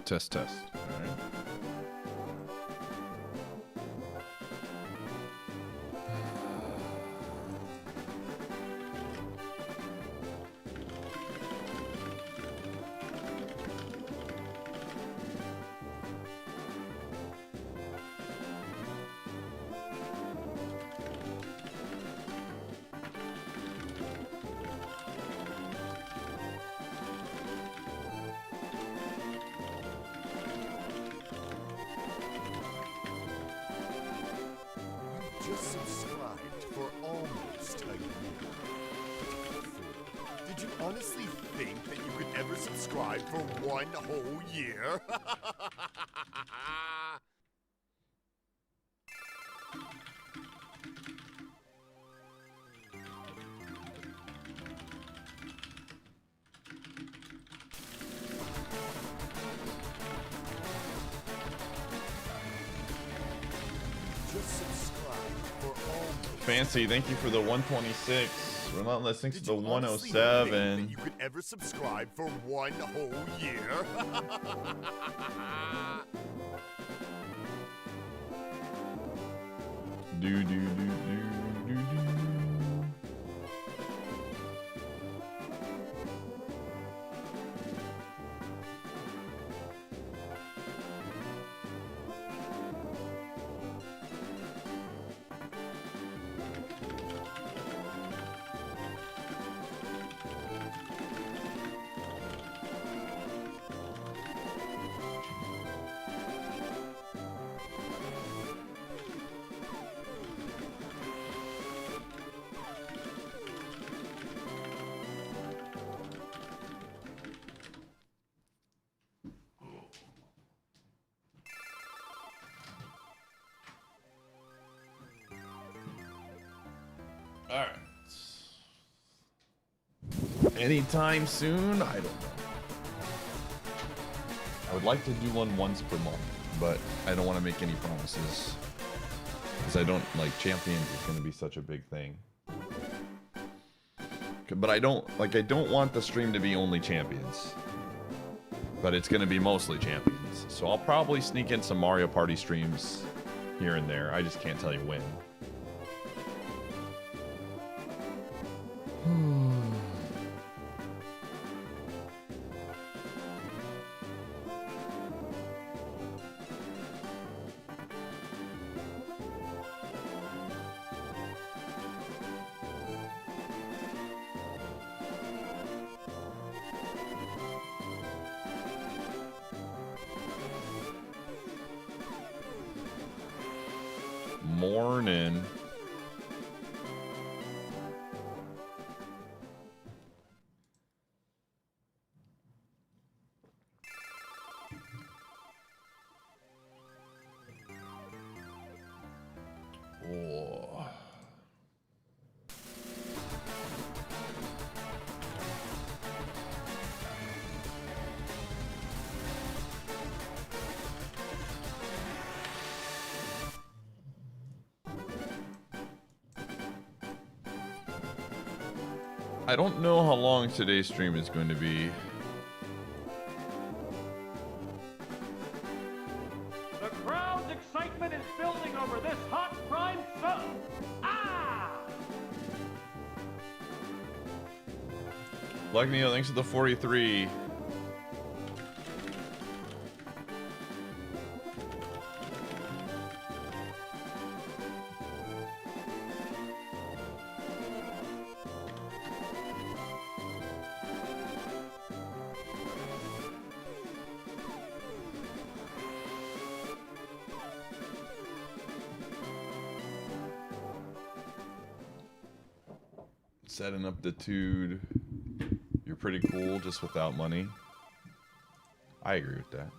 test, test. All right. Just subscribed for almost a year. Did you honestly think that you could ever subscribe for one whole year? Just subscribe for almost. Fancy, thank you for the 126. Relentless, thanks Did for the you honestly think that 107. you could ever subscribe for one whole year? Do do do do do do. All right. Anytime soon? I don't know. I would like to do one once per month, but I don't want to make any promises. Because I don't like Champions is going to be such a big thing. But I don't want the stream to be only Champions. But it's going to be mostly Champions. So I'll probably sneak in some Mario Party streams here and there. I just can't tell you when. Morning. Oh. I don't know how long today's stream is going to be. The crowd's excitement is building over this hot prime sun. Ah! Black Neo, thanks for the 43. Setting up the dude. You're pretty cool just without money. I agree with that.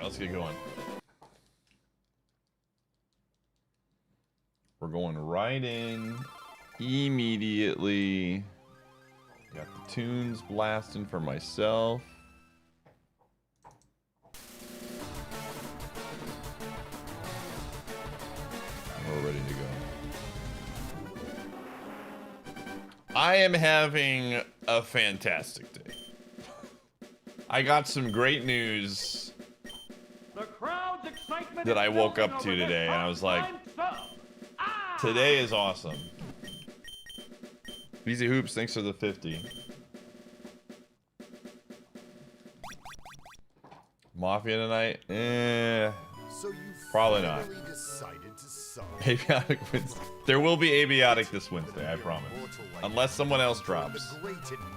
right, let's get going. We're going right in immediately. Got the tunes blasting for myself. We're ready to go. I am having a fantastic day. I got some great news The crowd's excitement that is I woke building up over to this today, and I was like, hot prime sub. Ah! today is awesome. Easy Hoops, thanks for the 50. Mafia tonight? So you Probably not. finally decided to sub. Abiotic Wednesday. There will be Abiotic this Wednesday, I promise. Unless someone else drops.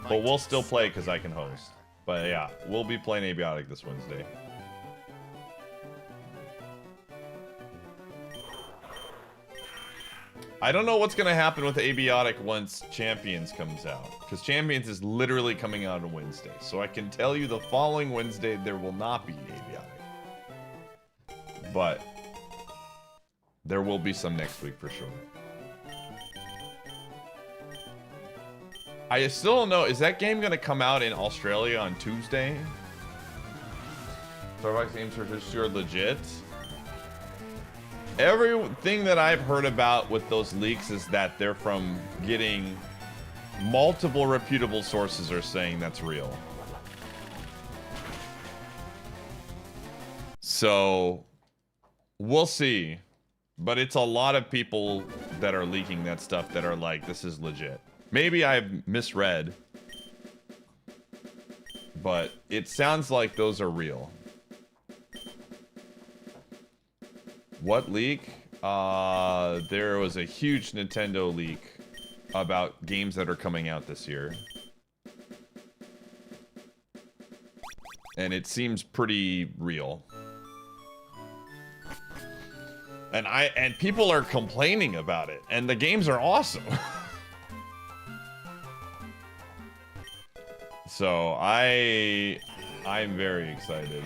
But we'll still play because I can host. But yeah, we'll be playing Abiotic this Wednesday. I don't know what's going to happen with Abiotic once Champions comes out. Because Champions is literally coming out on Wednesday. So I can tell you the following Wednesday there will not be Abiotic. But there will be some next week for sure. I still don't know. Is that game going to come out in Australia on Tuesday? Starbucks games are just sure legit. Everything that I've heard about with those leaks is that they're from getting multiple reputable sources are saying that's real. So we'll see. But it's a lot of people that are leaking that stuff that are like, this is legit. Maybe I've misread, but it sounds like those are real. What leak? There was a huge Nintendo leak about games that are coming out this year. And it seems pretty real. And people are complaining about it, and the games are awesome. So I'm very excited.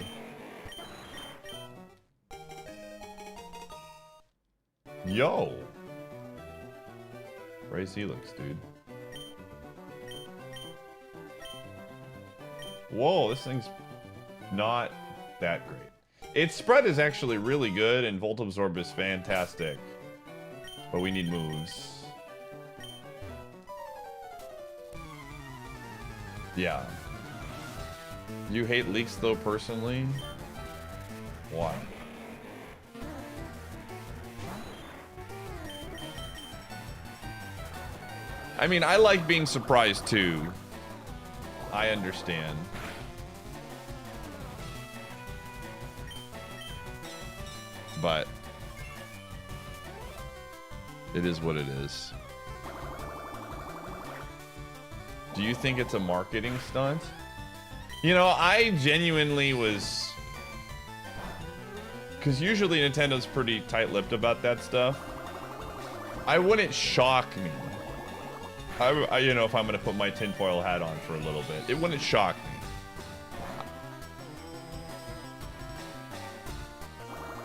Yo. Race Helix, dude. Whoa, this thing's not that great. Its spread is actually really good, and Volt Absorb is fantastic. But we need moves. Yeah. You hate leaks, though, personally? Why? I mean, I like being surprised, too. I understand. But it is what it is. Do you think it's a marketing stunt? You know, I genuinely was... Because usually Nintendo's pretty tight-lipped about that stuff. I wouldn't shock me. You know, if I'm going to put my tinfoil hat on for a little bit. It wouldn't shock me.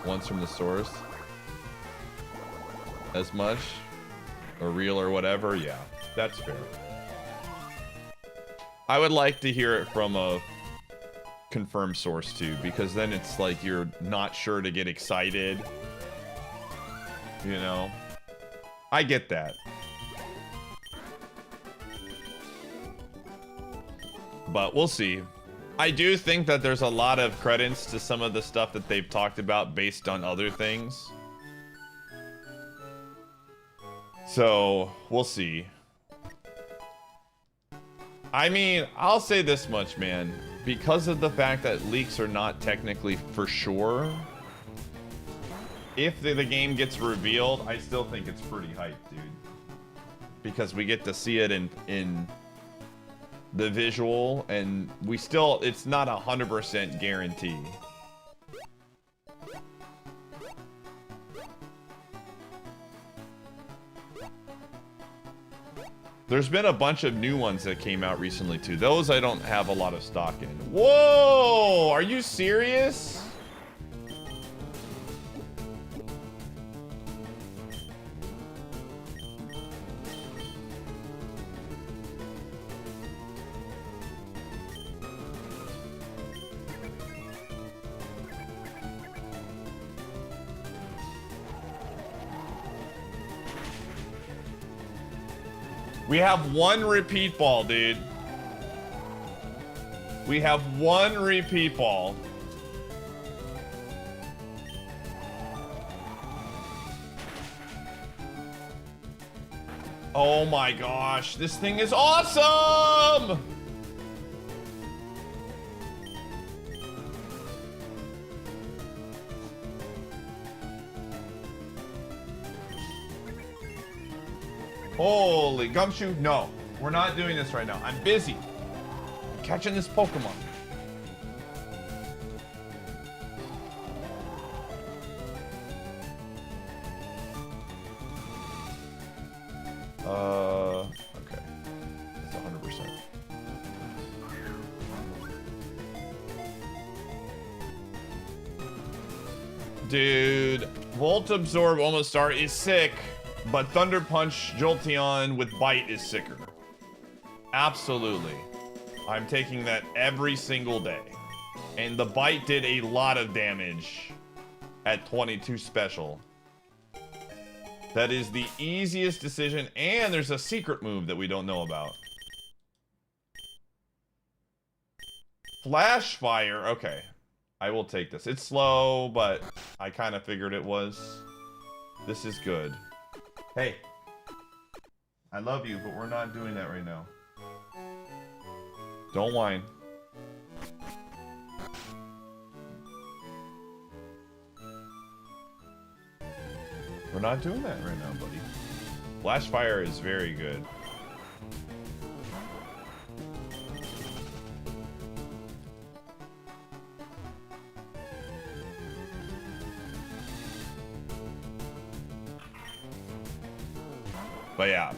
Once from the source. As much? Or real or whatever? Yeah, that's fair. I would like to hear it from a confirmed source too, because then it's like you're not sure to get excited. You know? I get that. But we'll see. I do think that there's a lot of credence to some of the stuff that they've talked about based on other things. So, we'll see. I mean, I'll say this much, man. Because of the fact that leaks are not technically for sure, if the game gets revealed, I still think it's pretty hyped, dude. Because we get to see it in the visual, and we still, it's not 100% guarantee. There's been a bunch of new ones that came out recently too. Those I don't have a lot of stock in. Whoa! Are you serious? We have one repeat ball, dude. We have one repeat ball. Oh my gosh, this thing is awesome! Holy gumshoe, no. We're not doing this right now. I'm busy. I'm catching this Pokemon. Okay. That's 100%. Dude, Volt Absorb almost start is sick, but Thunder Punch Jolteon with Bite is sicker. Absolutely. I'm taking that every single day. And the Bite did a lot of damage at 22 special. That is the easiest decision, and there's a secret move that we don't know about. Flash Fire, okay. I will take this. It's slow, but I kind of figured it was. This is good. Hey. I love you, but we're not doing that right now. Don't whine. We're not doing that right now, buddy. Flash Fire is very good. But yeah.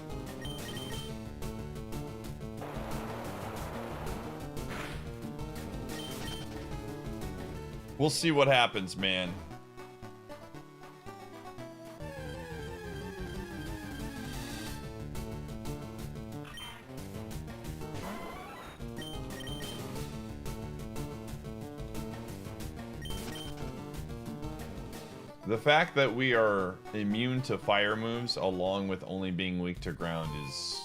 We'll see what happens, man. The fact that we are immune to fire moves along with only being weak to ground is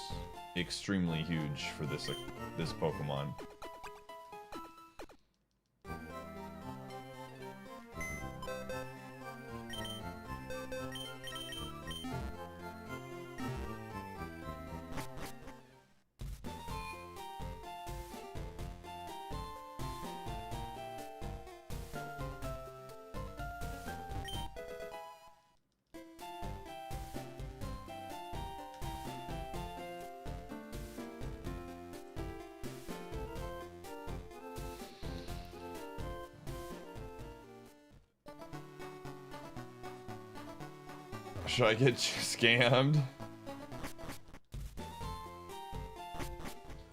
extremely huge for this Pokemon. Should I get scammed?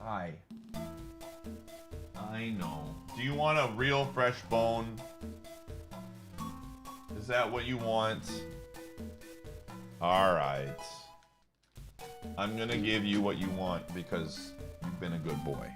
Hi. I know. Do you want a real fresh bone? Is that what you want? Alright. I'm gonna give you what you want because you've been a good boy.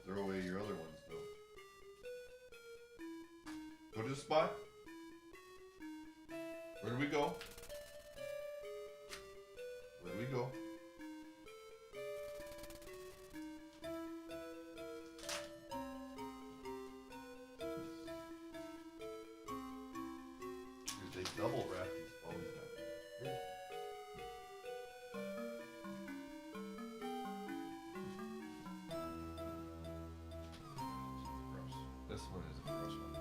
Throw away your other ones, though. Go to the spot. Where do we go? Where do we go? Dude, they double wrap these bones now. This one is a gross one.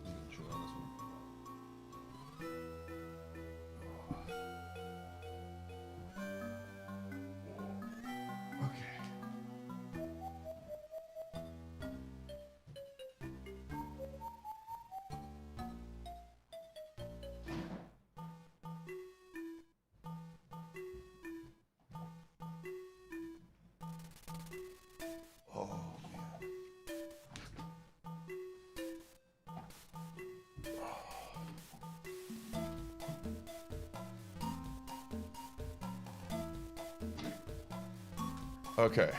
You can chew on this one. Okay. Okay.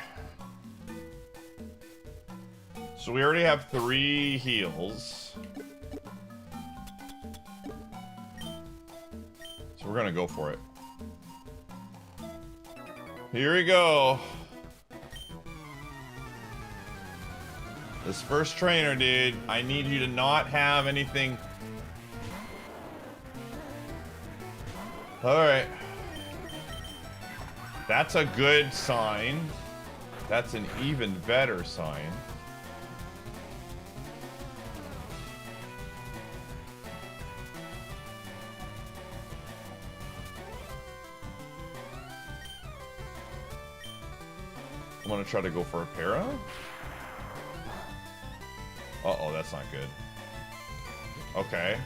So we already have 3 heals. So we're gonna go for it. Here we go. This first trainer, dude, I need you to not have anything. All right. That's a good sign. That's an even better sign. I'm gonna try to go for a para. Uh-oh, that's not good. Okay.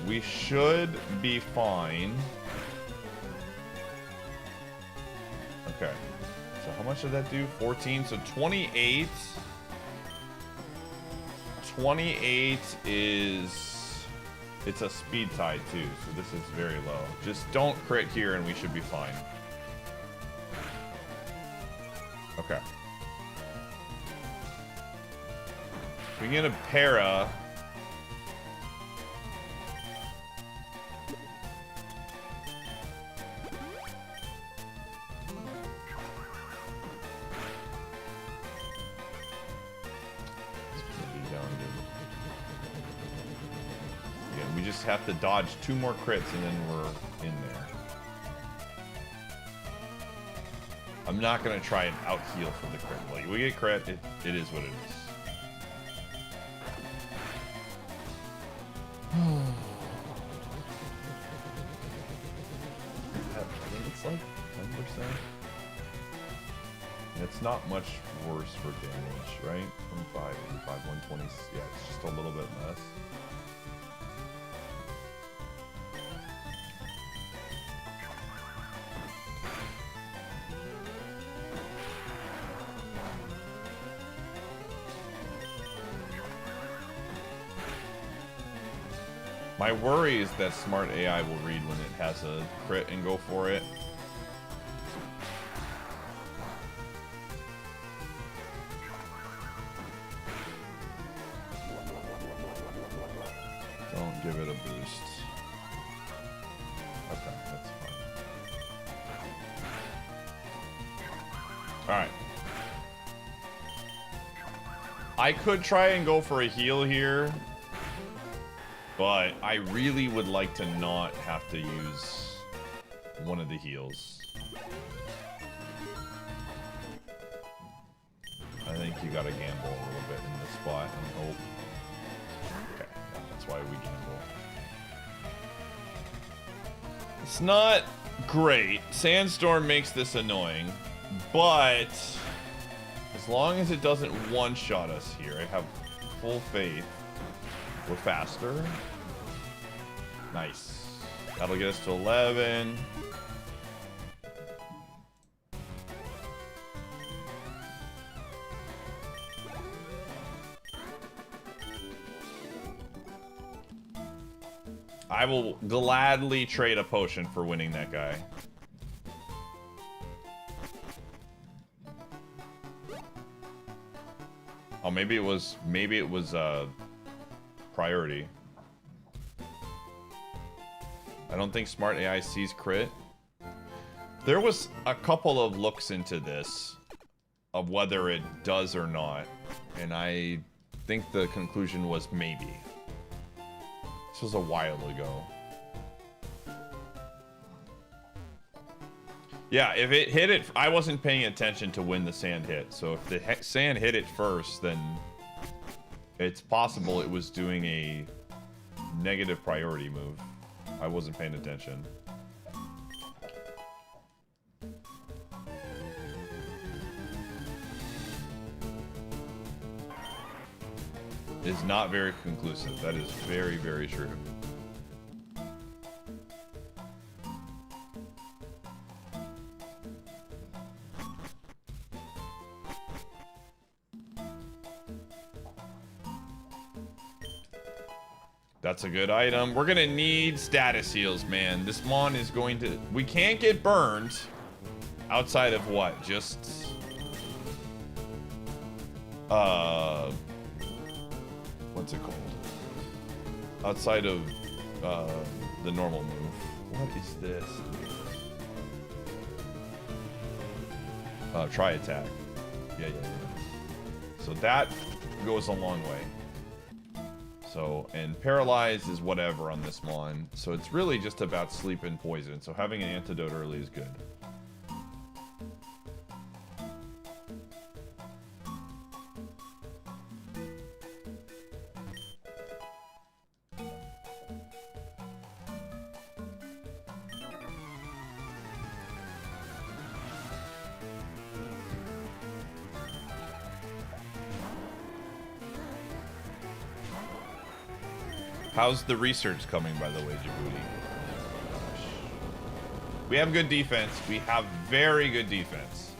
We should be fine. Okay. So how much did that do? 14. So 28. 28 is... It's a speed tie too, so this is very low. Just don't crit here and we should be fine. Okay. We can get a para. Yeah, we just have to dodge 2 more crits and then we're in there. I'm not gonna try and out heal for the crit. Like, we get crit, it is what it is. I think it's like 10%. It's not much worse for damage, right? 25, 85, 120. Yeah, it's just a little bit less. My worry is that smart AI will read when it has a crit and go for it. Don't give it a boost. Okay, that's fine. Alright. I could try and go for a heal here. But I really would like to not have to use one of the heals. I think you gotta gamble a little bit in this spot and hope. Okay, that's why we gamble. It's not great. Sandstorm makes this annoying, but as long as it doesn't one-shot us here, I have full faith. We're faster. Nice. That'll get us to 11. I will gladly trade a potion for winning that guy. Oh, maybe it was priority. I don't think smart AI sees crit. There was a couple of looks into this of whether it does or not, and I think the conclusion was maybe. This was a while ago. Yeah, if it hit it, I wasn't paying attention to when the sand hit, so if the sand hit it first, then it's possible it was doing a negative priority move. I wasn't paying attention. It's not very conclusive. That is very, very true. That's a good item. We're gonna need status heals, man. This Mon is going to... We can't get burned. Outside of what? Just what's it called? Outside of the normal move. What is this? Try attack. Yeah. So that goes a long way. So, and paralyze is whatever on this mon. So it's really just about sleep and poison. So having an antidote early is good. How's the research coming, by the way, Djibouti? We have good defense. We have very good defense.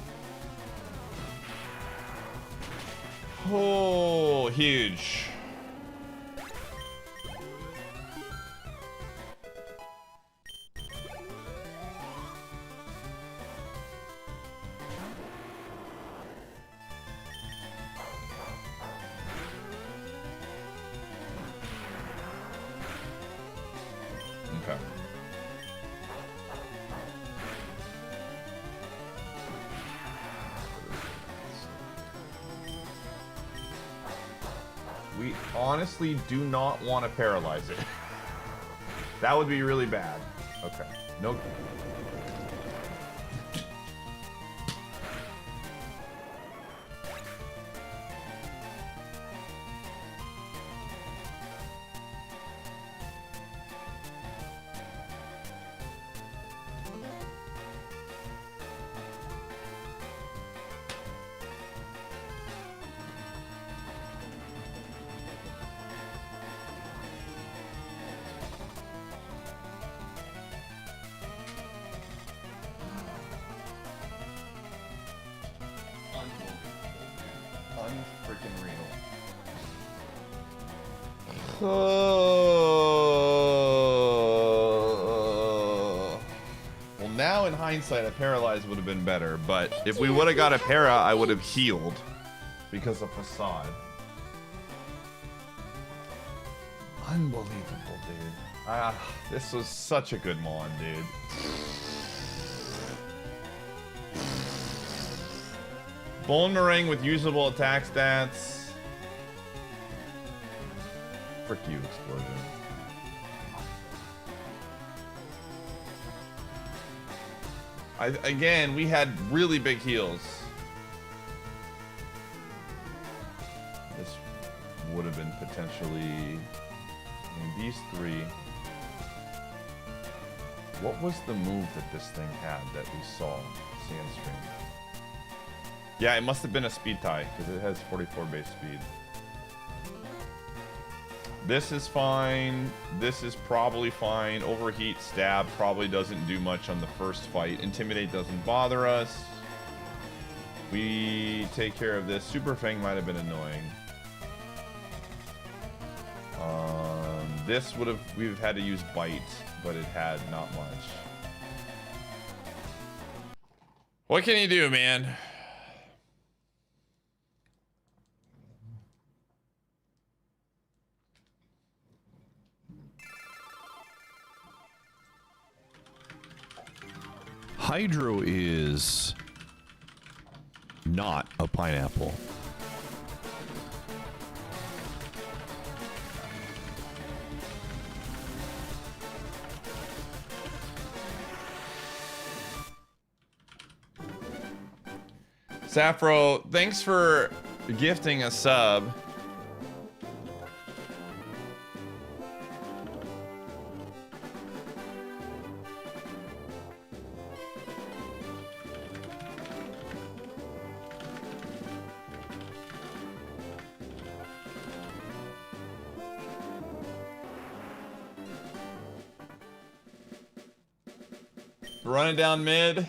Oh, huge. Okay. We honestly do not want to paralyze it. That would be really bad. Okay. No. Unfreaking real. Well, now in hindsight, a paralyze would have been better, but if we would have got a para, I would have healed because of facade. Unbelievable, dude. This was such a good mon, dude. Boomerang with usable attack stats. Frick you, explosion. Again, we had really big heals. This would have been potentially... I mean, these three... What was the move that this thing had that we saw? Sandstream. Yeah, it must have been a speed tie, because it has 44 base speed. This is fine. This is probably fine. Overheat, stab probably doesn't do much on the first fight. Intimidate doesn't bother us. We take care of this. Super Fang might have been annoying. This would have, we've had to use bite, but it had not much. What can you do, man? Hydro is not a pineapple. Sappho, thanks for gifting a sub. Running down mid.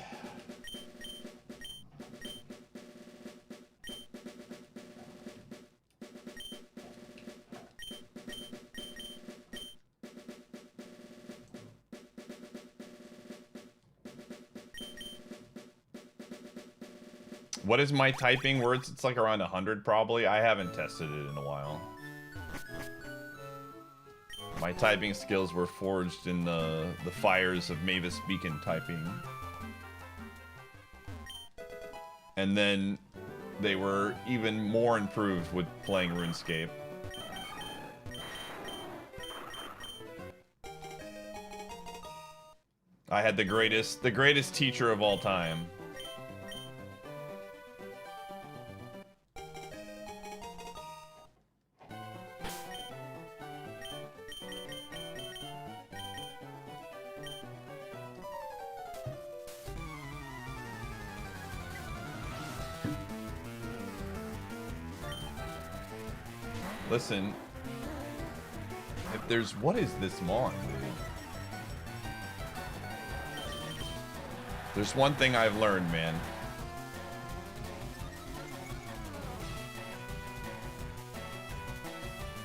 What is my typing words? It's like around 100 probably. I haven't tested it in a while. My typing skills were forged in the fires of Mavis Beacon typing. And then they were even more improved with playing RuneScape. I had the greatest teacher of all time. Listen, if there's, what is this mon, dude? There's one thing I've learned, man.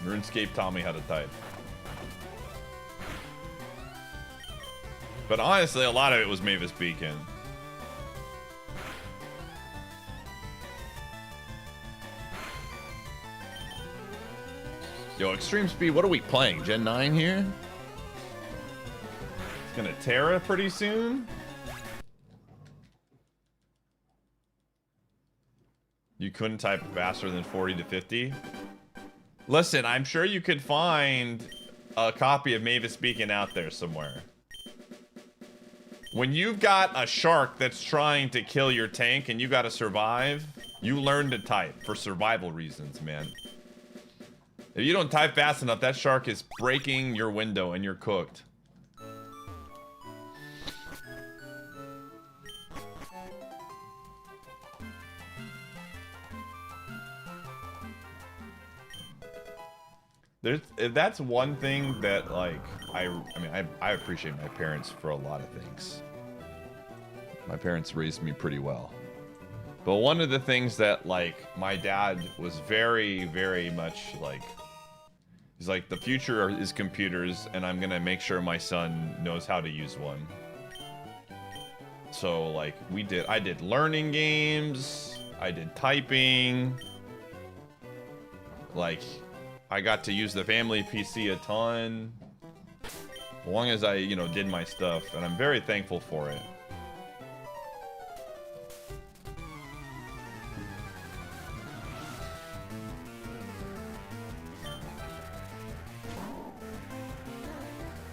RuneScape taught me how to type. But honestly, a lot of it was Mavis Beacon. Yo, Extreme Speed, what are we playing? Gen 9 here? It's gonna Terra pretty soon? You couldn't type faster than 40 to 50? Listen, I'm sure you could find a copy of Mavis Beacon out there somewhere. When you've got a shark that's trying to kill your tank and you gotta survive, you learn to type for survival reasons, man. If you don't type fast enough, that shark is breaking your window and you're cooked. That's one thing that, like, I mean, I appreciate my parents for a lot of things. My parents raised me pretty well. But one of the things that, like, my dad was very, very much, like, he's like, the future is computers, and I'm gonna make sure my son knows how to use one. So, like, I did learning games, I did typing, like, I got to use the family PC a ton, as long as I, you know, did my stuff, and I'm very thankful for it.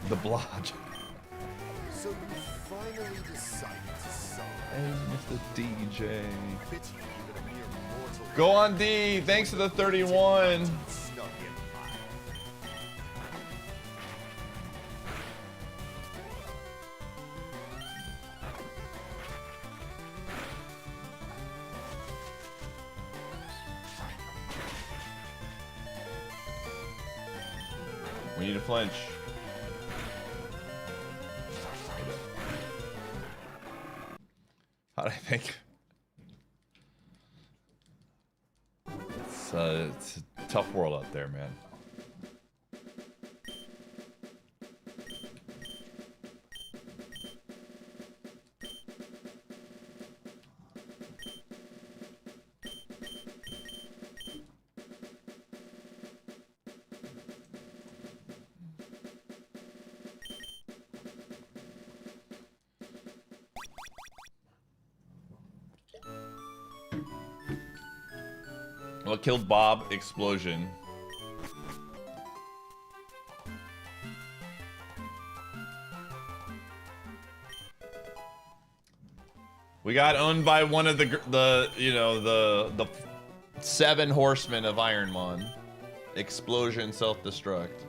The blodge. So you finally decided to solve. Hey, Mr. DJ. Pity even a mere mortal. Go on D, thanks for the 31. Snug in eye. We need a flinch. How do I think? It's a tough world out there, man. What killed Bob? Explosion. We got owned by one of the you know, the 7 horsemen of IronMON. Explosion, self-destruct.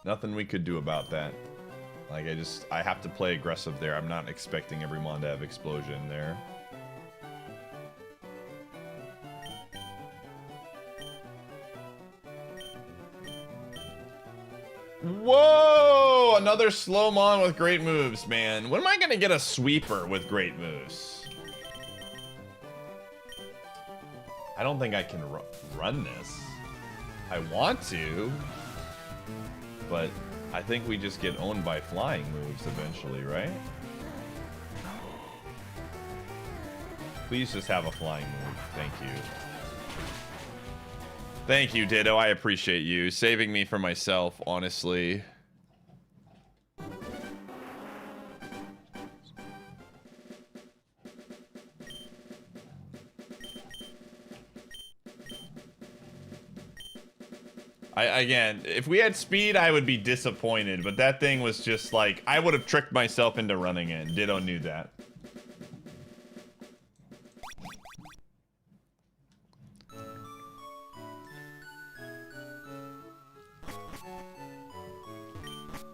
Nothing we could do about that. Like, I have to play aggressive there. I'm not expecting every mon to have explosion there. Whoa! Another slow mon with great moves, man. When am I gonna get a sweeper with great moves? I don't think I can run this. I want to, but I think we just get owned by flying moves eventually, right? Please just have a flying move. Thank you. Thank you, Ditto. I appreciate you saving me from myself, honestly. Again, if we had speed, I would be disappointed, but that thing was just like, I would have tricked myself into running it. Ditto knew that.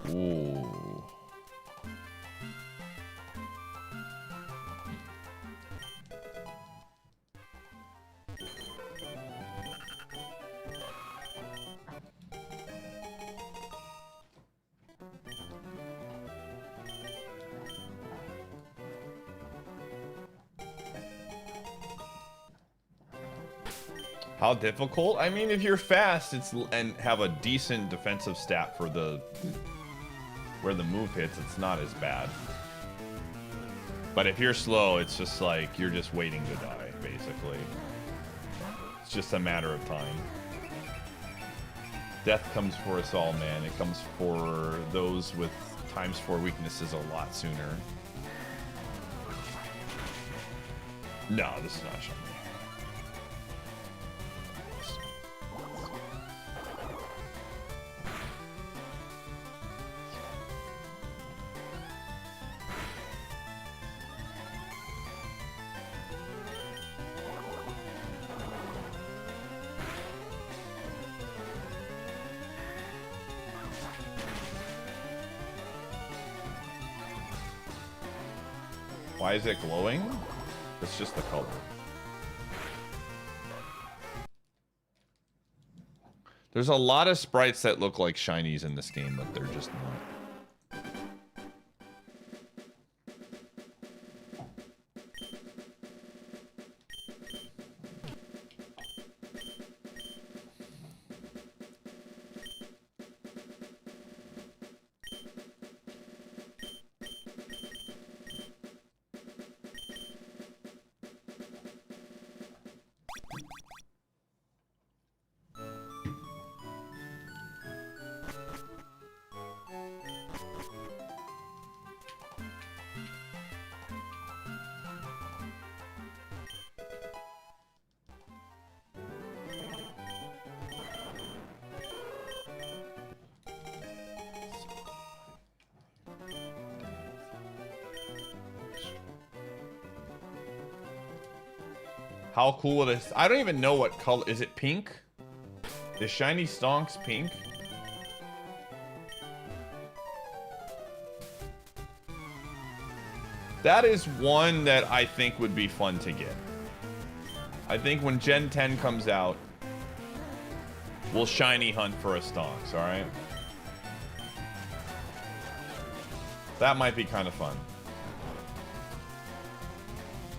Ooh. How difficult? I mean, if you're fast, and have a decent defensive stat for the where the move hits, it's not as bad. But if you're slow, it's just like you're just waiting to die, basically. It's just a matter of time. Death comes for us all, man. It comes for those with ×4 weaknesses a lot sooner. No, this is not shiny. Why is it glowing? It's just the color. There's a lot of sprites that look like shinies in this game, but they're just not. How cool it is. I don't even know what color. Is it pink? Is shiny stonks pink? That is one that I think would be fun to get. I think when Gen 10 comes out, we'll shiny hunt for a stonks, alright? That might be kind of fun.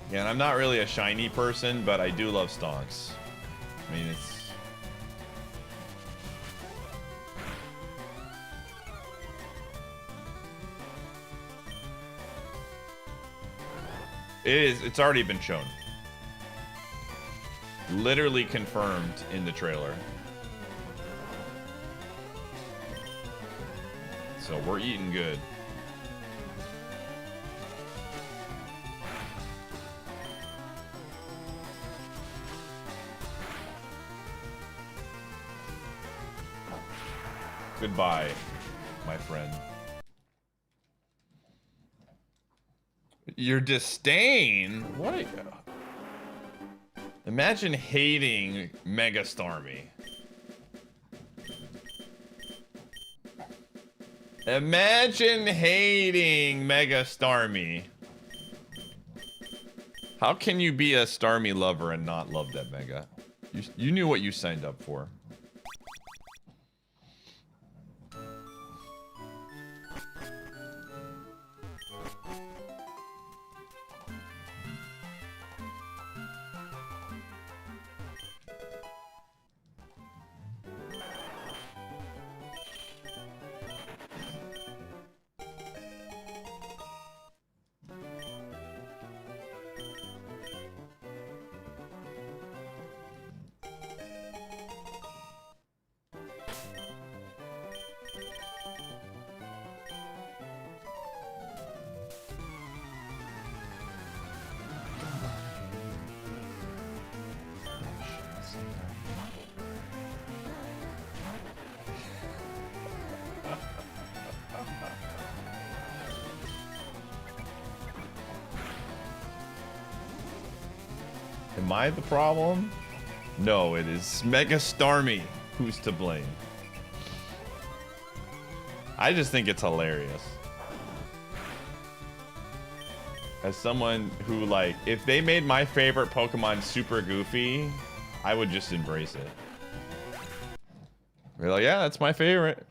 Yeah, and I'm not really a shiny person, but I do love stonks. I mean, it's... It's already been shown. Literally confirmed in the trailer. So we're eating good. Goodbye, my friend. Your disdain? What are you... Imagine hating Mega Starmie. Imagine hating Mega Starmie. How can you be a Starmie lover and not love that Mega? You knew what you signed up for. Am I the problem? No, it is Mega Starmie who's to blame. I just think it's hilarious. As someone who, like, if they made my favorite Pokemon super goofy, I would just embrace it. Be like, yeah, that's my favorite.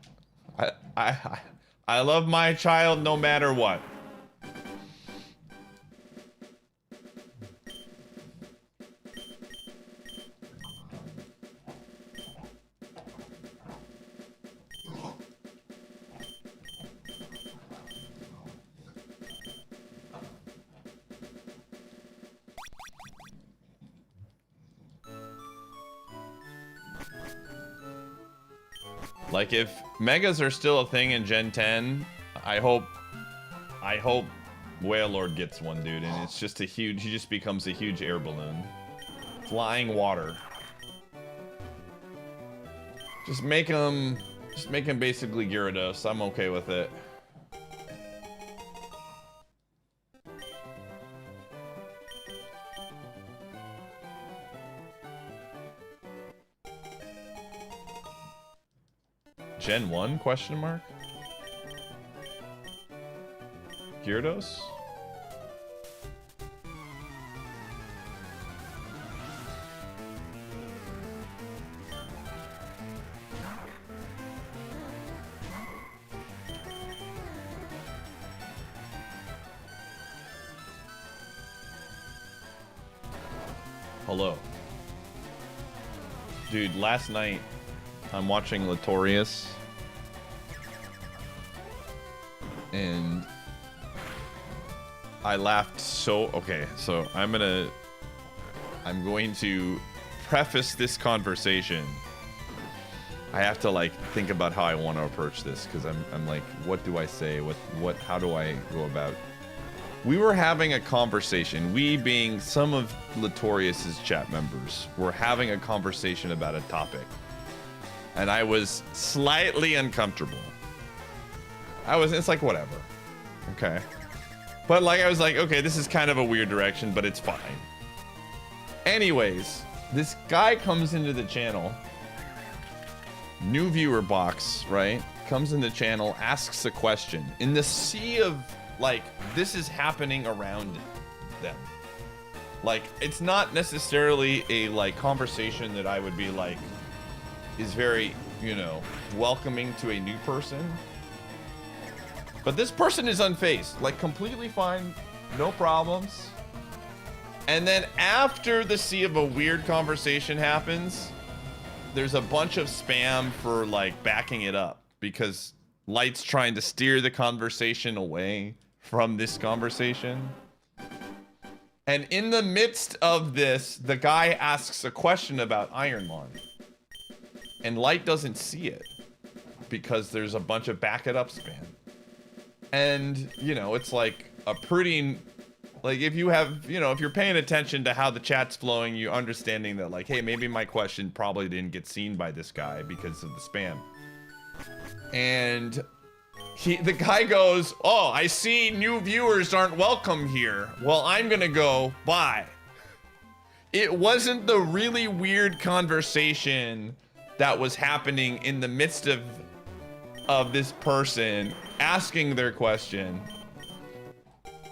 I love my child no matter what. Like, if Megas are still a thing in Gen 10, I hope Whale Lord gets one, dude, and it's just a huge, he just becomes a huge air balloon. Flying water. Just make him basically Gyarados. I'm okay with it. Gen 1 question mark? Gyarados? Hello. Dude, last night I'm watching Latorius and I laughed so... Okay, so I'm going to preface this conversation. I have to, like, think about how I want to approach this, because I'm like, what do I say? How do I go about... We were having a conversation, we being some of Latorius's chat members, were having a conversation about a topic. And I was slightly uncomfortable. It's like, whatever. Okay. But, like, I was like, okay, this is kind of a weird direction, but it's fine. Anyways, this guy comes into the channel. New viewer box, right? Comes in the channel, asks a question. In the sea of, like, this is happening around them. Like, it's not necessarily a, like, conversation that I would be, like, is very, you know, welcoming to a new person. But this person is unfazed, like, completely fine, no problems. And then after the sea of a weird conversation happens, there's a bunch of spam for, like, backing it up, because Light's trying to steer the conversation away from this conversation. And in the midst of this, the guy asks a question about IronMON. And Light doesn't see it, because there's a bunch of back it up spam. And, you know, it's like a pretty, like, if you have, you know, if you're paying attention to how the chat's flowing, you're understanding that, like, hey, maybe my question probably didn't get seen by this guy because of the spam. And the guy goes, oh, I see new viewers aren't welcome here. Well, I'm gonna go, bye. It wasn't the really weird conversation that was happening in the midst of this person asking their question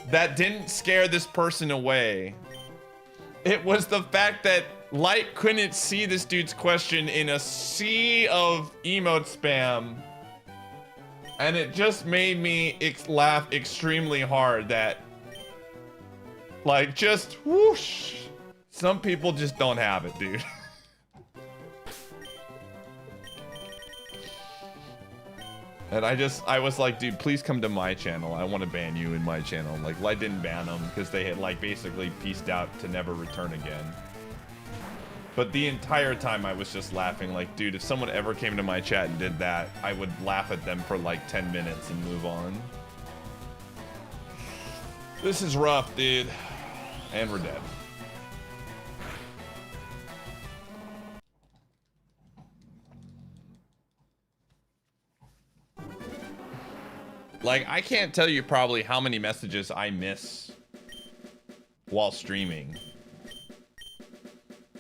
that didn't scare this person away. It was the fact that Light couldn't see this dude's question in a sea of emote spam. And it just made me laugh extremely hard that, like, just whoosh. Some people just don't have it, dude. And I was like, dude, please come to my channel. I want to ban you in my channel. Like, Light didn't ban them because they had, like, basically pieced out to never return again. But the entire time I was just laughing, like, dude, if someone ever came to my chat and did that, I would laugh at them for like 10 minutes and move on. This is rough, dude. And we're dead. Like, I can't tell you probably how many messages I miss while streaming.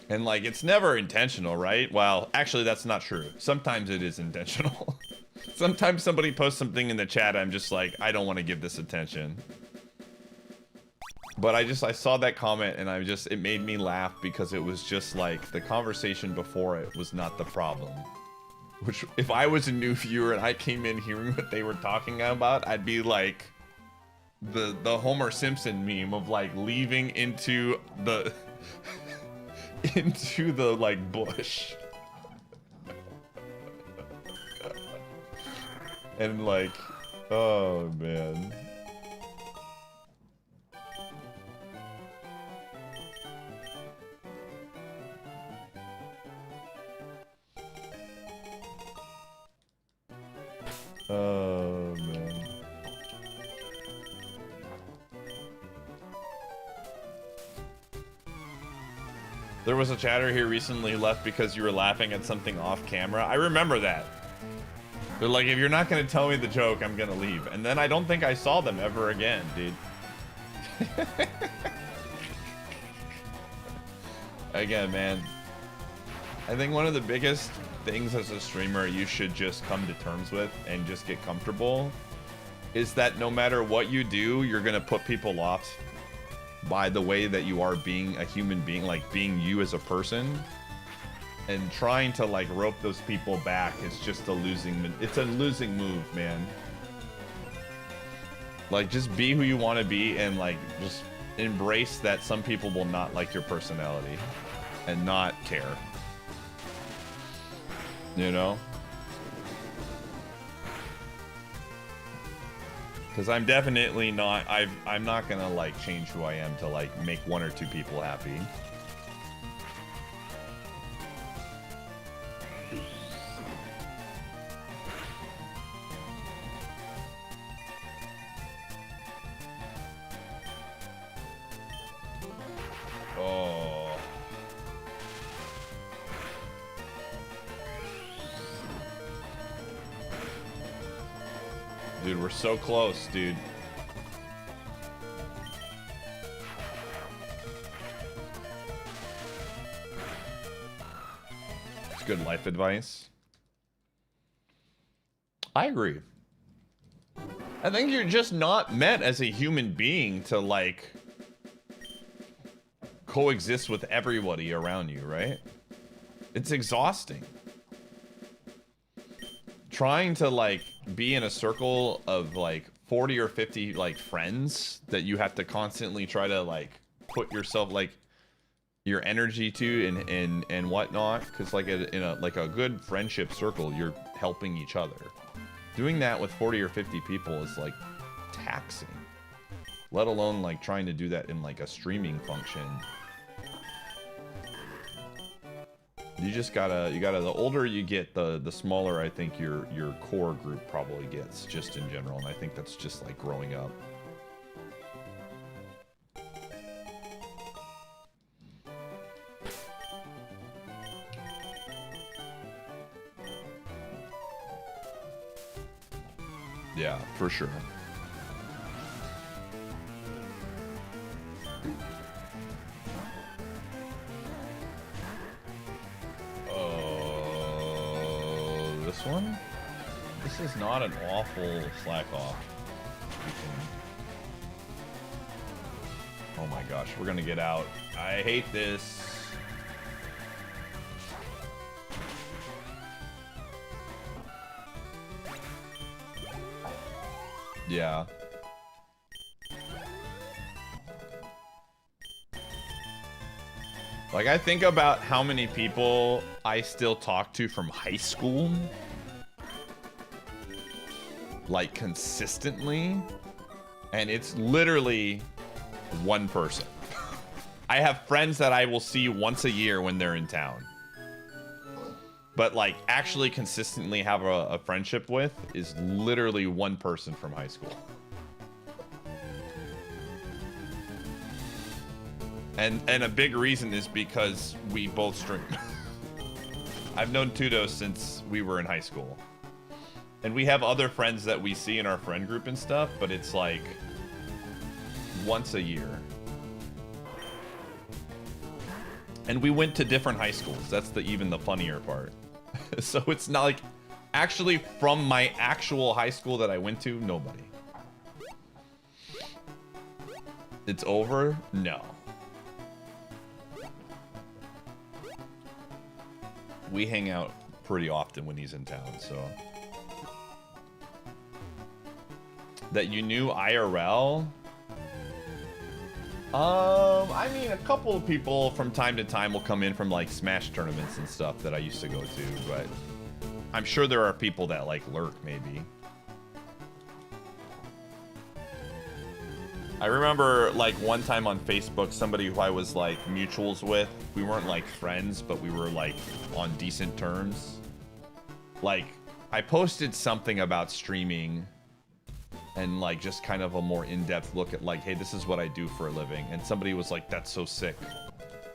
And like, it's never intentional, right? Well, actually, that's not true. Sometimes it is intentional. Sometimes somebody posts something in the chat, I'm just like, I don't want to give this attention. But I saw that comment and it made me laugh because it was just like the conversation before it was not the problem. Which, if I was a new viewer and I came in hearing what they were talking about, I'd be like the Homer Simpson meme of like leaving into the into the like bush. And like, oh man. Oh man. There was a chatter here recently left because you were laughing at something off camera. I remember that. They're like, if you're not gonna tell me the joke, I'm gonna leave. And then I don't think I saw them ever again, dude. Again, man. I think one of the biggest things as a streamer you should just come to terms with and just get comfortable is that no matter what you do, you're gonna put people off by the way that you are being a human being, like being you as a person. And trying to like rope those people back is just a losing move, man. Like, just be who you want to be and like just embrace that some people will not like your personality and not care. You know? Because I'm definitely not, I'm not gonna like change who I am to like make one or two people happy. Oh. Dude, we're so close, dude. It's good life advice. I agree. I think you're just not meant as a human being to like coexist with everybody around you, right? It's exhausting. Trying to like be in a circle of like 40 or 50 like friends that you have to constantly try to like put yourself like your energy to and whatnot, because like in a good friendship circle you're helping each other. Doing that with 40 or 50 people is like taxing, let alone like trying to do that in like a streaming function. You just gotta, the older you get, the smaller I think your core group probably gets, just in general, and I think that's just like growing up. Yeah, for sure. This one? This is not an awful slack off. Oh my gosh, we're gonna get out. I hate this. Yeah. Like, I think about how many people I still talk to from high school, like, consistently, and it's literally one person. I have friends that I will see once a year when they're in town. But, like, actually consistently have a friendship with is literally one person from high school. And a big reason is because we both stream. I've known Tudo since we were in high school. And we have other friends that we see in our friend group and stuff, but it's like once a year. And we went to different high schools. That's even the funnier part. So it's not like actually from my actual high school that I went to, nobody. It's over? No. We hang out pretty often when he's in town, so. That you knew IRL? I mean, a couple of people from time to time will come in from like Smash tournaments and stuff that I used to go to, but I'm sure there are people that like lurk maybe. I remember like one time on Facebook, somebody who I was like mutuals with, we weren't like friends, but we were like on decent terms. Like I posted something about streaming and like just kind of a more in-depth look at like, hey, this is what I do for a living. And somebody was like, that's so sick.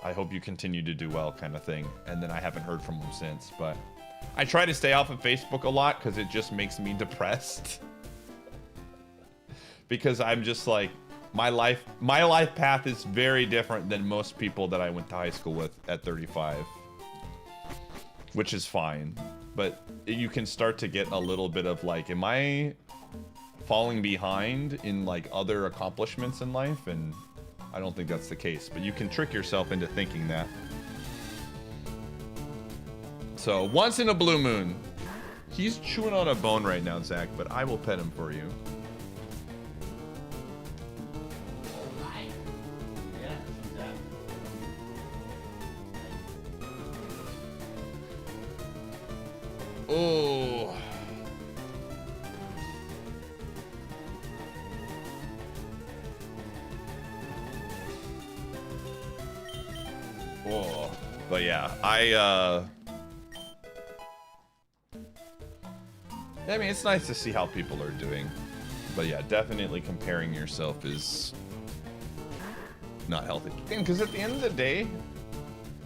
I hope you continue to do well, kind of thing. And then I haven't heard from them since, but I try to stay off of Facebook a lot because it just makes me depressed. Because I'm just like, my life path is very different than most people that I went to high school with at 35. Which is fine. But you can start to get a little bit of like, am I falling behind in like other accomplishments in life? And I don't think that's the case, but you can trick yourself into thinking that. So once in a blue moon. He's chewing on a bone right now, Zach, but I will pet him for you. Oh. Oh. But yeah, I mean, it's nice to see how people are doing. But yeah, definitely comparing yourself is not healthy. Because at the end of the day,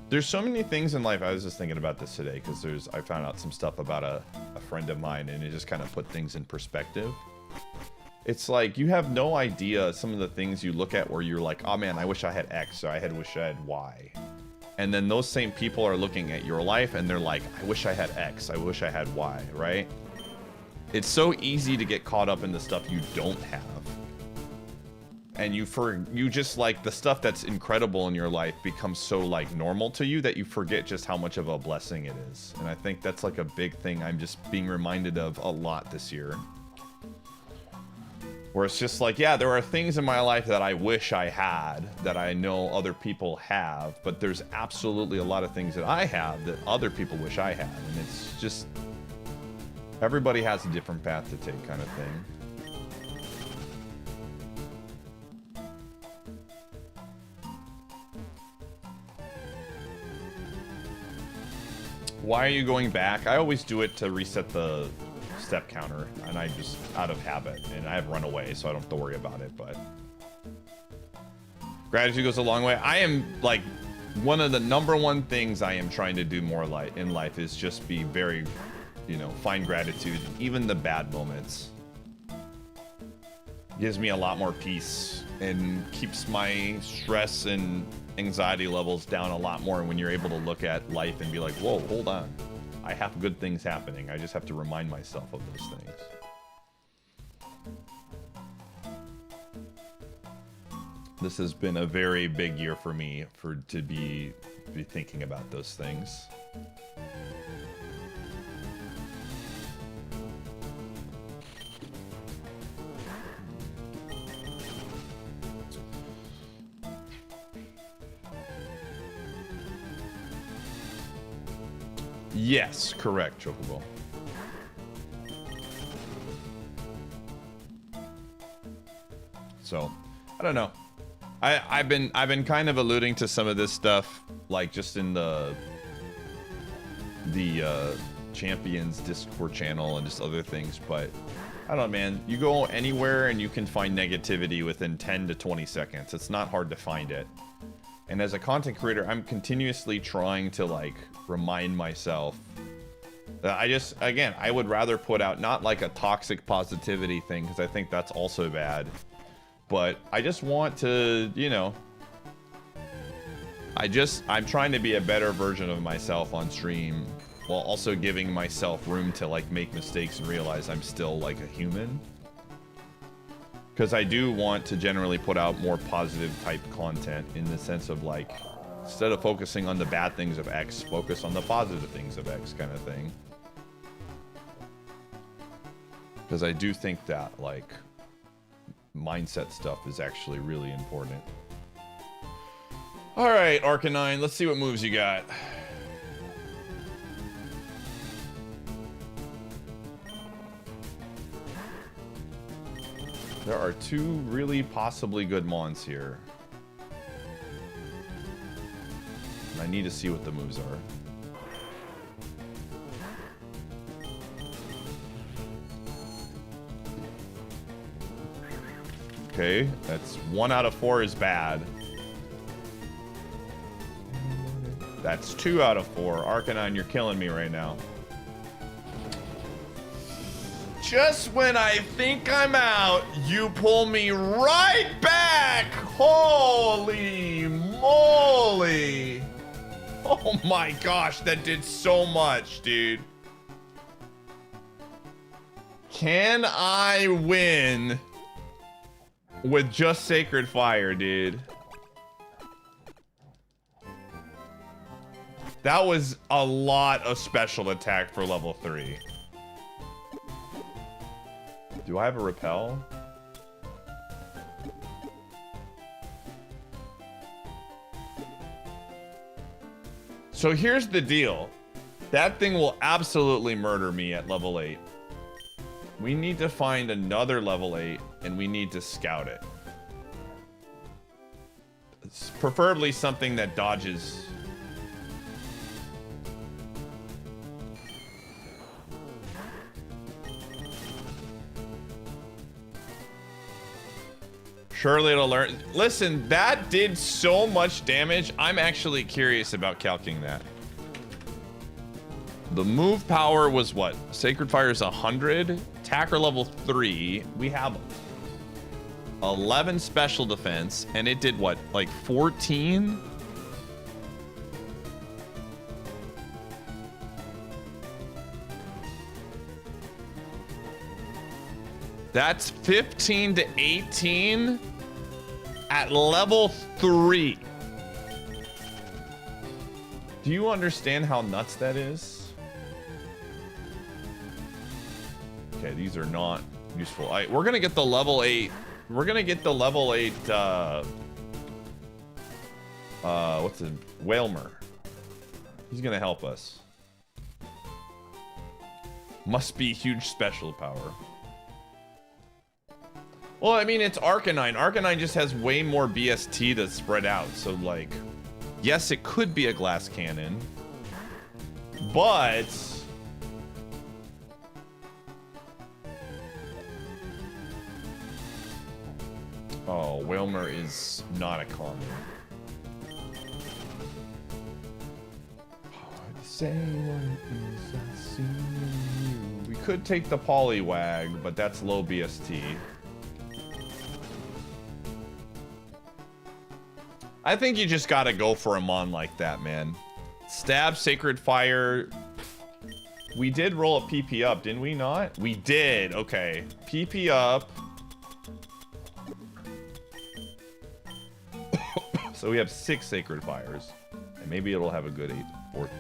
there's so many things in life. I was just thinking about this today because I found out some stuff about a friend of mine, and it just kind of put things in perspective. It's like you have no idea some of the things you look at where you're like, oh man, I wish I had X, or wish I had Y. And then those same people are looking at your life and they're like, I wish I had X, I wish I had Y, right? It's so easy to get caught up in the stuff you don't have. And you just like the stuff that's incredible in your life becomes so like normal to you that you forget just how much of a blessing it is. And I think that's like a big thing I'm just being reminded of a lot this year. Where it's just like, yeah, there are things in my life that I wish I had, that I know other people have, but there's absolutely a lot of things that I have that other people wish I had. And it's just, everybody has a different path to take, kind of thing. Why are you going back? I always do it to reset the step counter, and I just out of habit, and I have run away, so I don't have to worry about it. But gratitude goes a long way. I am like one of the #1 things I am trying to do more in life is just be very, find gratitude, even the bad moments. Gives me a lot more peace and keeps my stress and anxiety levels down a lot more when you're able to look at life and be like, whoa, hold on. I have good things happening. I just have to remind myself of those things. This has been a very big year for me to be thinking about those things. Yes, correct, Chocobo. So, I don't know. I've been kind of alluding to some of this stuff, like just in the Champions Discord channel and just other things, but I don't know, man. You go anywhere and you can find negativity within 10 to 20 seconds. It's not hard to find it. And as a content creator, I'm continuously trying to like remind myself that I would rather put out not like a toxic positivity thing, because I think that's also bad, but I just want to, I'm trying to be a better version of myself on stream while also giving myself room to like make mistakes and realize I'm still like a human. Because I do want to generally put out more positive type content in the sense of like, instead of focusing on the bad things of X, focus on the positive things of X kind of thing. Because I do think that like mindset stuff is actually really important. All right, Arcanine, let's see what moves you got. There are two really possibly good Mons here. And I need to see what the moves are. Okay, that's 1 out of 4 is bad. That's 2 out of 4. Arcanine, you're killing me right now. Just when I think I'm out, you pull me right back! Holy moly! Oh my gosh, that did so much, dude. Can I win with just Sacred Fire, dude? That was a lot of special attack for level 3. Do I have a repel? So here's the deal. That thing will absolutely murder me at level 8. We need to find another level 8 and we need to scout it. It's preferably something that dodges. Surely it'll learn. Listen, that did so much damage. I'm actually curious about calculating that. The move power was what? Sacred Fire is 100. Attacker level 3. We have 11 special defense. And it did what? Like 14? That's 15 to 18 at level 3. Do you understand how nuts that is? Okay, these are not useful. We're gonna get the level 8. We're gonna get the level 8. What's it? Whalmer. He's gonna help us. Must be huge special power. Well, I mean, it's Arcanine. Arcanine just has way more BST to spread out. So, like, yes, it could be a glass cannon. But... oh, Whalmer is not a common. Hard to say what it is I see in you. We could take the Poliwag, but that's low BST. I think you just gotta go for a Mon like that, man. Stab, Sacred Fire. We did roll a PP up, didn't we not? We did, okay. PP up. So we have 6 Sacred Fires. And maybe it'll have a good 4th one.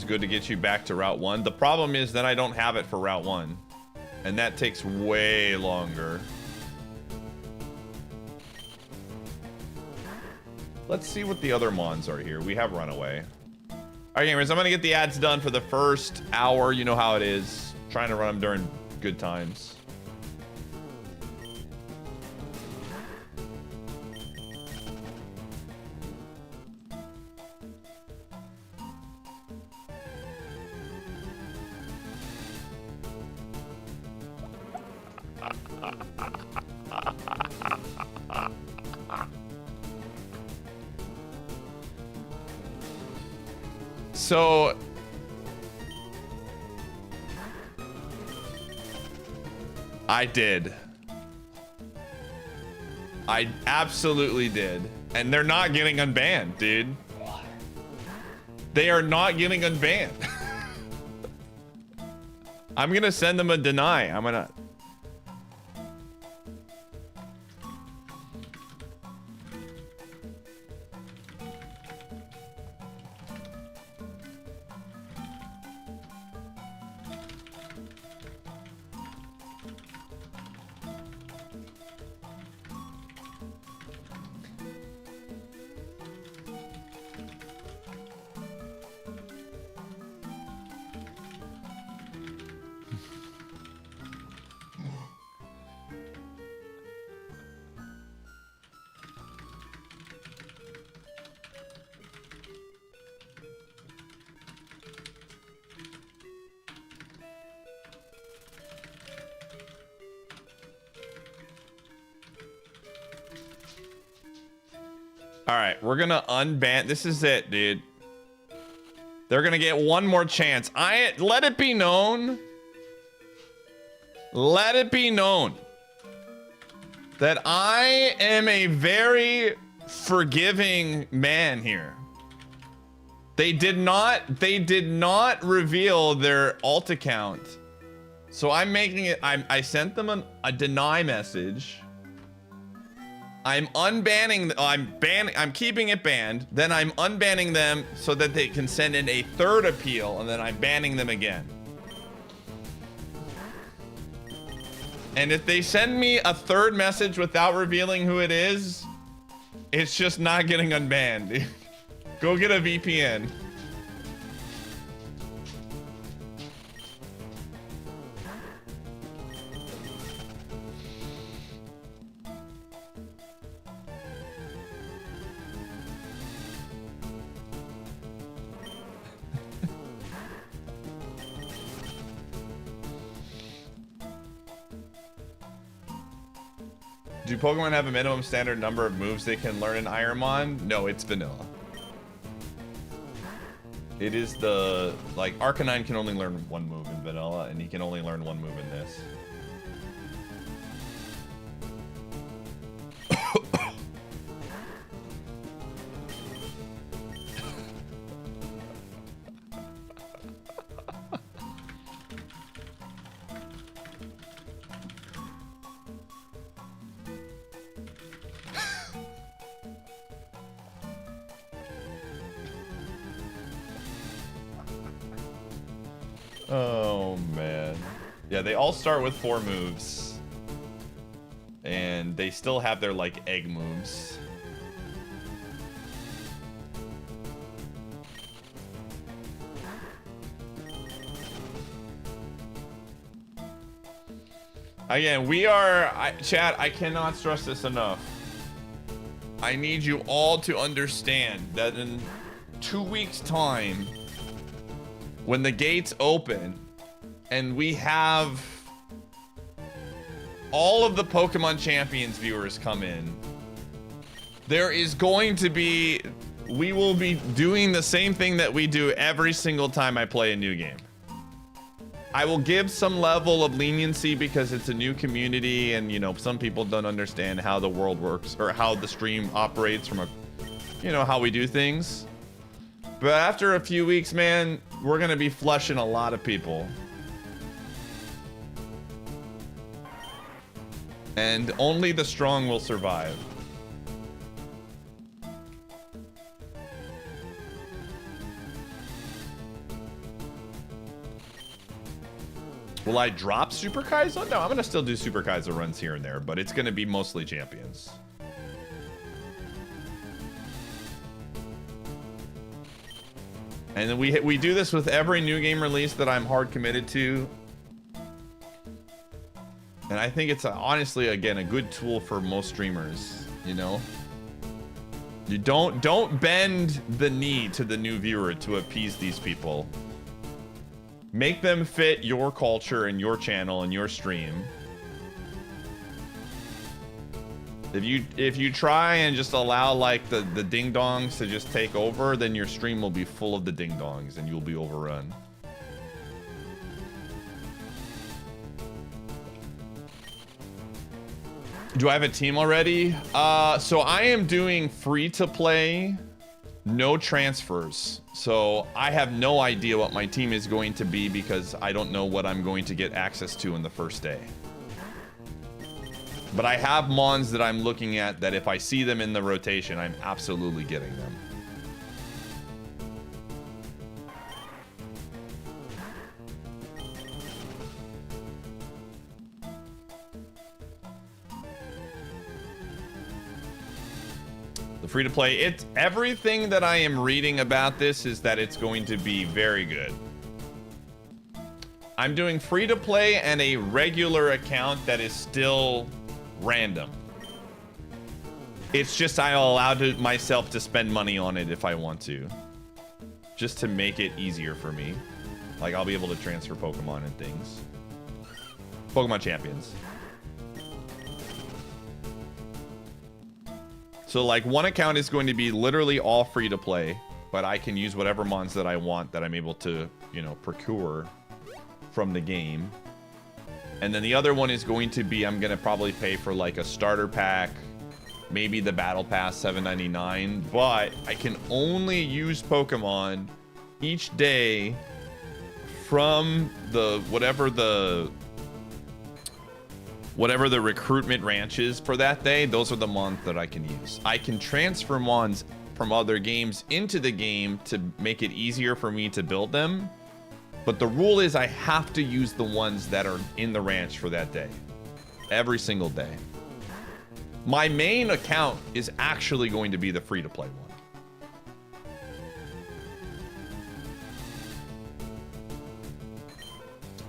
Good to get you back to Route 1. The problem is then I don't have it for Route 1. And that takes way longer. Let's see what the other Mons are here. We have Runaway. Alright, gamers, I'm gonna get the ads done for the first hour. You know how it is. Trying to run them during good times. So, I did. I absolutely did. And they're not getting unbanned, dude. They are not getting unbanned. I'm gonna send them a deny. I'm gonna... All right, we're gonna unban. This is it, dude. They're gonna get one more chance. Let it be known. Let it be known that I am a very forgiving man here. They did not reveal their alt account. So I'm making it, I sent them a deny message. I'm unbanning, I'm keeping it banned. Then I'm unbanning them so that they can send in a third appeal, and then I'm banning them again. And if they send me a third message without revealing who it is, it's just not getting unbanned. Go get a VPN. Do Pokemon have a minimum standard number of moves they can learn in IronMON? No, it's vanilla. It is the, like, Arcanine can only learn one move in vanilla, and he can only learn one move in this. Oh, man. Yeah, they all start with 4 moves. And they still have their, like, egg moves. Again, we are... chat, I cannot stress this enough. I need you all to understand that in 2 weeks' time, when the gates open and we have all of the Pokemon Champions viewers come in, there is going to be, we will be doing the same thing that we do every single time I play a new game. I will give some level of leniency because it's a new community and, you know, some people don't understand how the world works or how the stream operates from a, you know, how we do things. But after a few weeks, man, we're gonna be flushing a lot of people. And only the strong will survive. Will I drop Super Kaizo? No, I'm gonna still do Super Kaizo runs here and there, but it's gonna be mostly champions. And then we do this with every new game release that I'm hard committed to. And I think it's honestly, again, a good tool for most streamers, you know? You don't bend the knee to the new viewer to appease these people. Make them fit your culture and your channel and your stream. If you try and just allow like the ding dongs to just take over, then your stream will be full of the ding dongs and you'll be overrun. Do I have a team already? So I am doing free to play, no transfers. So I have no idea what my team is going to be because I don't know what I'm going to get access to in the first day. But I have mons that I'm looking at that if I see them in the rotation, I'm absolutely getting them. The free to play, it's everything that I am reading about this is that it's going to be very good. I'm doing free to play and a regular account that is still random. It's just I'll allow myself to spend money on it if I want to. Just to make it easier for me. Like I'll be able to transfer Pokemon and things. Pokemon champions. So like one account is going to be literally all free to play, but I can use whatever mons that I want that I'm able to, you know, procure from the game. And then the other one is going to be, I'm going to probably pay for like a starter pack, maybe the battle pass $7.99, but I can only use Pokemon each day from the whatever the recruitment ranch is for that day. Those are the mons that I can use. I can transfer mons from other games into the game to make it easier for me to build them. But the rule is I have to use the ones that are in the ranch for that day. Every single day. My main account is actually going to be the free-to-play one.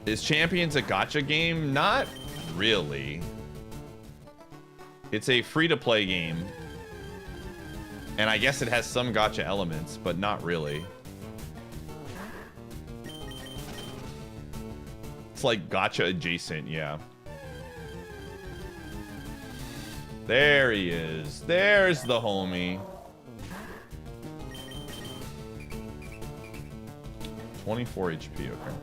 Is Champions a gacha game? Not really. It's a free-to-play game. And I guess it has some gacha elements, but not really. It's like gacha adjacent, yeah. There he is. There's the homie. 24 HP, okay.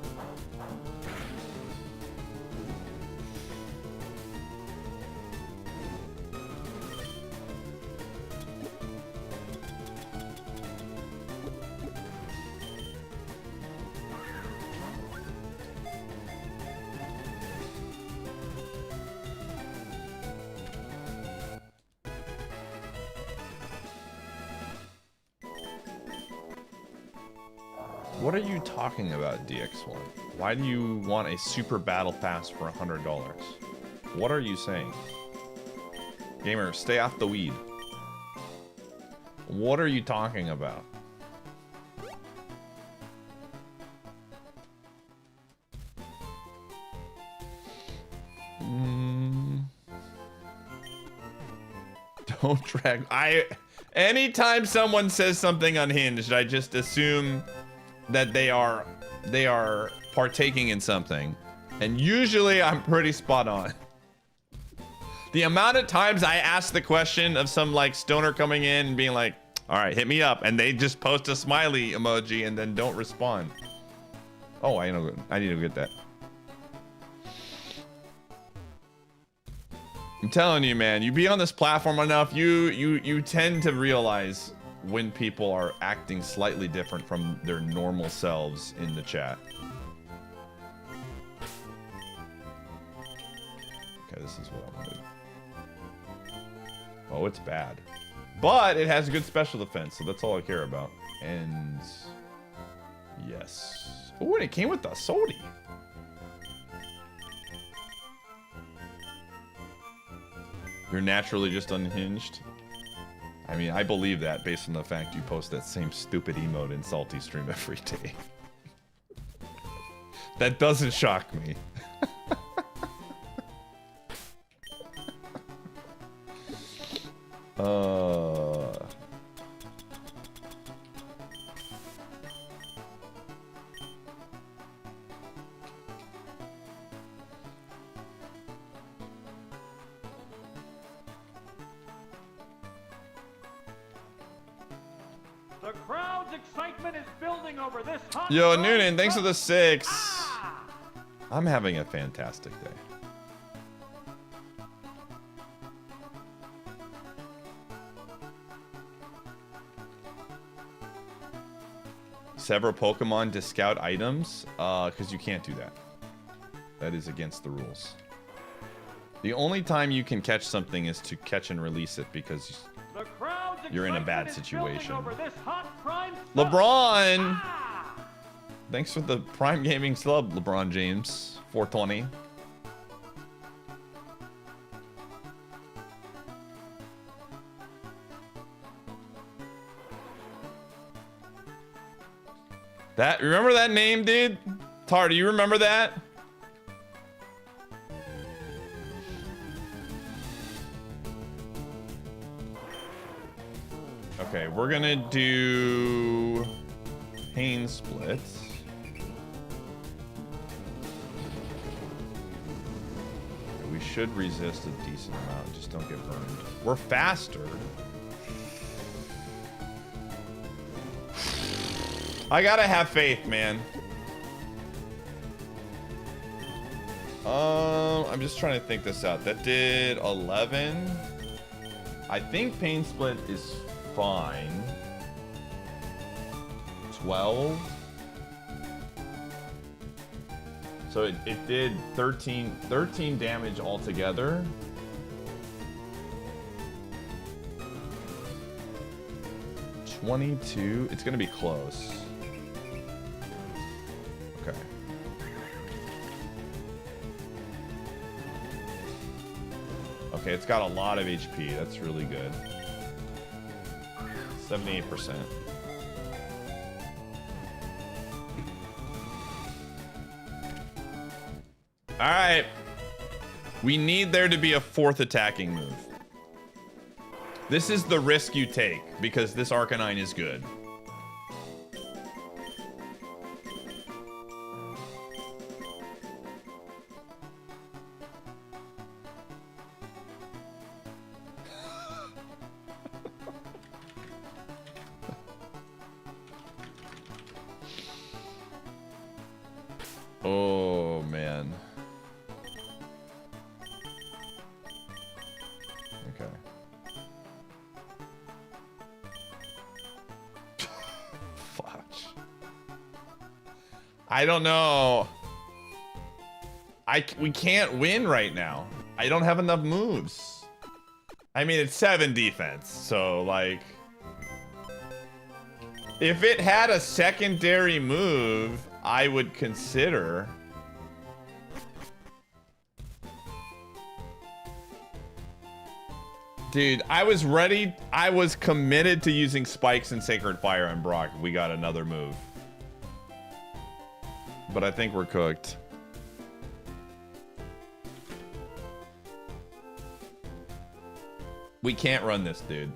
What are you talking about, DX1? Why do you want a super battle pass for $100? What are you saying? Gamer, stay off the weed. What are you talking about? Don't drag. Anytime someone says something unhinged, I just assume that they are partaking in something, and usually I'm pretty spot on. The amount of times I ask the question of some like stoner coming in and being like, all right, hit me up, and they just post a smiley emoji and then don't respond. Oh, I know, I need to get that. I'm telling you, man, you be on this platform enough, you tend to realize when people are acting slightly different from their normal selves in the chat. Okay, this is what I wanted. Oh, it's bad. But it has good special defense, so that's all I care about. And yes. Oh, and it came with the Sodi. You're naturally just unhinged. I mean, I believe that based on the fact you post that same stupid emote in Salty Stream every day. That doesn't shock me. The crowd's excitement is building over this hot. Yo, Noonan, thanks for the 6. I'm having a fantastic day. several Pokemon to scout items, because you can't do that. That is against the rules. The only time you can catch something is to catch and release it because you're in a bad situation. LeBron! Thanks for the Prime Gaming sub, LeBron James. 420. Remember that name, dude? Tar, do you remember that? Okay, we're gonna do pain splits. We should resist a decent amount, just don't get burned. We're faster. I gotta have faith, man. I'm just trying to think this out. That did 11. I think pain split is fine. 12. So it did 13 damage altogether. $22. It's gonna be close. Okay. Okay, it's got a lot of HP. That's really good. 78%. All right. We need there to be a fourth attacking move. This is the risk you take because this Arcanine is good. Oh, man. Okay. Fudge. I don't know. We can't win right now. I don't have enough moves. I mean, it's 7 defense, so like... If it had a secondary move, I would consider. Dude, I was ready. I was committed to using Spikes and Sacred Fire on Brock if we got another move. But I think we're cooked. We can't run this, dude.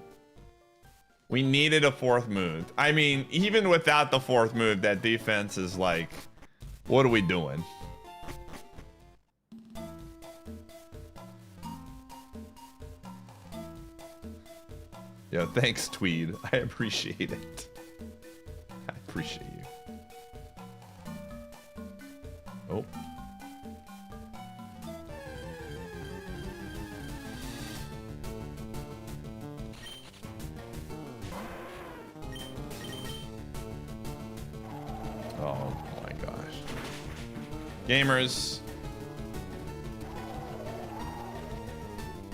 We needed a fourth move. I mean, even without the fourth move, that defense is like, what are we doing? Yo, thanks, Tweed. I appreciate it. I appreciate you. Oh. Oh my gosh. Gamers.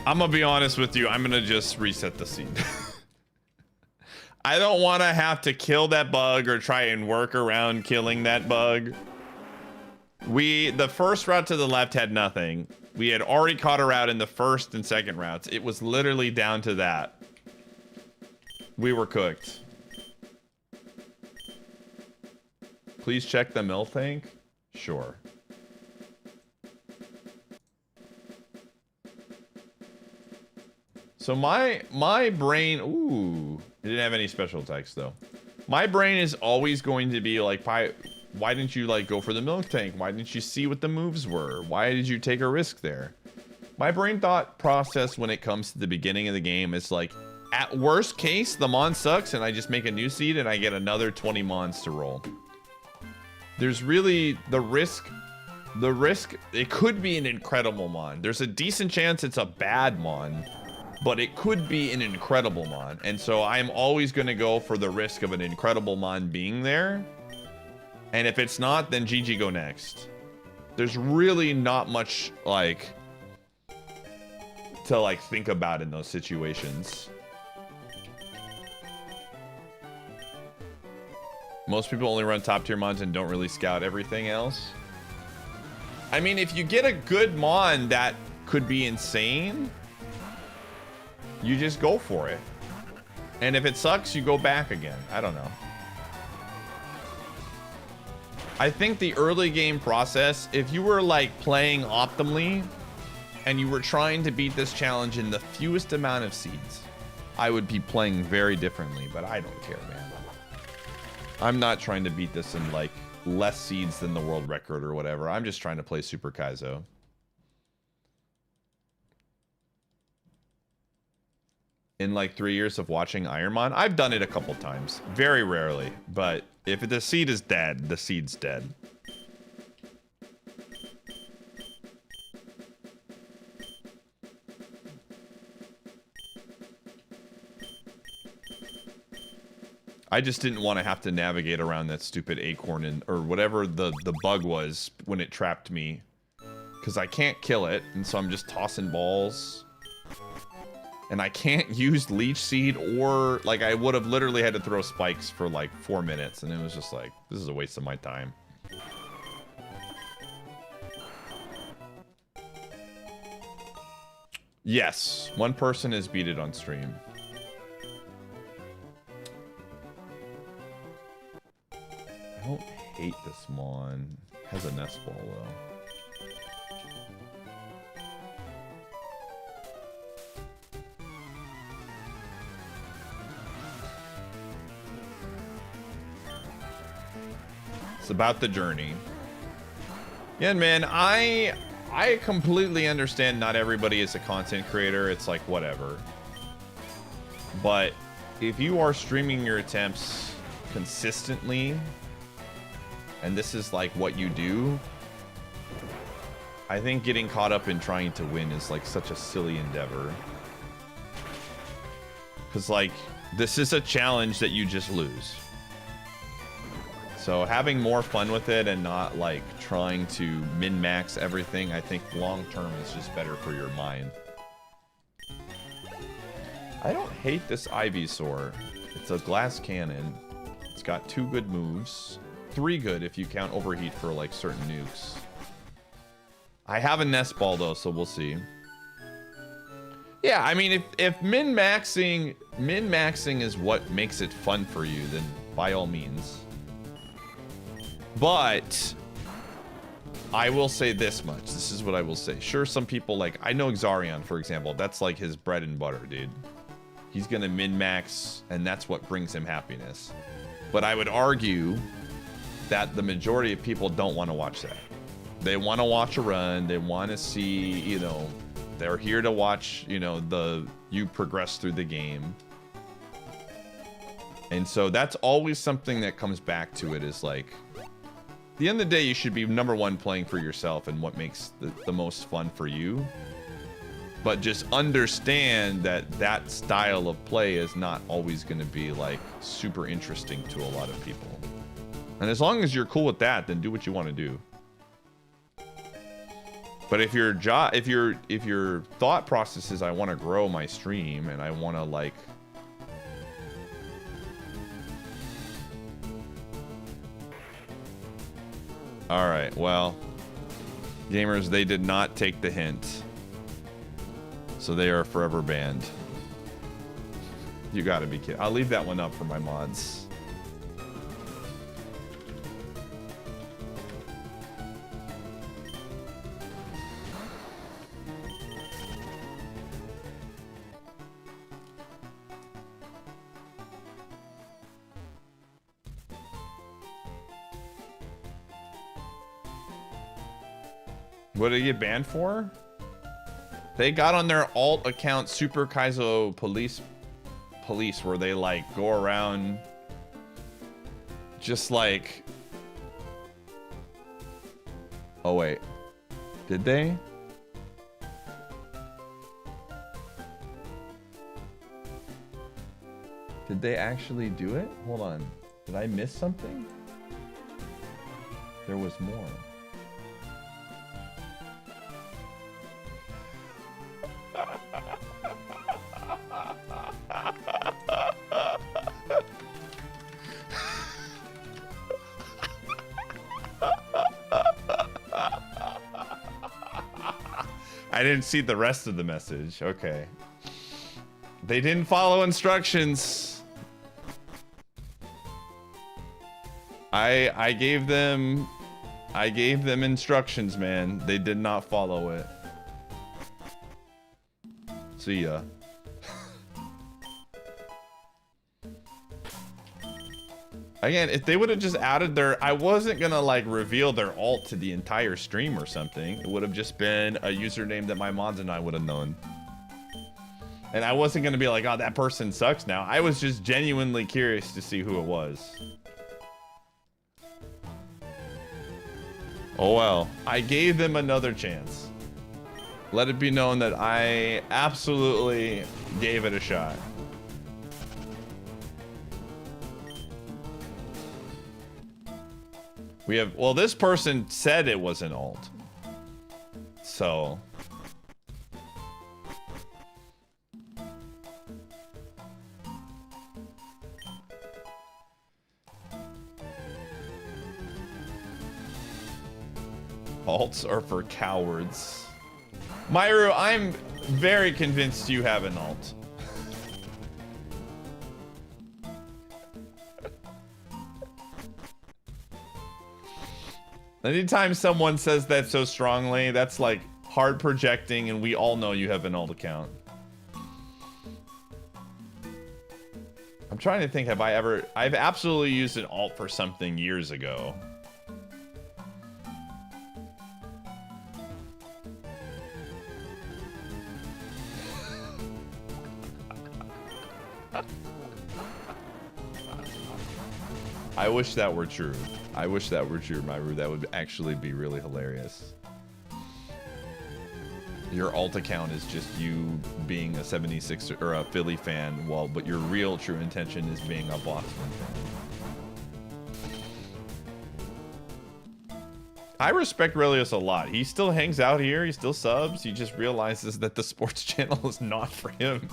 I'm gonna be honest with you. I'm gonna just reset the scene. I don't want to have to kill that bug or try and work around killing that bug. The first route to the left had nothing. We had already caught her out in the first and second routes. It was literally down to that. We were cooked. Please check the mill tank. Sure. So my brain, ooh, it didn't have any special attacks though. My brain is always going to be like, why didn't you like go for the milk tank? Why didn't you see what the moves were? Why did you take a risk there? My brain thought process when it comes to the beginning of the game is like, at worst case, the Mon sucks and I just make a new seed and I get another 20 Mons to roll. There's really the risk, it could be an incredible Mon. There's a decent chance it's a bad Mon, but it could be an incredible Mon. And so I'm always going to go for the risk of an incredible Mon being there. And if it's not, then GG go next. There's really not much like to like think about in those situations. Most people only run top tier mons and don't really scout everything else. I mean, if you get a good mon that could be insane, you just go for it. And if it sucks, you go back again. I don't know. I think the early game process, if you were like playing optimally and you were trying to beat this challenge in the fewest amount of seeds, I would be playing very differently, but I don't care, man. I'm not trying to beat this in like less seeds than the world record or whatever. I'm just trying to play Super Kaizo. In like 3 years of watching IronMON, I've done it a couple times. Very rarely, but if the seed is dead, the seed's dead. I just didn't want to have to navigate around that stupid acorn and or whatever the bug was when it trapped me. Because I can't kill it, and so I'm just tossing balls. And I can't use leech seed, or like I would have literally had to throw spikes for like 4 minutes, and it was just like, this is a waste of my time. Yes, one person has beat it on stream. I don't hate this mon. Has a nest ball though. It's about the journey. Yeah, man, I completely understand not everybody is a content creator. It's like, whatever. But if you are streaming your attempts consistently, and this is like what you do, I think getting caught up in trying to win is like such a silly endeavor. Because like, this is a challenge that you just lose. So having more fun with it and not like trying to min-max everything, I think long term is just better for your mind. I don't hate this Ivysaur. It's a glass cannon. It's got 2 good moves. 3 good if you count overheat for like certain nukes. I have a nest ball though, so we'll see. Yeah, I mean, if min-maxing is what makes it fun for you, then by all means. But I will say this much. This is what I will say. Sure, some people like, I know Xarion, for example. That's like his bread and butter, dude. He's gonna min-max, and that's what brings him happiness. But I would argue that the majority of people don't want to watch that. They want to watch a run. They want to see, you know, they're here to watch, you know, you progress through the game. And so that's always something that comes back to it, is like, at the end of the day, you should be #1 playing for yourself and what makes the most fun for you. But just understand that that style of play is not always going to be like super interesting to a lot of people. And as long as you're cool with that, then do what you want to do. But if your thought process is, I want to grow my stream and I want to like, all right, well, gamers, they did not take the hint. So they are forever banned. You gotta be kidding. I'll leave that one up for my mods. What did he get banned for? They got on their alt account Super Kaizo police where they like go around just like, oh wait, did they? Did they actually do it? Hold on, did I miss something? There was more. I didn't see the rest of the message. Okay. They didn't follow instructions. I gave them instructions, man. They did not follow it. See ya. Again, if they would have just added their... I wasn't gonna, like, reveal their alt to the entire stream or something. It would have just been a username that my mods and I would have known. And I wasn't gonna be like, oh, that person sucks now. I was just genuinely curious to see who it was. Oh well, I gave them another chance. Let it be known that I absolutely gave it a shot. We have, well, this person said it was an alt. So. Alts are for cowards. Myru, I'm very convinced you have an alt. Anytime someone says that so strongly, that's like hard projecting, and we all know you have an alt account. I'm trying to think, I've absolutely used an alt for something years ago. I wish that were true. I wish that were true, Myru. That would actually be really hilarious. Your alt account is just you being a 76 or a Philly fan, but your real true intention is being a Boston fan. I respect Relius a lot. He still hangs out here. He still subs. He just realizes that the sports channel is not for him.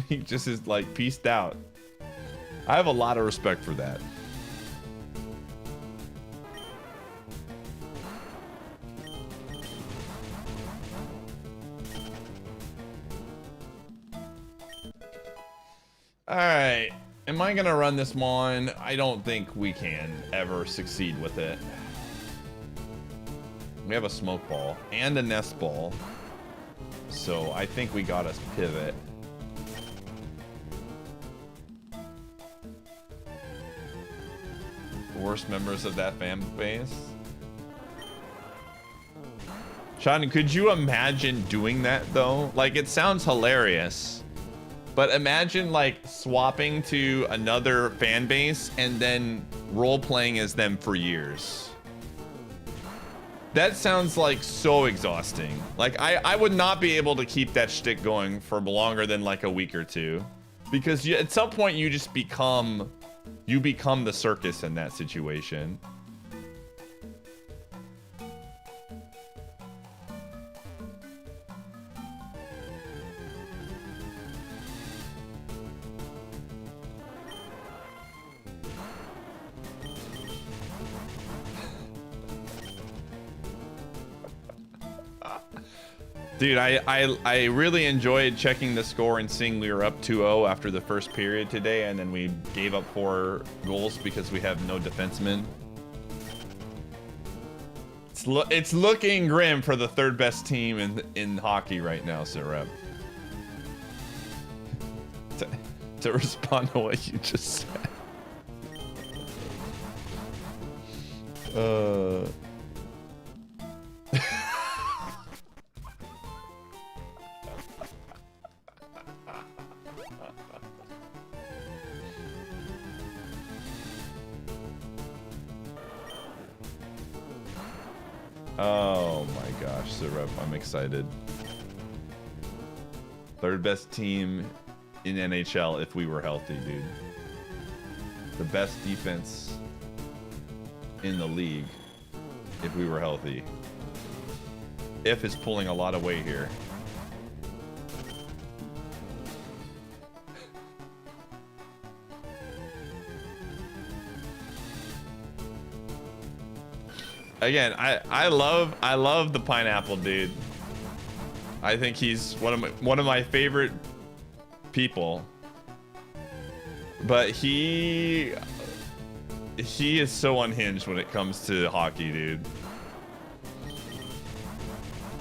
He just is like peaced out. I have a lot of respect for that. All right, am I gonna run this mon? I don't think we can ever succeed with it. We have a smoke ball and a nest ball, so I think we gotta pivot. Worst members of that fan base. Sean, could you imagine doing that though? Like, it sounds hilarious, but imagine like swapping to another fan base and then role playing as them for years. That sounds like so exhausting. Like, I would not be able to keep that shtick going for longer than like a week or two, because at some point you just become the circus in that situation. Dude, I really enjoyed checking the score and seeing we were up 2-0 after the first period today, and then we gave up 4 goals because we have no defensemen. It's looking grim for the third best team in hockey right now, Sirep. To respond to what you just said. Oh my gosh, Sirep, I'm excited. Third best team in NHL if we were healthy, dude. The best defense in the league. if we were healthy. If is pulling a lot of weight here. Again, I love the pineapple dude. I think he's one of my favorite people. But he is so unhinged when it comes to hockey, dude.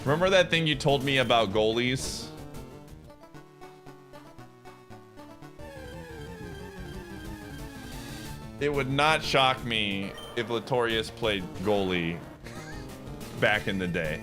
Remember that thing you told me about goalies? It would not shock me if Latorius played goalie back in the day.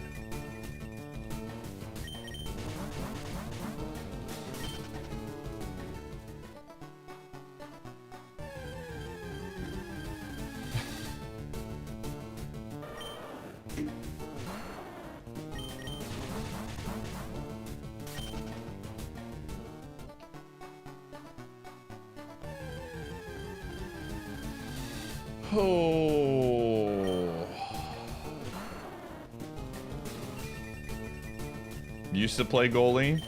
Oh. Used to play goalie.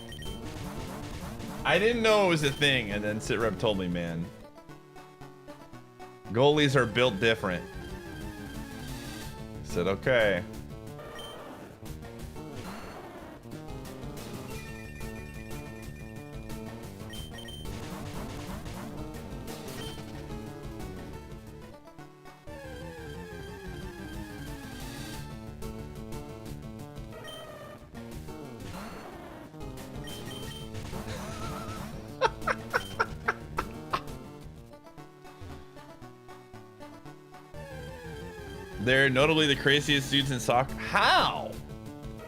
I didn't know it was a thing, and then SitRep told me, man. Goalies are built different. I said, okay. They're notably the craziest dudes in soccer. How?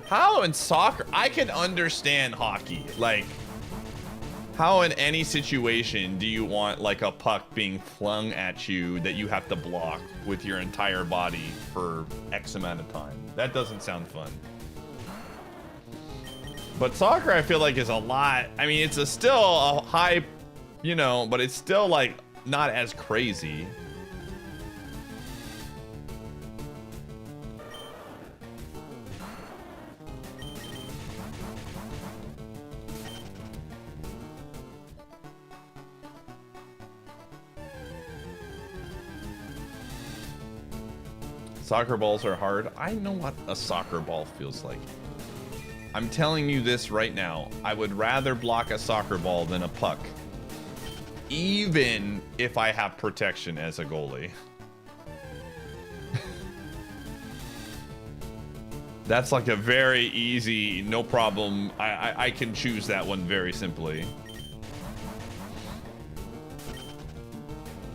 How in soccer? I can understand hockey. Like, how in any situation do you want like a puck being flung at you that you have to block with your entire body for X amount of time? That doesn't sound fun. But soccer, I feel like, is a lot. I mean, it's still a high, you know, but it's still like not as crazy. Soccer balls are hard. I know what a soccer ball feels like. I'm telling you this right now. I would rather block a soccer ball than a puck. Even if I have protection as a goalie. That's like a very easy, no problem. I can choose that one very simply.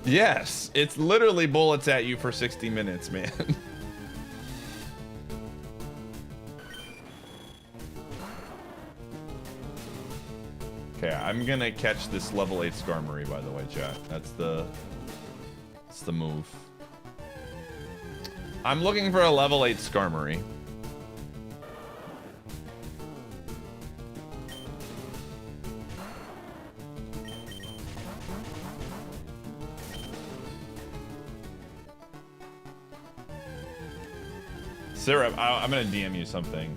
Yes, it's literally bullets at you for 60 minutes, man. Okay, I'm gonna catch this level 8 Skarmory, by the way, chat. That's the move. I'm looking for a level 8 Skarmory. Syrup, I'm gonna DM you something.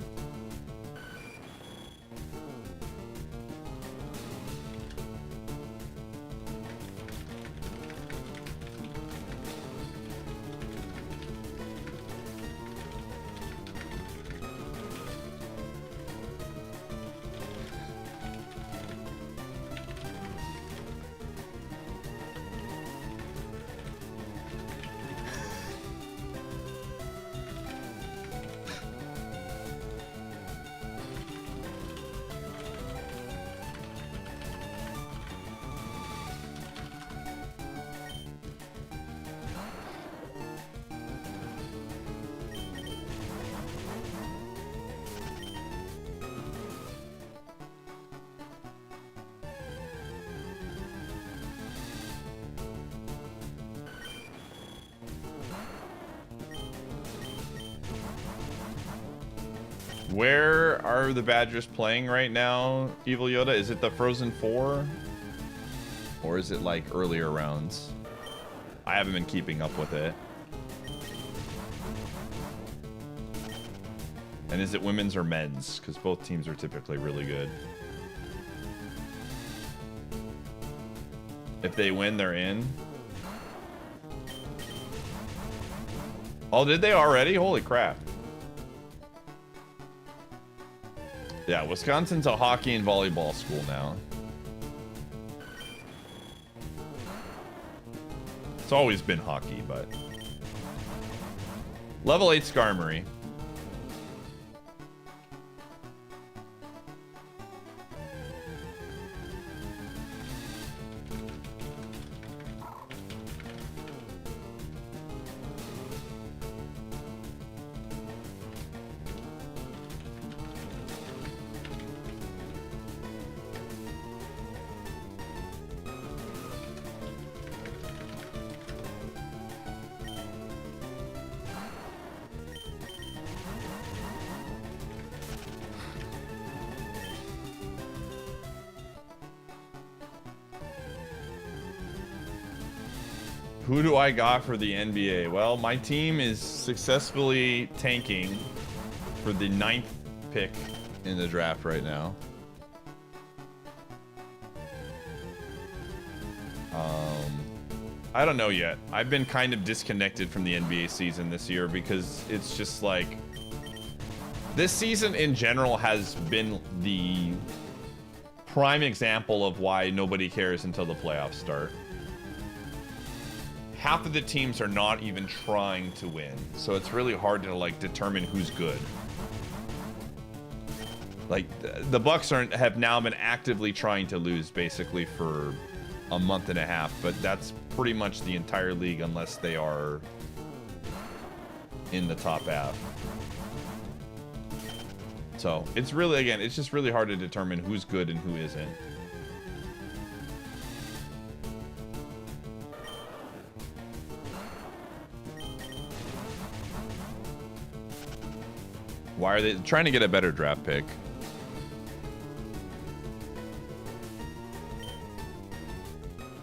Where are the Badgers playing right now, Evil Yoda? Is it the Frozen 4? Or is it like earlier rounds? I haven't been keeping up with it. And is it women's or men's? Because both teams are typically really good. If they win, they're in. Oh, did they already? Holy crap. Yeah, Wisconsin's a hockey and volleyball school now. It's always been hockey, but... Level 8 Skarmory. Who do I got for the NBA? Well, my team is successfully tanking for the 9th pick in the draft right now. I don't know yet. I've been kind of disconnected from the NBA season this year because it's just like... This season in general has been the prime example of why nobody cares until the playoffs start. Half of the teams are not even trying to win, so it's really hard to like determine who's good. Like the Bucks have now been actively trying to lose basically for a month and a half, but that's pretty much the entire league unless they are in the top half. So it's really, again, it's just really hard to determine who's good and who isn't. Why are they trying to get a better draft pick?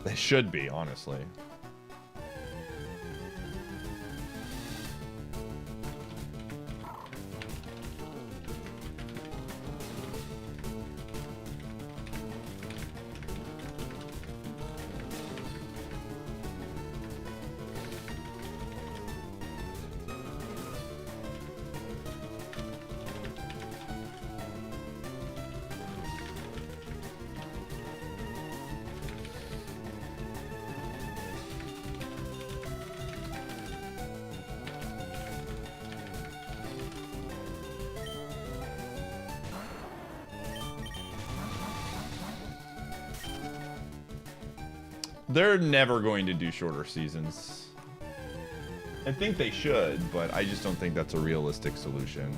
They should be, honestly. They're never going to do shorter seasons. I think they should, but I just don't think that's a realistic solution.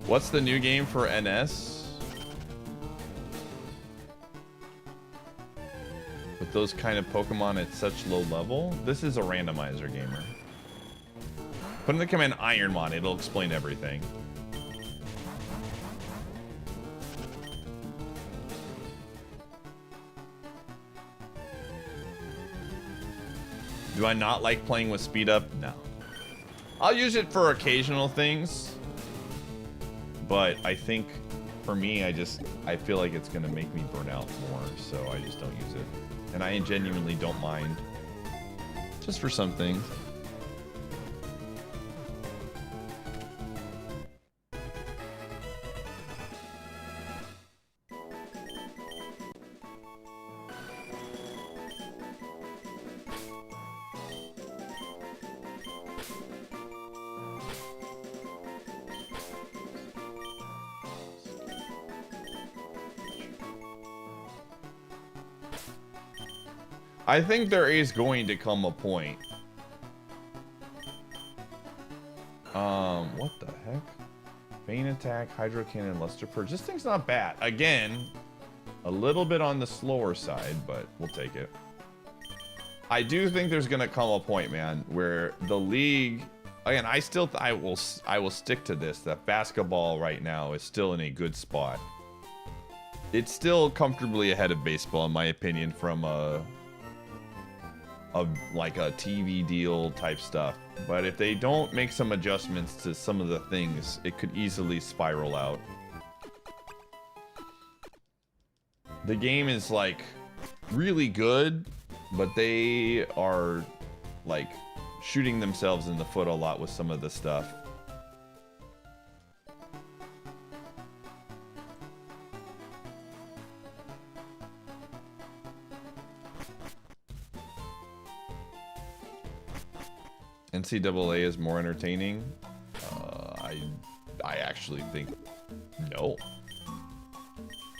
What's the new game for NS? With those kind of Pokemon at such low level? This is a randomizer gamer. Put in the command IronMON, it'll explain everything. Do I not like playing with speed up? No. I'll use it for occasional things. But I think for me, I feel like it's going to make me burn out more. So I just don't use it. And I genuinely don't mind. Just for some things. I think there is going to come a point. What the heck? Feint Attack, Hydro Cannon, Luster Purge. This thing's not bad. Again, a little bit on the slower side, but we'll take it. I do think there's gonna come a point, man, where the league. Again, I will stick to this. That basketball right now is still in a good spot. It's still comfortably ahead of baseball, in my opinion, from a like a TV deal type stuff. But if they don't make some adjustments to some of the things, it could easily spiral out. The game is like really good, but they are like shooting themselves in the foot a lot with some of the stuff. NCAA is more entertaining. I actually think no.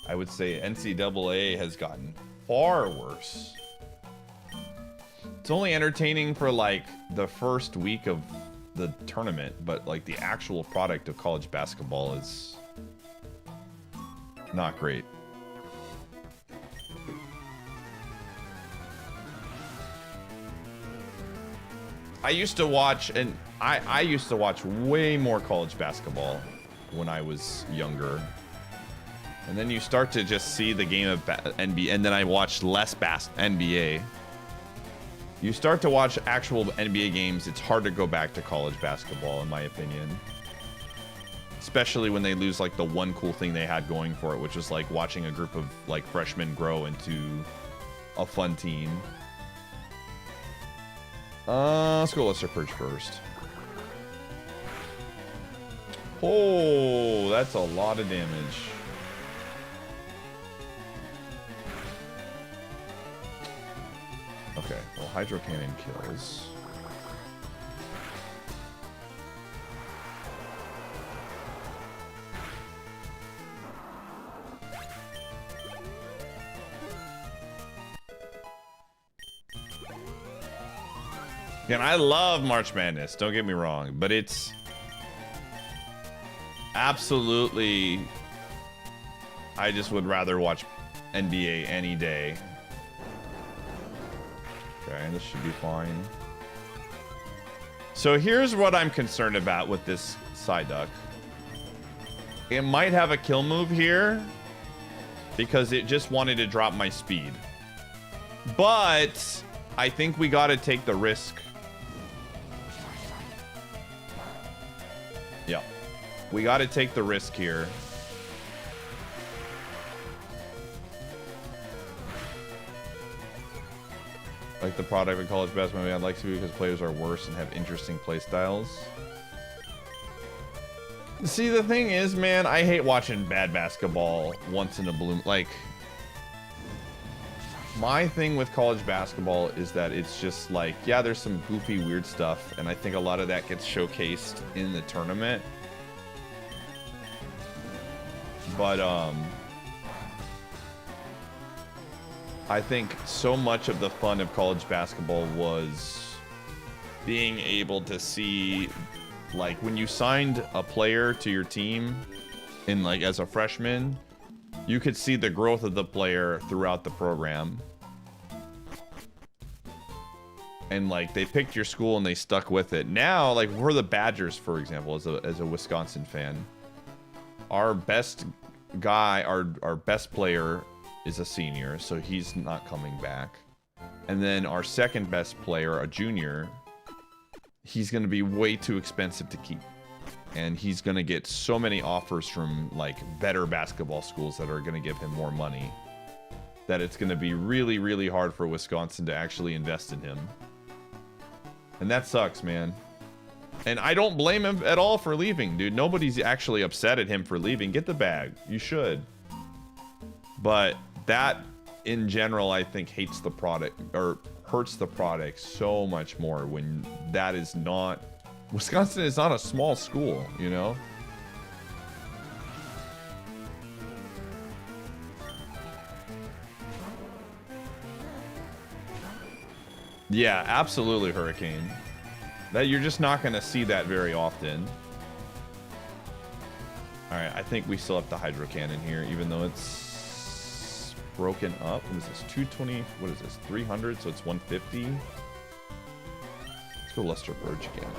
I would say NCAA has gotten far worse. It's only entertaining for like the first week of the tournament, but like the actual product of college basketball is not great. I used to watch, and I used to watch way more college basketball when I was younger. And then you start to just see the game of NBA, and then I watched less NBA. You start to watch actual NBA games, it's hard to go back to college basketball, in my opinion. Especially when they lose like the one cool thing they had going for it, which was like watching a group of like freshmen grow into a fun team. Let's go Lesser Purge first. Oh, that's a lot of damage. Okay, well, Hydro Cannon kills. And I love March Madness, don't get me wrong, but it's absolutely, I just would rather watch NBA any day. Okay, this should be fine. So here's what I'm concerned about with this Psyduck. It might have a kill move here because it just wanted to drop my speed. But I think we gotta take the risk. Yeah, we got to take the risk here. Like the product of college basketball, I'd like to be because players are worse and have interesting play styles. See, the thing is, man, I hate watching bad basketball once in a blue. Like, my thing with college basketball is that it's just like, yeah, there's some goofy, weird stuff, and I think a lot of that gets showcased in the tournament. But, I think so much of the fun of college basketball was being able to see, like, when you signed a player to your team in, like, as a freshman, you could see the growth of the player throughout the program. And like they picked your school and they stuck with it. Now, like we're the Badgers, for example, as a Wisconsin fan. Our best guy, our best player is a senior, so he's not coming back. And then our second best player, a junior, he's going to be way too expensive to keep. And he's going to get so many offers from like better basketball schools that are going to give him more money that it's going to be really, really hard for Wisconsin to actually invest in him. And that sucks, man. And I don't blame him at all for leaving, dude. Nobody's actually upset at him for leaving. Get the bag. You should. But that, in general, I think hates the product or hurts the product so much more when that is not... Wisconsin is not a small school, you know? Yeah, absolutely, Hurricane. That you're just not going to see that very often. All right, I think we still have the Hydro Cannon here, even though it's broken up. What is this? 220? What is this? 300? So it's 150. Let's go Luster Purge again.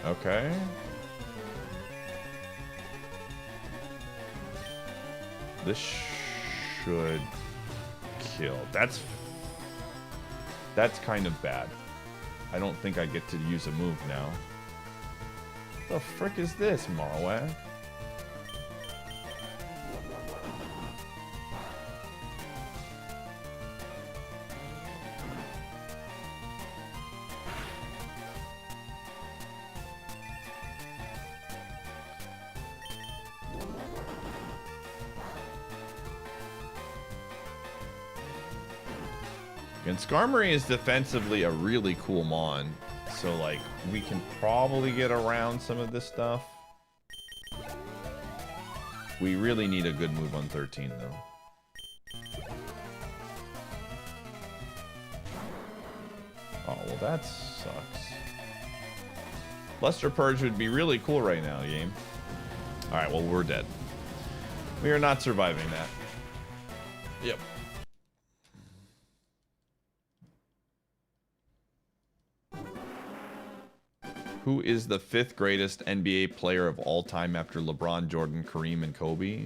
Okay. This should kill. That's kind of bad. I don't think I get to use a move now. What the frick is this, Marwag? And Skarmory is defensively a really cool mon. So, like, we can probably get around some of this stuff. We really need a good move on 13, though. Oh, well, that sucks. Luster Purge would be really cool right now, game. Alright, well, we're dead. We are not surviving that. Yep. Who is the 5th greatest NBA player of all time after LeBron, Jordan, Kareem, and Kobe?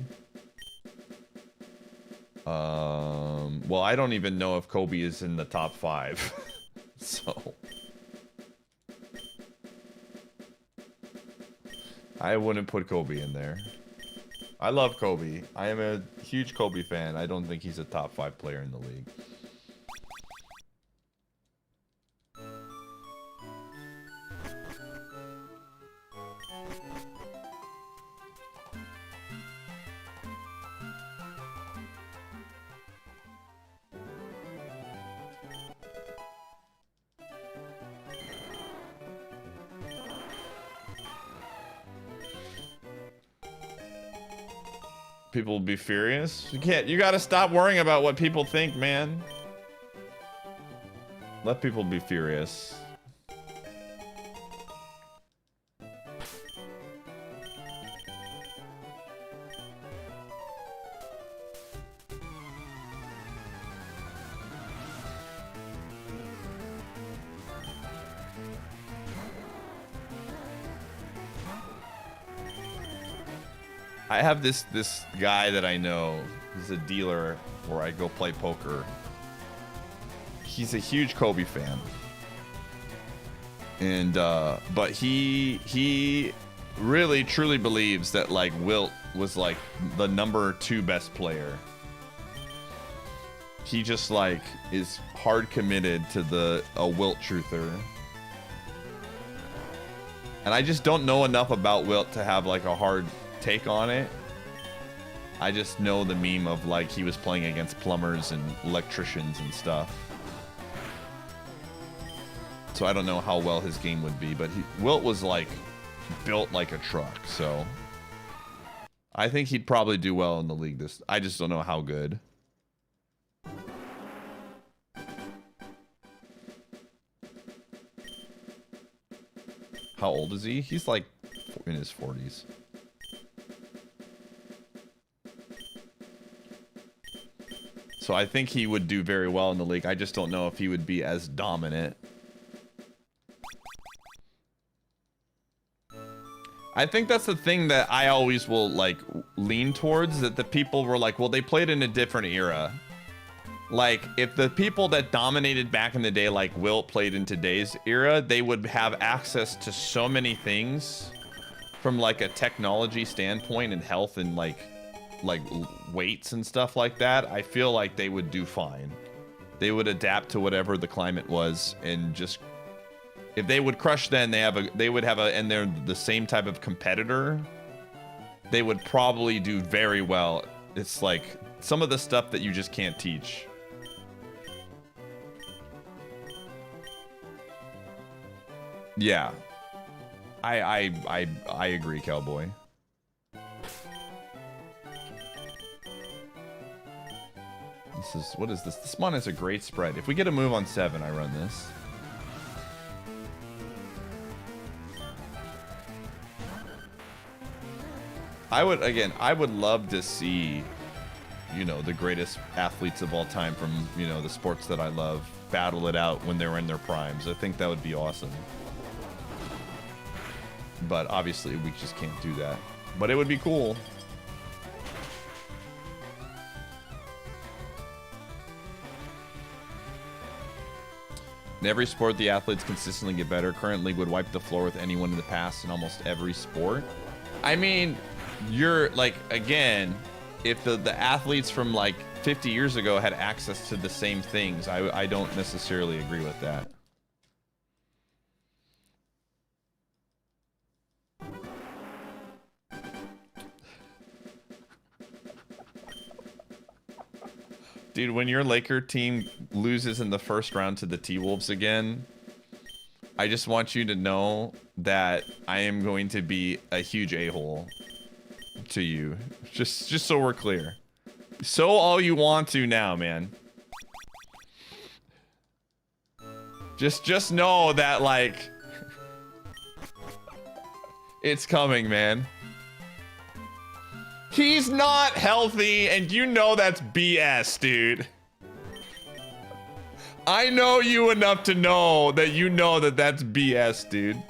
Well, I don't even know if Kobe is in the top 5. So I wouldn't put Kobe in there. I love Kobe. I am a huge Kobe fan. I don't think he's a top 5 player in the league. People will be furious. You gotta stop worrying about what people think, man. Let people be furious. I have this guy that I know. He's a dealer where I go play poker. He's a huge Kobe fan. And but he really truly believes that like Wilt was like the #2 best player. He just like is hard committed to a Wilt truther. And I just don't know enough about Wilt to have like a hard take on it. I just know the meme of like he was playing against plumbers and electricians and stuff. So I don't know how well his game would be, but Wilt was like built like a truck, so I think he'd probably do well in the league. I just don't know how good. How old is he? He's like in his 40s. So I think he would do very well in the league. I just don't know if he would be as dominant. I think that's the thing that I always will like lean towards, that the people were like, well, they played in a different era. Like if the people that dominated back in the day, like Wilt, played in today's era, they would have access to so many things from like a technology standpoint and health and like weights and stuff like that. I feel like they would do fine. They would adapt to whatever the climate was, and just if they would crush, then they would have and they're the same type of competitor, they would probably do very well. It's like some of the stuff that you just can't teach. Yeah, I agree, Cowboy. What is this? This mon is a great spread. If we get a move on 7, I run this. I would love to see, you know, the greatest athletes of all time from, you know, the sports that I love battle it out when they were in their primes. I think that would be awesome. But obviously we just can't do that. But it would be cool. In every sport, the athletes consistently get better. Current league would wipe the floor with anyone in the past in almost every sport. I mean, you're like, again, if the athletes from like 50 years ago had access to the same things, I don't necessarily agree with that. Dude, when your Laker team loses in the first round to the T-Wolves again, I just want you to know that I am going to be a huge a-hole to you. Just so we're clear. So all you want to now, man. Just know that, like, it's coming, man. He's not healthy, and you know that's BS, dude. I know you enough to know that you know that that's BS, dude.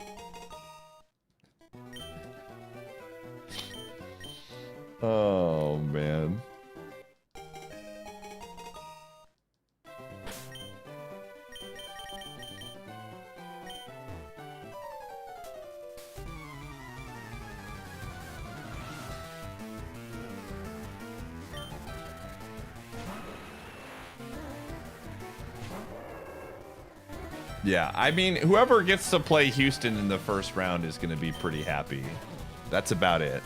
Oh, man. Yeah, I mean, whoever gets to play Houston in the first round is going to be pretty happy. That's about it.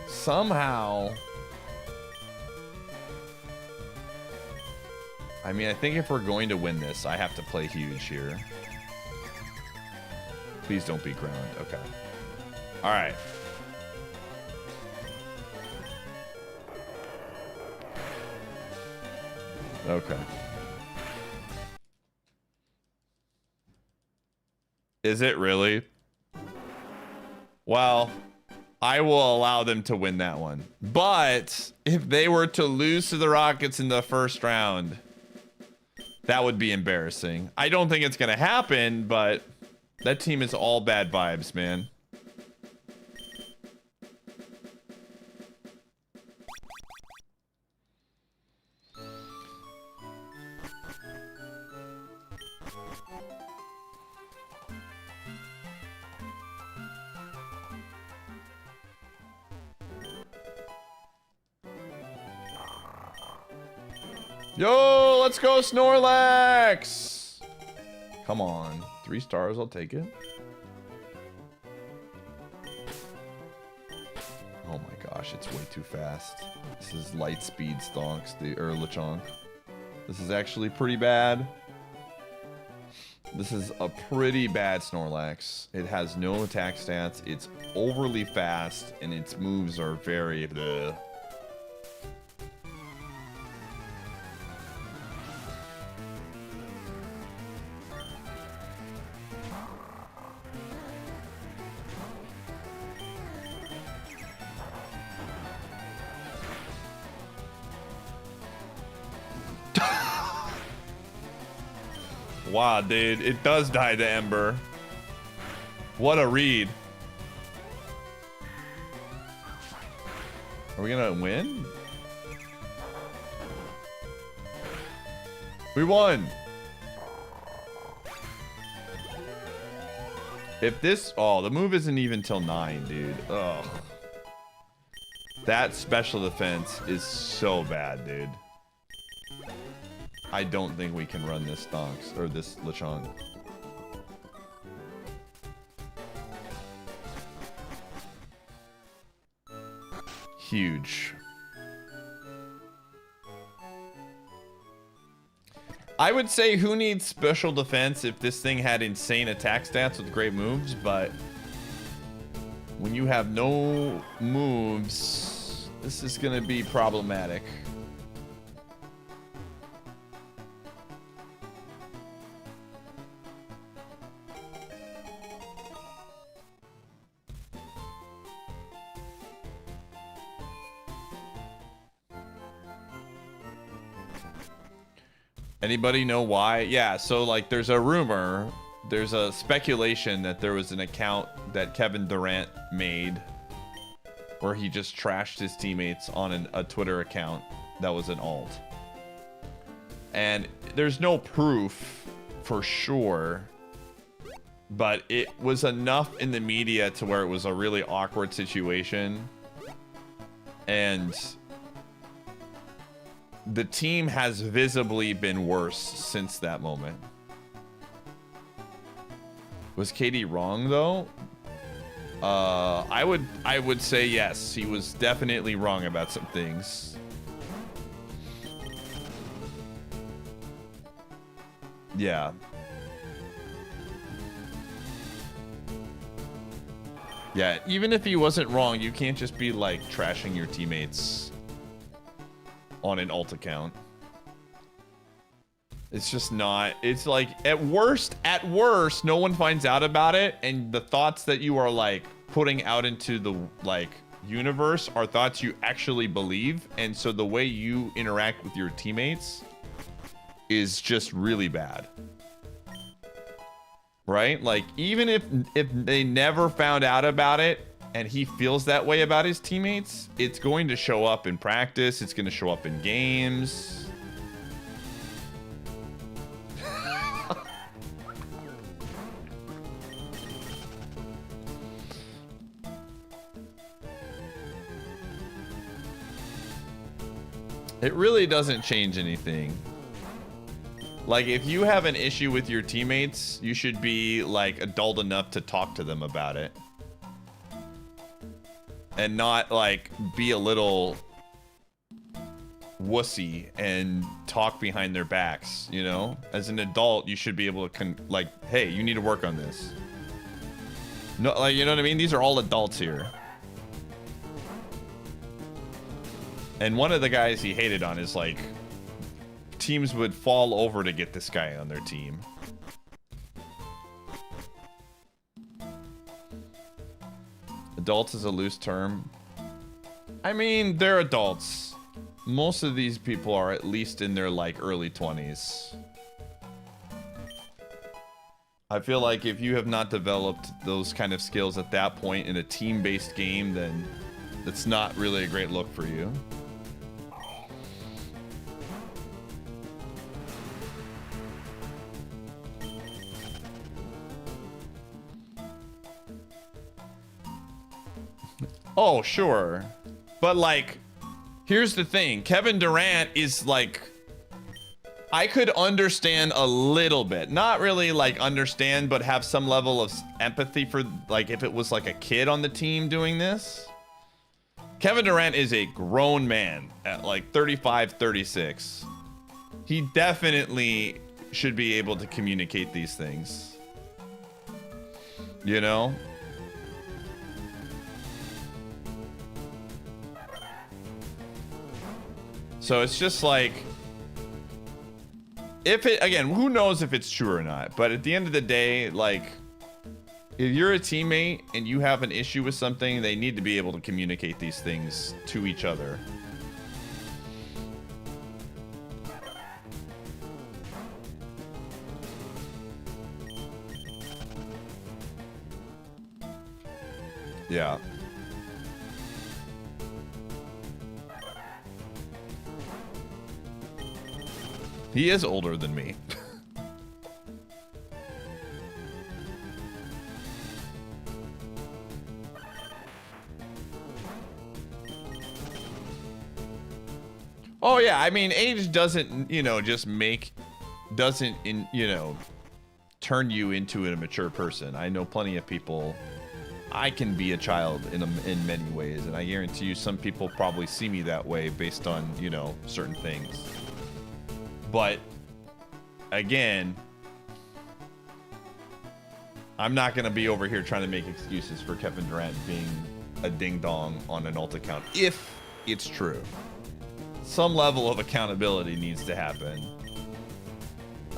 Somehow... I mean, I think if we're going to win this, I have to play huge here. Please don't be ground. Okay. All right. Okay. Is it really? Well, I will allow them to win that one. But if they were to lose to the Rockets in the first round, that would be embarrassing. I don't think it's going to happen, but that team is all bad vibes, man. Yo, let's go Snorlax! Come on. 3 stars, I'll take it. Oh my gosh, it's way too fast. This is light speed stonks, or Lechonk. This is actually pretty bad. This is a pretty bad Snorlax. It has no attack stats, it's overly fast, and its moves are very bleh. Wow, dude, it does die to Ember. What a read. Are we gonna win? We won. If this, oh, the move isn't even till 9, dude. Ugh. That special defense is so bad, dude. I don't think we can run this Stonks, or this Lechonk. Huge. I would say who needs special defense if this thing had insane attack stats with great moves, but when you have no moves, this is gonna be problematic. Anybody know why? Yeah, so like there's a rumor, there's a speculation that there was an account that Kevin Durant made where he just trashed his teammates on a Twitter account that was an alt. And there's no proof for sure, but it was enough in the media to where it was a really awkward situation. And the team has visibly been worse since that moment. Was KD wrong though? I would say yes. He was definitely wrong about some things. Yeah. Yeah, even if he wasn't wrong, you can't just be like trashing your teammates on an alt account. It's just not, it's like at worst, no one finds out about it, and the thoughts that you are like putting out into the like universe are thoughts you actually believe, and so the way you interact with your teammates is just really bad. Right? Like even if they never found out about it and he feels that way about his teammates, it's going to show up in practice, it's going to show up in games. It really doesn't change anything. Like, if you have an issue with your teammates, you should be, like, adult enough to talk to them about it. And not, like, be a little wussy and talk behind their backs, you know? As an adult, you should be able to, like, hey, you need to work on this. No, like, you know what I mean? These are all adults here. And one of the guys he hated on is, like, teams would fall over to get this guy on their team. Adults is a loose term. I mean, they're adults. Most of these people are at least in their like early 20s. I feel like if you have not developed those kind of skills at that point in a team-based game, then that's not really a great look for you. Oh, sure. But, like, here's the thing. Kevin Durant is, like... I could understand a little bit. Not really, like, understand, but have some level of empathy for, like, if it was, like, a kid on the team doing this. Kevin Durant is a grown man at, like, 35, 36. He definitely should be able to communicate these things. You know? So it's just like, if it, again, who knows if it's true or not, but at the end of the day, like, if you're a teammate and you have an issue with something, they need to be able to communicate these things to each other. Yeah. He is older than me. Oh yeah, I mean, age doesn't, you know, just doesn't, you know, turn you into a mature person. I know plenty of people. I can be a child in many ways, and I guarantee you some people probably see me that way based on, you know, certain things. But again, I'm not going to be over here trying to make excuses for Kevin Durant being a ding-dong on an alt account, if it's true. Some level of accountability needs to happen.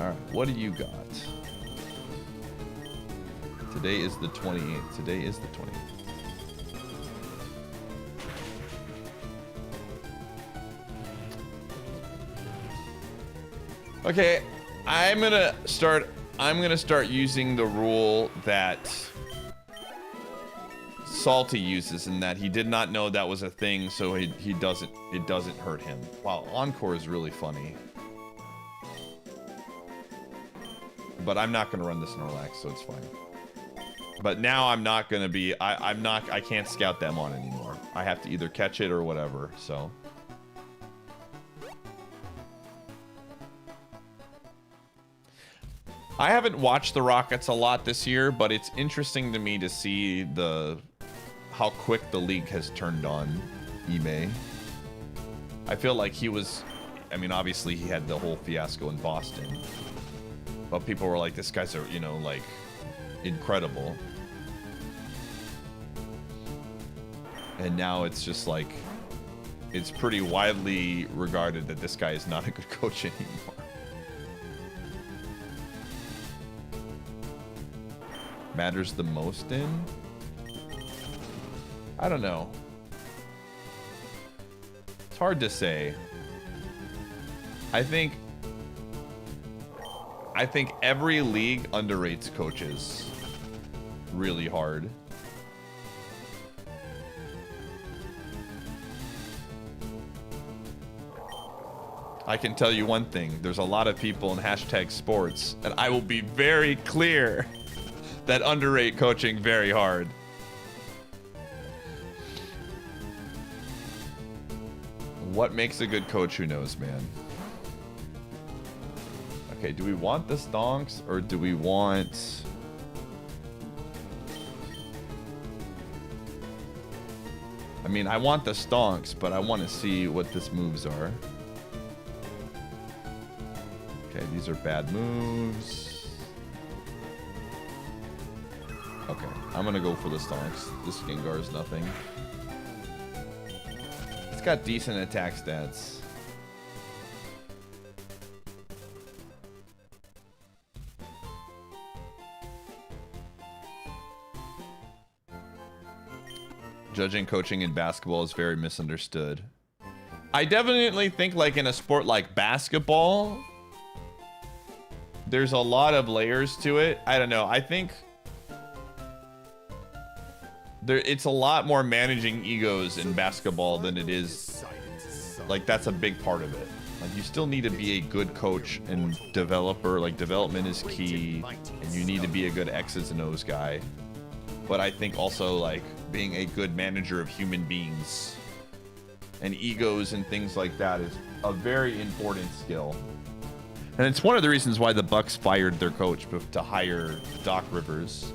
All right, what do you got? Today is the 28th. Today is the 28th. Okay, I'm gonna start using the rule that Salty uses, in that he did not know that was a thing, so it doesn't hurt him. Wow, Encore is really funny. But I'm not gonna run the Snorlax, so it's fine. But now I'm not gonna be, I can't scout them on anymore. I have to either catch it or whatever, so. I haven't watched the Rockets a lot this year, but it's interesting to me to see how quick the league has turned on Ime. I feel like he was, I mean, obviously he had the whole fiasco in Boston, but people were like, this guy's, you know, like, incredible. And now it's just like, it's pretty widely regarded that this guy is not a good coach anymore. Matters the most in? I don't know. It's hard to say. I think every league underrates coaches really hard. I can tell you one thing. There's a lot of people in #sports, and I will be very clear, that underrate coaching very hard. What makes a good coach? Who knows, man? Okay, do we want the stonks or do we want... I mean, I want the stonks, but I want to see what this moves are. Okay, these are bad moves. Okay, I'm gonna go for the stonks. This Gengar is nothing. It's got decent attack stats. Judging coaching in basketball is very misunderstood. I definitely think, like, in a sport like basketball, there's a lot of layers to it. I don't know. I think it's a lot more managing egos in basketball than it is, like, that's a big part of it. Like, you still need to be a good coach and developer. Like, development is key, and you need to be a good X's and O's guy. But I think also, like, being a good manager of human beings and egos and things like that is a very important skill. And it's one of the reasons why the Bucks fired their coach to hire Doc Rivers.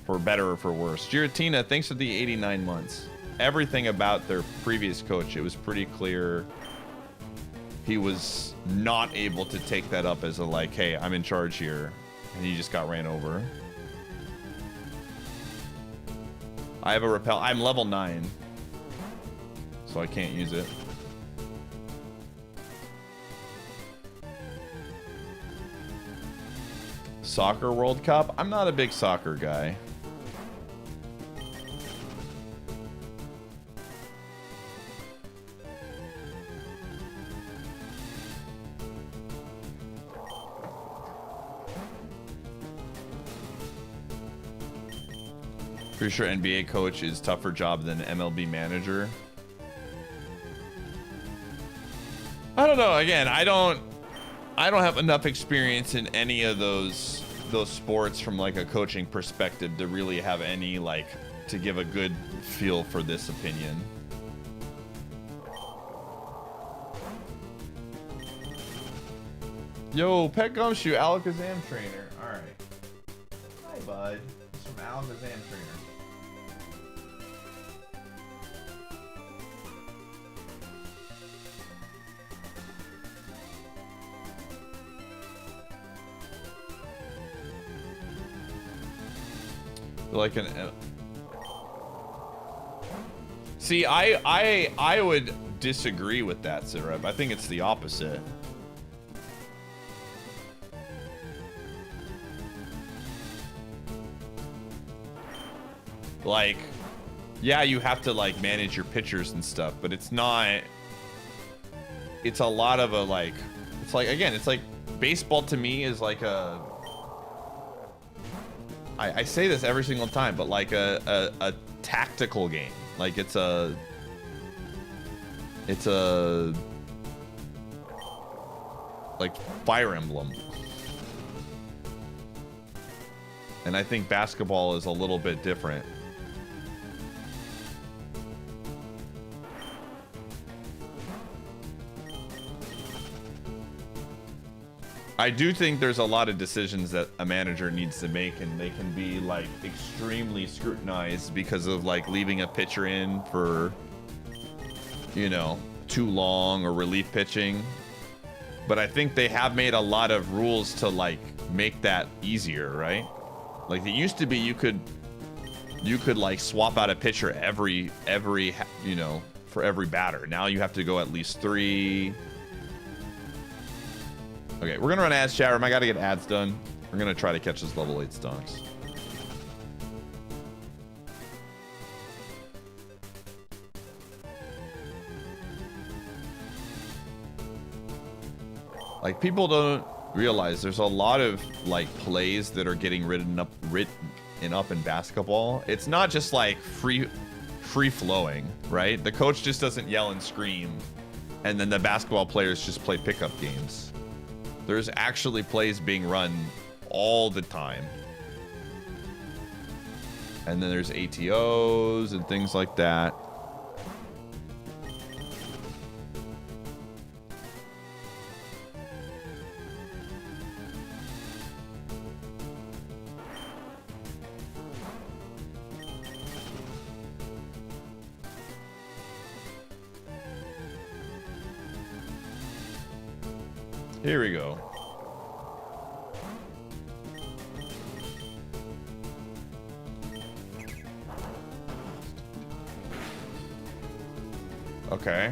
For better or for worse. Giratina, thanks for the 89 months. Everything about their previous coach, it was pretty clear he was not able to take that up as a, like, hey, I'm in charge here. And he just got ran over. I have a repel. I'm level 9. So I can't use it. Soccer World Cup? I'm not a big soccer guy. Pretty sure NBA coach is tougher job than MLB manager. I don't know. Again, I don't have enough experience in any of those sports from, like, a coaching perspective to really have any, like, to give a good feel for this opinion. Yo, Pet Gumshoe, Alakazam trainer. All right. Hi, bud. It's from Alakazam trainer. Like an... See, I would disagree with that, Sireb. I think it's the opposite. Like, yeah, you have to, like, manage your pitchers and stuff, but it's not... It's a lot of a, like... It's like, again, it's like baseball to me is like a, I say this every single time, but like a tactical game. Like it's a like Fire Emblem. And I think basketball is a little bit different. I do think there's a lot of decisions that a manager needs to make, and they can be like extremely scrutinized because of like leaving a pitcher in for, you know, too long or relief pitching. But I think they have made a lot of rules to like make that easier, right? Like it used to be you could like swap out a pitcher every you know, for every batter. Now you have to go at least 3. Okay, we're gonna run ads, chat room. I gotta get ads done. We're gonna try to catch this level 8 stonks. Like people don't realize there's a lot of like plays that are getting written up in basketball. It's not just like free flowing, right? The coach just doesn't yell and scream, and then the basketball players just play pickup games. There's actually plays being run all the time. And then there's ATOs and things like that. Here we go. Okay.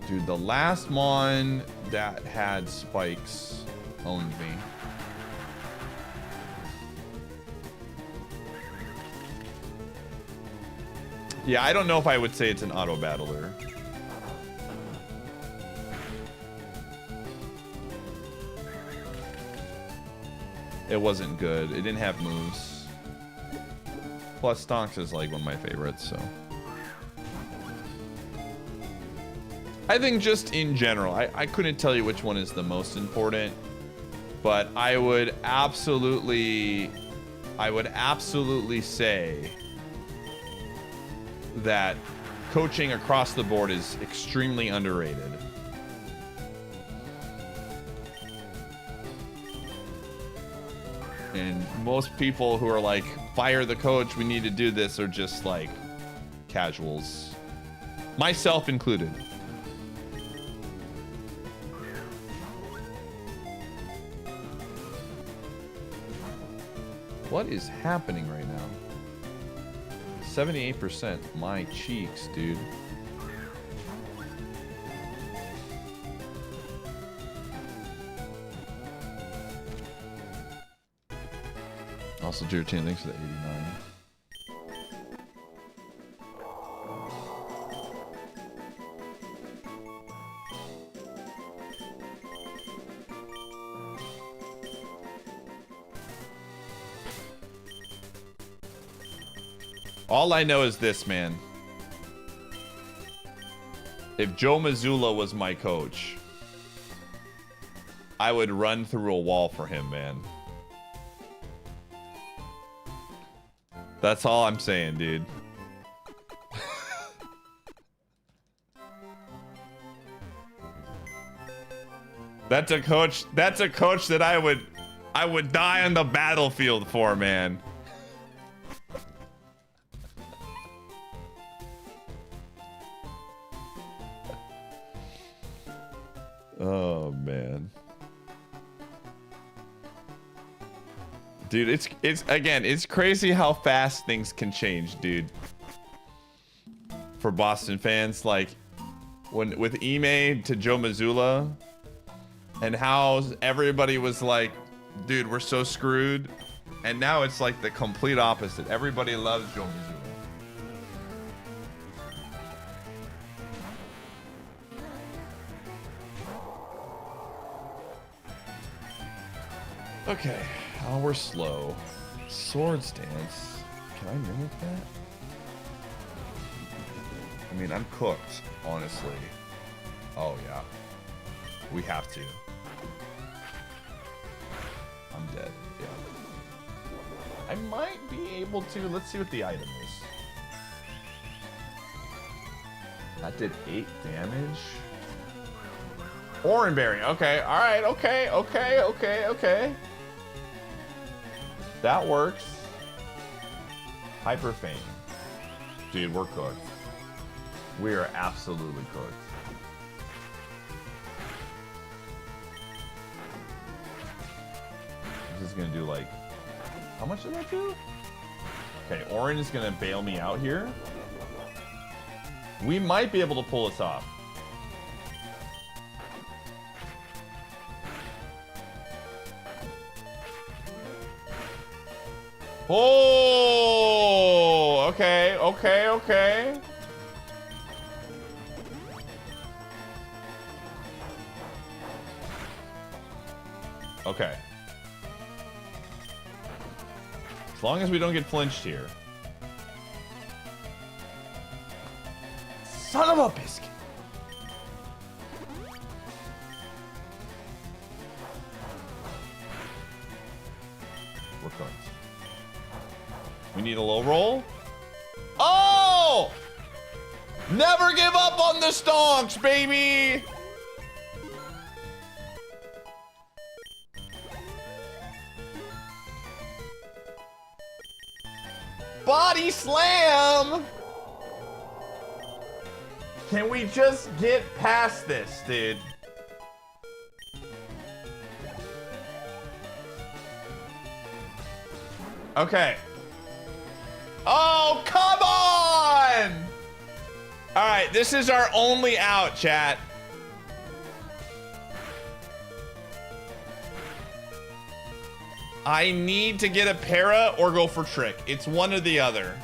Dude, the last mon that had spikes owned me. Yeah, I don't know if I would say it's an auto battler. It wasn't good. It didn't have moves. Plus, Stonks is like one of my favorites, so. I think just in general, I couldn't tell you which one is the most important, but I would absolutely say that coaching across the board is extremely underrated. And most people who are like, fire the coach, we need to do this, are just like casuals. Myself included. What is happening right now? 78%. My cheeks, dude. Also, Jertin, thanks for the 89. All I know is this, man. If Joe Mazzulla was my coach, I would run through a wall for him, man. That's all I'm saying, dude. That's a coach that I would die on the battlefield for, man. Oh man. Dude, it's crazy how fast things can change, dude. For Boston fans, like with Ime to Joe Mazzulla, and how everybody was like, dude, we're so screwed. And now it's like the complete opposite. Everybody loves Joe Mazzulla. Okay. Oh, we're slow. Sword stance. Can I mimic that? I mean, I'm cooked, honestly. Oh, yeah. We have to. I'm dead. Yeah. I might be able to. Let's see what the item is. That did 8 damage. Oranberry. Okay. All right. Okay. Okay. Okay. Okay. That works. Hyper Fame. Dude, we're cooked. We are absolutely cooked. This is gonna do like, how much did that do? Okay, Orin is gonna bail me out here. We might be able to pull this off. Oh, okay, okay, okay. Okay. As long as we don't get flinched here. Son of a biscuit. We're cooked. We need a low roll. Oh! Never give up on the stonks, baby! Body slam! Can we just get past this, dude? Okay. Oh, come on! All right, this is our only out, chat. I need to get a para or go for trick. It's one or the other.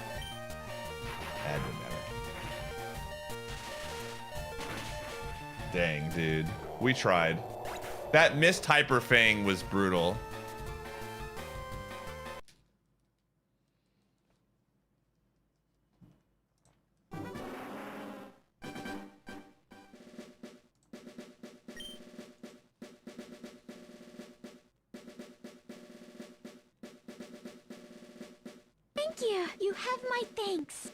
That didn't matter. Dang, dude. We tried. That missed Hyper Fang was brutal. Thank you. You have my thanks.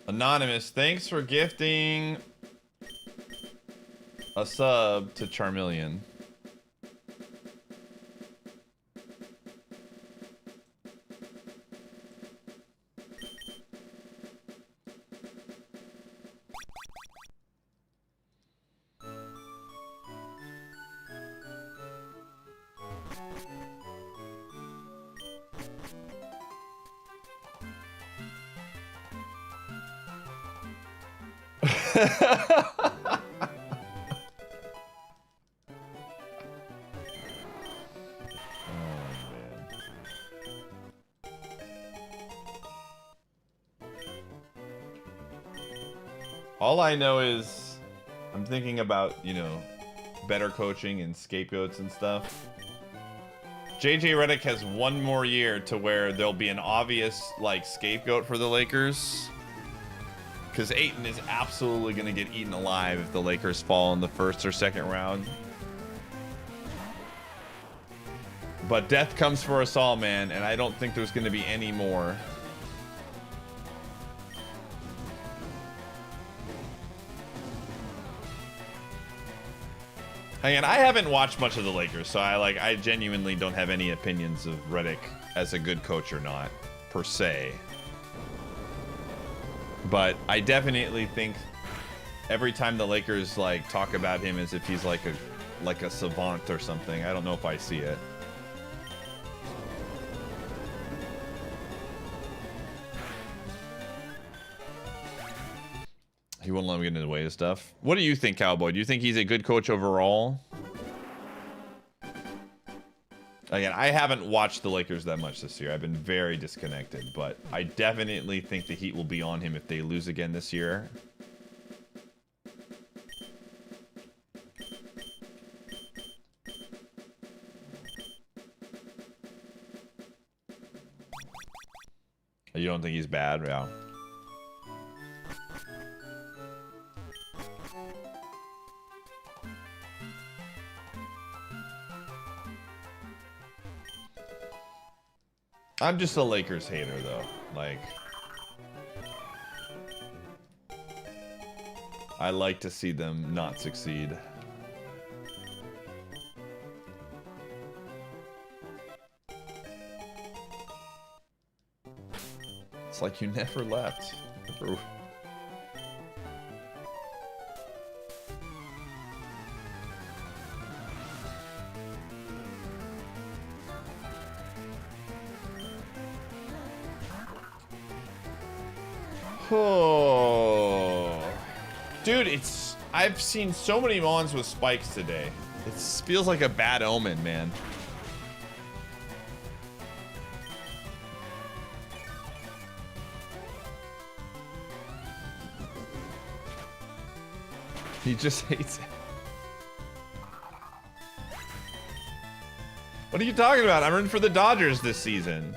Anonymous, thanks for gifting a sub to Charmeleon. All I know is I'm thinking about, you know, better coaching and scapegoats and stuff. JJ Redick has one more year to where there'll be an obvious, like, scapegoat for the Lakers. Because Ayton is absolutely going to get eaten alive if the Lakers fall in the first or second round. But death comes for us all, man, and I don't think there's going to be any more. Again, I haven't watched much of the Lakers, so I genuinely don't have any opinions of Redick as a good coach or not, per se. But I definitely think every time the Lakers like talk about him as if he's like a savant or something, I don't know if I see it. He won't let me get in the way of stuff. What do you think, Cowboy? Do you think he's a good coach overall? Again, I haven't watched the Lakers that much this year. I've been very disconnected, but I definitely think the Heat will be on him if they lose again this year. You don't think he's bad? Yeah. I'm just a Lakers hater, though. Like, I like to see them not succeed. It's like you never left. Oh, dude, I've seen so many Mons with spikes today. It feels like a bad omen, man. He just hates it. What are you talking about? I'm rooting for the Dodgers this season.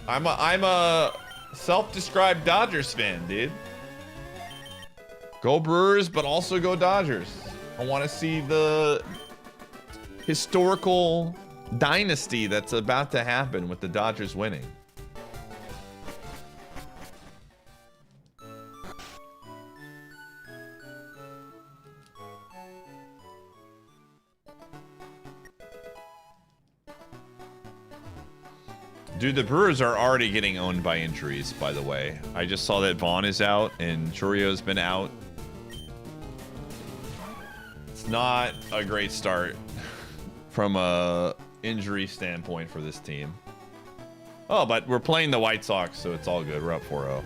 I'm a self-described Dodgers fan, dude. Go Brewers, but also go Dodgers. I want to see the historical dynasty that's about to happen with the Dodgers winning. Dude, the Brewers are already getting owned by injuries, by the way. I just saw that Vaughn is out and Churio's been out. It's not a great start from a injury standpoint for this team. Oh, but we're playing the White Sox, so it's all good. We're up 4-0.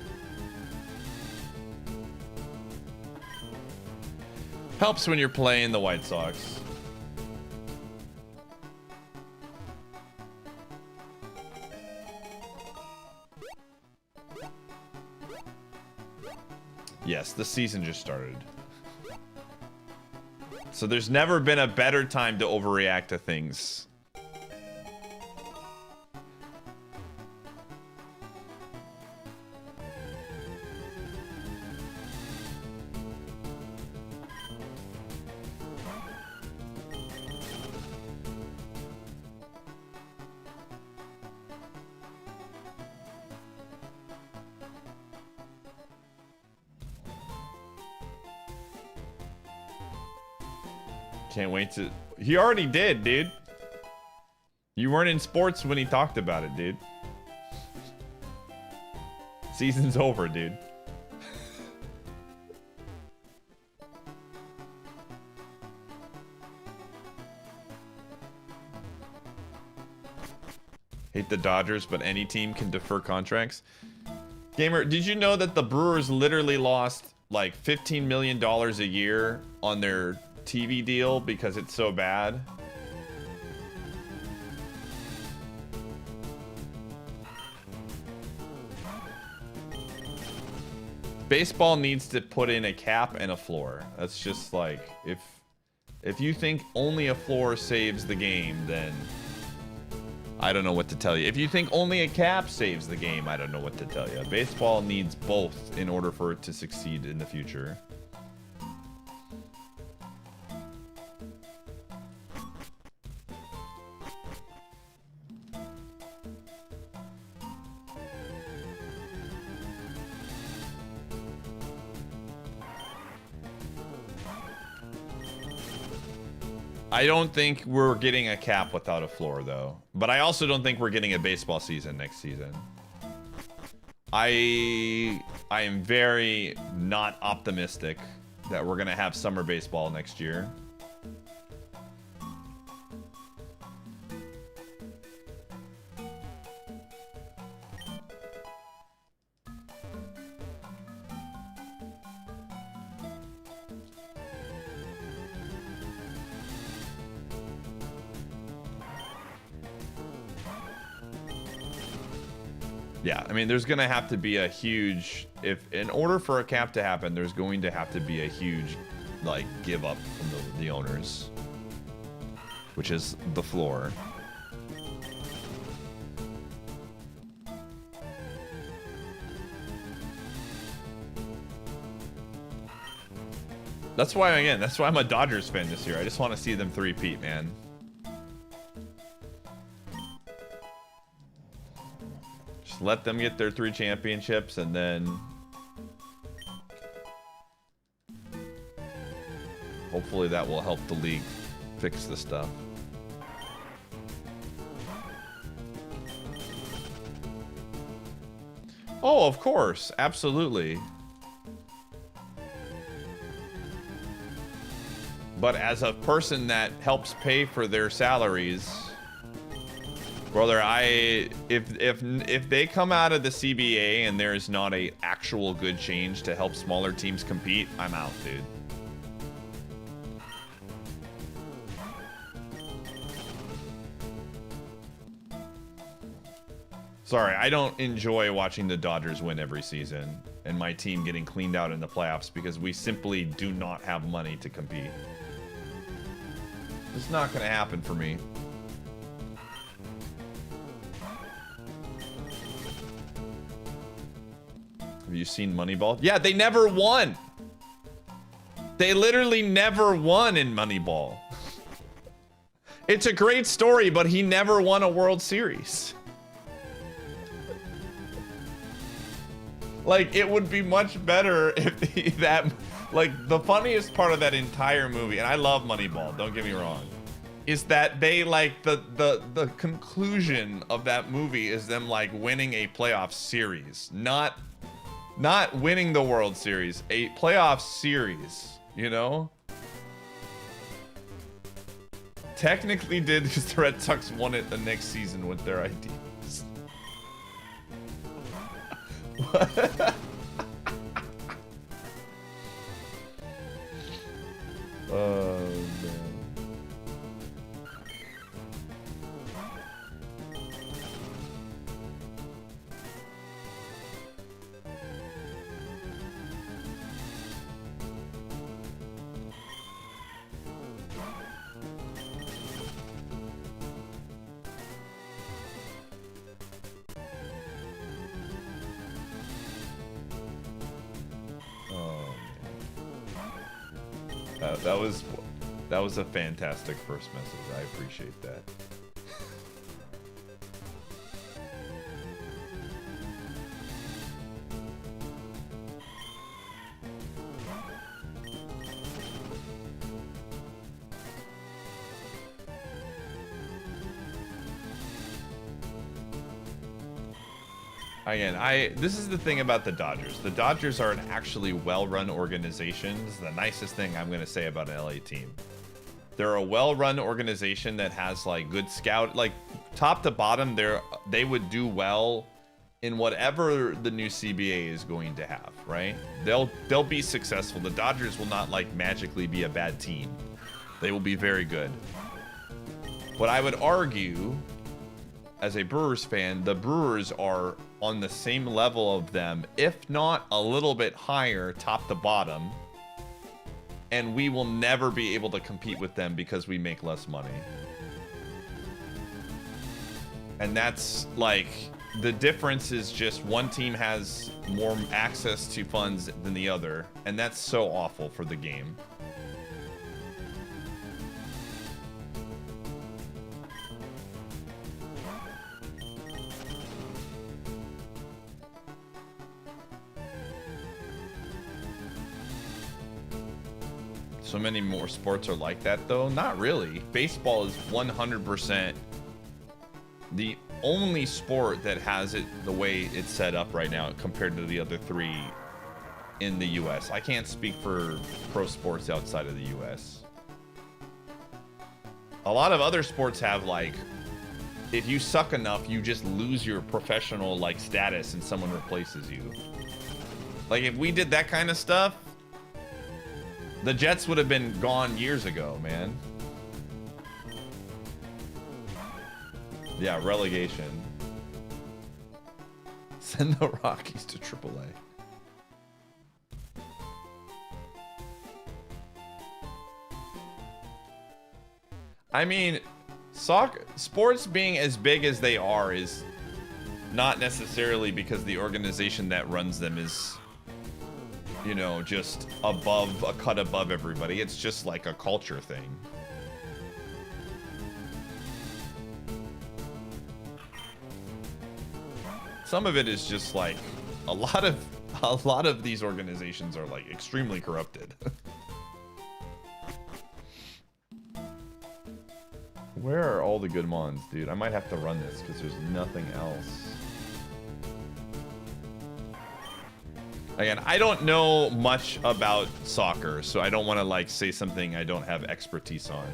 Helps when you're playing the White Sox. Yes, the season just started. So there's never been a better time to overreact to things. Can't wait to... He already did, dude. You weren't in sports when he talked about it, dude. Season's over, dude. Hate the Dodgers, but any team can defer contracts. Gamer, did you know that the Brewers literally lost like $15 million a year on their TV deal because it's so bad? Baseball needs to put in a cap and a floor. That's just like, if you think only a floor saves the game, then I don't know what to tell you. If you think only a cap saves the game, I don't know what to tell you. Baseball needs both in order for it to succeed in the future. I don't think we're getting a cap without a floor, though. But I also don't think we're getting a baseball season next season. I am very not optimistic that we're going to have summer baseball next year. Yeah, I mean, there's gonna have to be a huge, if in order for a cap to happen, there's going to have to be a huge, like, give up from the owners, which is the floor. That's why, again, that's why I'm a Dodgers fan this year. I just want to see them three-peat, man. Just let them get their 3 championships, and then hopefully that will help the league fix the stuff. Oh, of course. Absolutely. But as a person that helps pay for their salaries, brother, if they come out of the CBA and there is not a actual good change to help smaller teams compete, I'm out, dude. Sorry, I don't enjoy watching the Dodgers win every season and my team getting cleaned out in the playoffs because we simply do not have money to compete. It's not going to happen for me. Have you seen Moneyball? Yeah, they never won. They literally never won in Moneyball. It's a great story, but he never won a World Series. Like, it would be much better if like, the funniest part of that entire movie, and I love Moneyball, don't get me wrong, is that they, like, the conclusion of that movie is them, like, winning a playoff series. Not winning the World Series, a playoff series, you know? Technically did, because the Red Sox won it the next season with their ideas. What? Oh, man. That was a fantastic first message. I appreciate that. Again, this is the thing about the Dodgers. The Dodgers are an actually well-run organization. This is the nicest thing I'm going to say about an LA team. They're a well-run organization that has, like, good scout, like, top to bottom. They would do well in whatever the new CBA is going to have, right? They'll be successful. The Dodgers will not, like, magically be a bad team. They will be very good. But I would argue, as a Brewers fan, the Brewers are on the same level of them, if not a little bit higher, top to bottom. And we will never be able to compete with them because we make less money. And that's, like, the difference is just one team has more access to funds than the other. And that's so awful for the game. So many more sports are like that, though. Not really. Baseball is 100% the only sport that has it the way it's set up right now compared to the other 3 in the US. I can't speak for pro sports outside of the US. A lot of other sports have, like, if you suck enough, you just lose your professional, like, status and someone replaces you. Like, if we did that kind of stuff, the Jets would have been gone years ago, man. Yeah, relegation. Send the Rockies to AAA. I mean, sports being as big as they are is not necessarily because the organization that runs them is, you know, just above, a cut above everybody. It's just like a culture thing. Some of it is just like a lot of these organizations are like extremely corrupted. Where are all the good mons, dude? I might have to run this because there's nothing else. Again, I don't know much about soccer, so I don't want to like say something I don't have expertise on.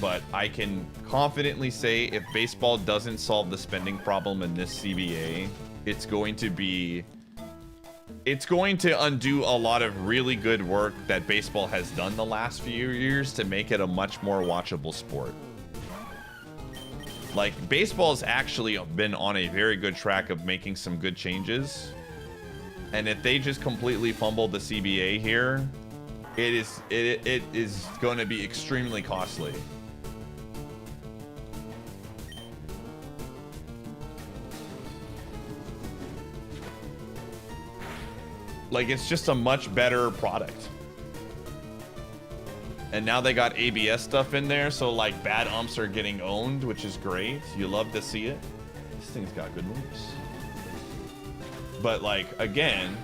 But I can confidently say if baseball doesn't solve the spending problem in this CBA, it's going to undo a lot of really good work that baseball has done the last few years to make it a much more watchable sport. Like, baseball's actually been on a very good track of making some good changes. And if they just completely fumble the CBA here, it is going to be extremely costly. Like, it's just a much better product. And now they got ABS stuff in there, so like bad umps are getting owned, which is great. You love to see it. This thing's got good moves. But like, again,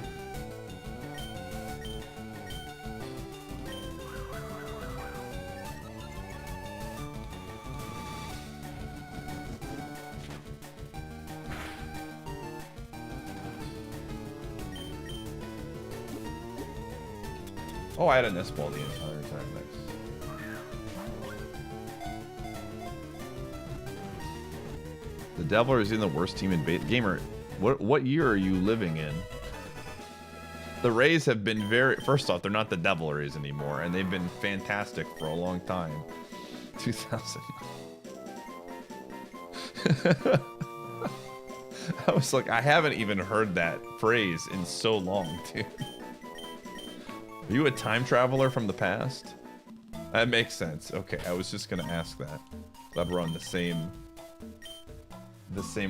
oh, I had an S-ball the entire time. Nice. The Devil is in the worst team in gamer. What year are you living in? The Rays have been very. First off, they're not the Devil Rays anymore, and they've been fantastic for a long time. 2000. I was like, I haven't even heard that phrase in so long, dude. Are you a time traveler from the past? That makes sense. Okay, I was just gonna ask that. Glad we're on the same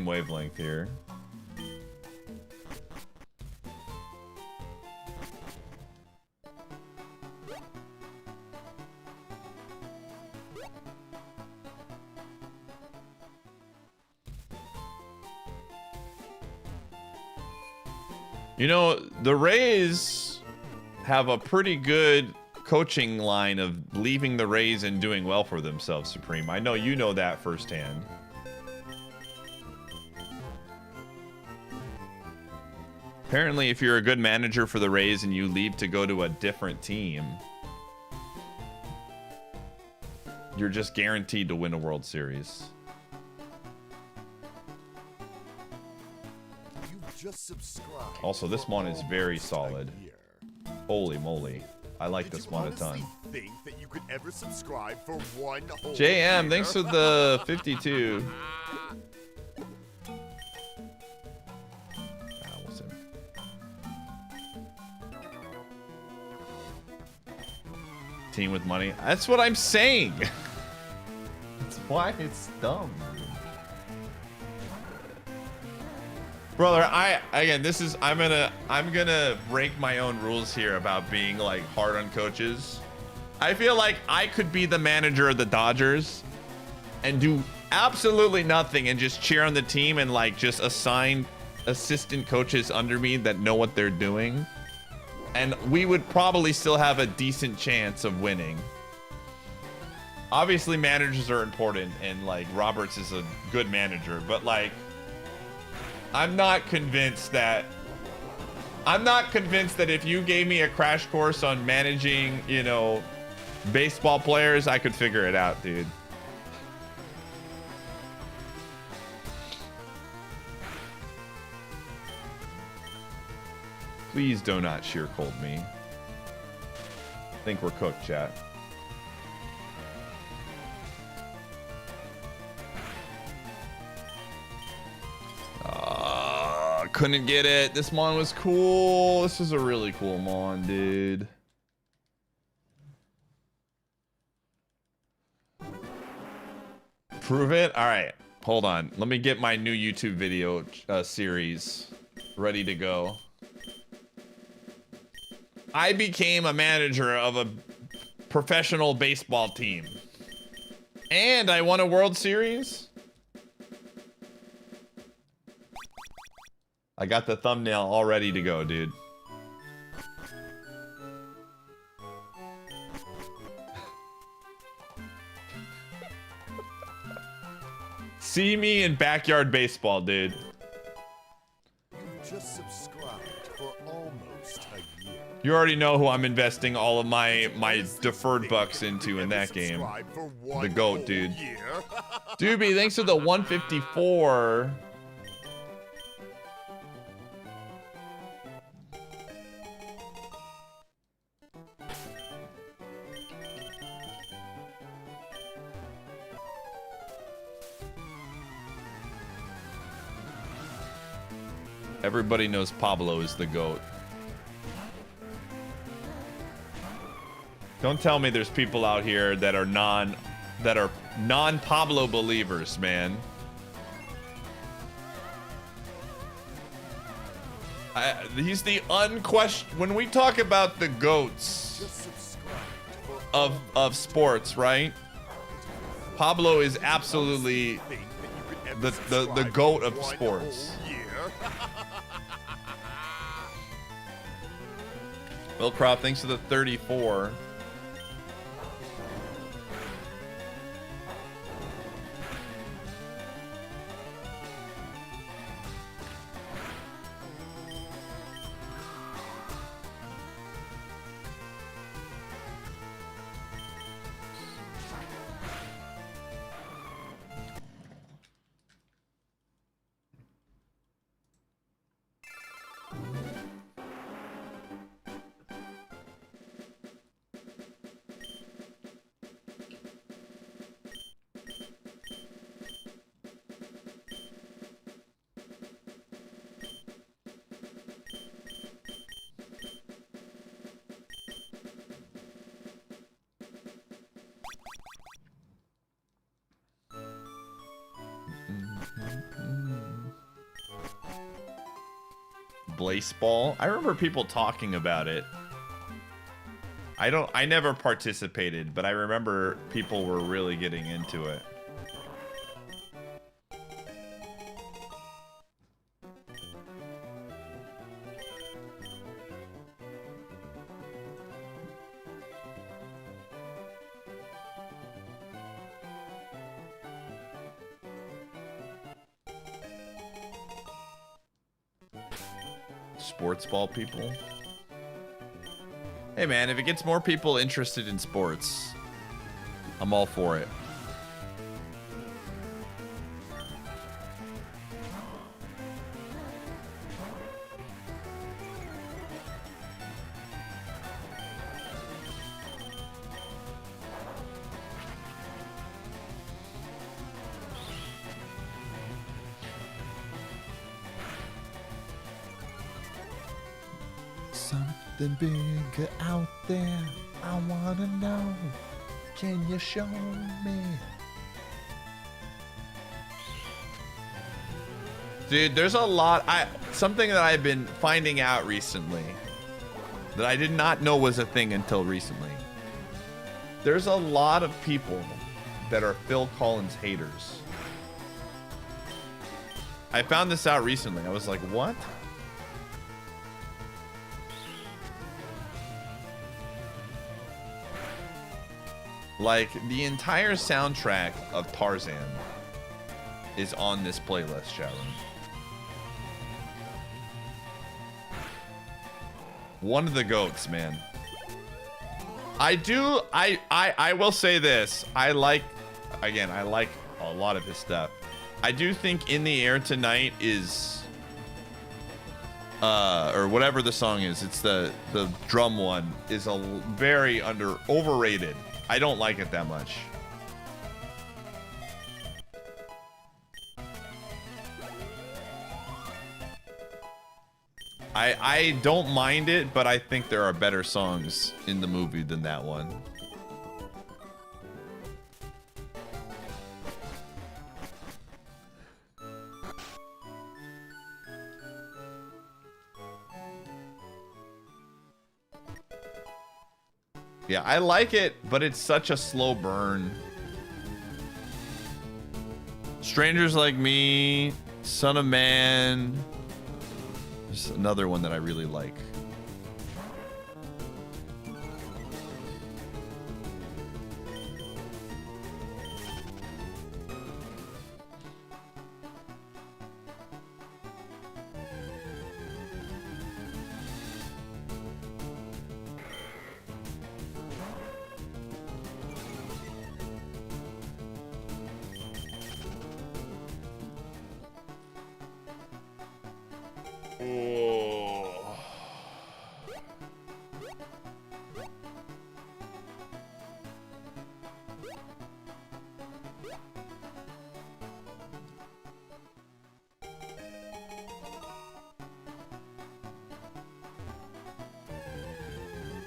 wavelength here. You know, the Rays have a pretty good coaching line of leaving the Rays and doing well for themselves, Supreme. I know you know that firsthand. Apparently, if you're a good manager for the Rays and you leave to go to a different team, you're just guaranteed to win a World Series. Just subscribe. Also, this one is very solid. Holy moly. I like this one a ton. Think that you could ever subscribe for one whole JM, year? thanks for the 52. Team with money. That's what I'm saying. That's why it's dumb. Brother, I'm gonna break my own rules here about being like hard on coaches. I feel like I could be the manager of the Dodgers and do absolutely nothing and just cheer on the team and like just assign assistant coaches under me that know what they're doing. And we would probably still have a decent chance of winning. Obviously, managers are important, and like Roberts is a good manager, but like, I'm not convinced that if you gave me a crash course on managing, you know, baseball players, I could figure it out, dude. Please do not sheer cold me. I think we're cooked, chat. couldn't get it. This mon was cool. This was a really cool mon, dude. Prove it? All right. Hold on. Let me get my new YouTube video series ready to go. I became a manager of a professional baseball team. And I won a World Series. I got the thumbnail all ready to go, dude. See me in backyard baseball, dude. You just subscribed for almost a year. You already know who I'm investing all of my deferred bucks into in that game. The GOAT, dude. Doobie, thanks for the 154. Everybody knows Pablo is the GOAT. Don't tell me there's people out here that are non-Pablo believers, man. He's the unquestioned. When we talk about the GOATs of sports, right? Pablo is absolutely the GOAT of sports. Will Croft, thanks for the 34. Baseball. I remember people talking about it. I never participated, but I remember people were really getting into it. Sports ball people. Hey man, if it gets more people interested in sports, I'm all for it. Something bigger out there, I wanna know. Can you show me? Dude, there's a lot. Something that I've been finding out recently that I did not know was a thing until recently. There's a lot of people that are Phil Collins haters. I found this out recently. I was like, what? Like, the entire soundtrack of Tarzan is on this playlist, chat room. One of the GOATs, man. I will say this. I like a lot of his stuff. I do think In the Air Tonight is or whatever the song is, it's the drum one, is a very overrated. I don't like it that much. I don't mind it, but I think there are better songs in the movie than that one. Yeah, I like it, but it's such a slow burn. Strangers Like Me, Son of Man. There's another one that I really like.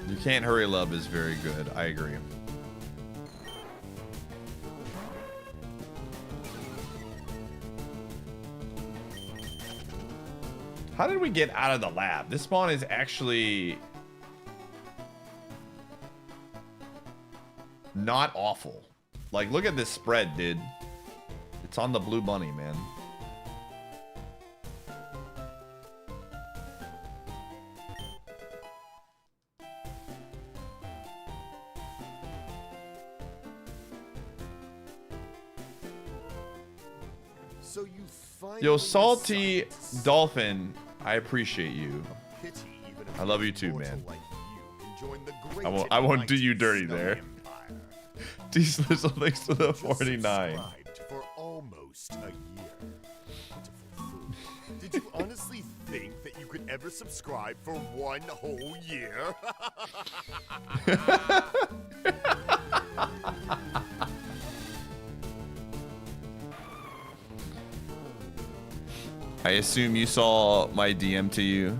You Can't Hurry Love is very good. I agree. How did we get out of the lab? This spawn is actually not awful. Like, look at this spread, dude. It's on the blue bunny, man. So you finally Yo, Salty decided to Dolphin, I appreciate you. pity even a I love you too, mortal man. like you and join the great I won't do and you dirty mighty there. Empire. Diesel thanks to the Just 49. subscribed for almost a year. Pitiful fool. Did you honestly think that you could ever subscribe for one whole year? I assume you saw my DM to you.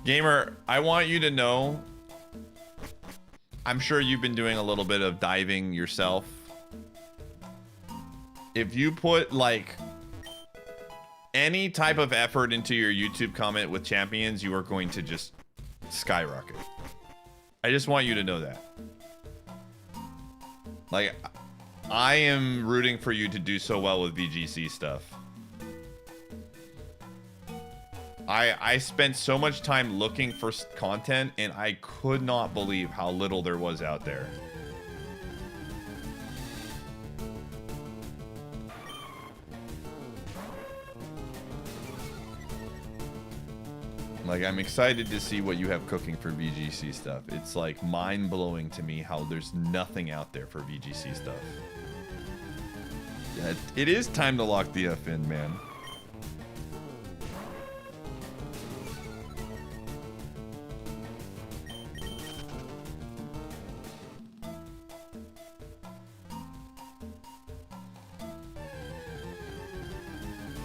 Gamer, I want you to know, I'm sure you've been doing a little bit of diving yourself. If you put like any type of effort into your YouTube comment with champions, you are going to just skyrocket. I just want you to know that. Like, I am rooting for you to do so well with VGC stuff. I spent so much time looking for content, and I could not believe how little there was out there. Like, I'm excited to see what you have cooking for VGC stuff. It's like mind-blowing to me how there's nothing out there for VGC stuff. Yeah, it is time to lock the F in, man.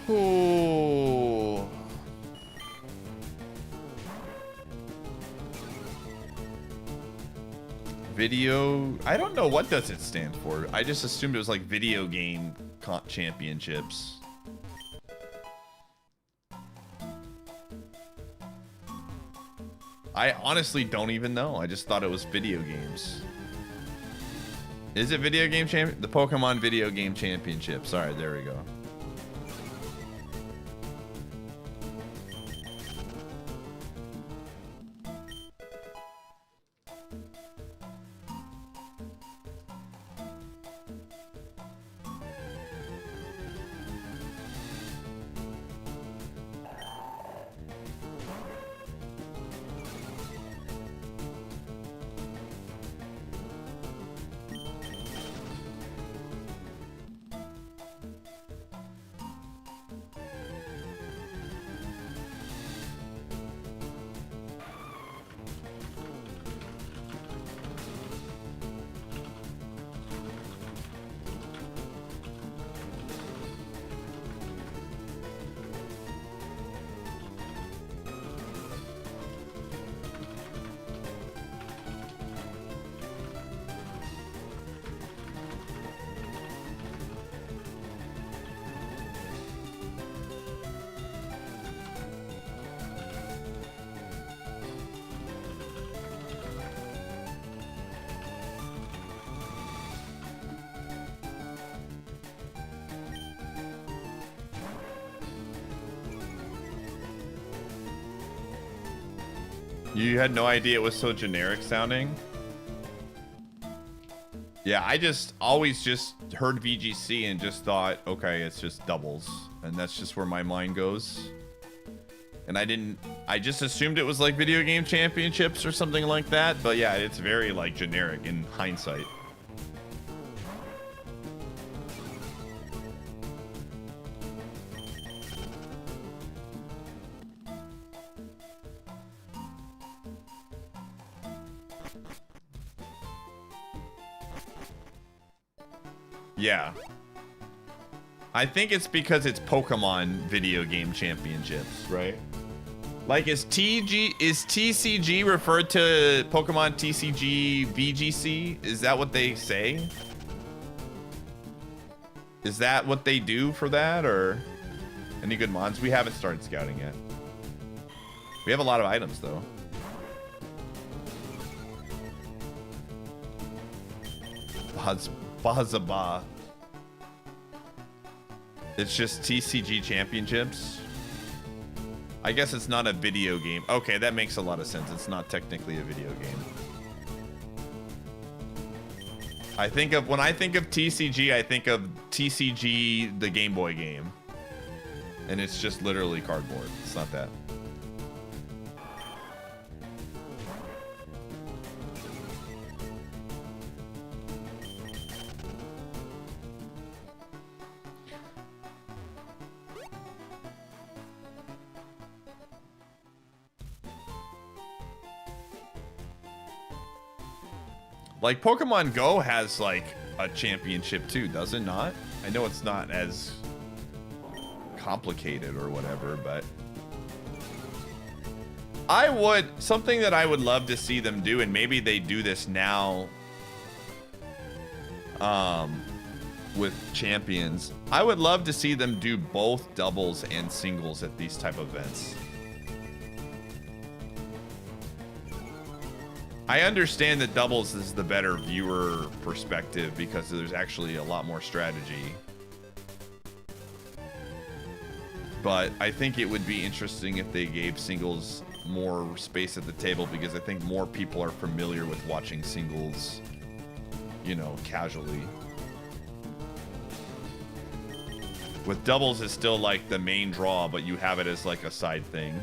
Oh. Video, I don't know what does it stand for. I just assumed it was like video game championships. I honestly don't even know. I just thought it was video games. Is it video game champion? The Pokemon video game championship. Sorry, there we go. You had no idea it was so generic sounding? Yeah, I just always just heard VGC and just thought, okay, it's just doubles. And that's just where my mind goes. And I just assumed it was like video game championships or something like that. But yeah, it's very like generic in hindsight. Yeah. I think it's because it's Pokemon video game championships, right? Like, is TCG referred to Pokemon TCG VGC? Is that what they say? Is that what they do for that, or any good mods? We haven't started scouting yet. We have a lot of items, though. Bazaba. It's just TCG championships. I guess it's not a video game. Okay, that makes a lot of sense. It's not technically a video game. When I think of TCG, I think of TCG, the Game Boy game. And it's just literally cardboard. It's not that. Like, Pokemon Go has, like, a championship, too, does it not? I know it's not as complicated or whatever, but... Something that I would love to see them do, and maybe they do this now... with champions. I would love to see them do both doubles and singles at these type of events. I understand that doubles is the better viewer perspective because there's actually a lot more strategy. But I think it would be interesting if they gave singles more space at the table, because I think more people are familiar with watching singles, you know, casually. With doubles, it's still like the main draw, but you have it as like a side thing.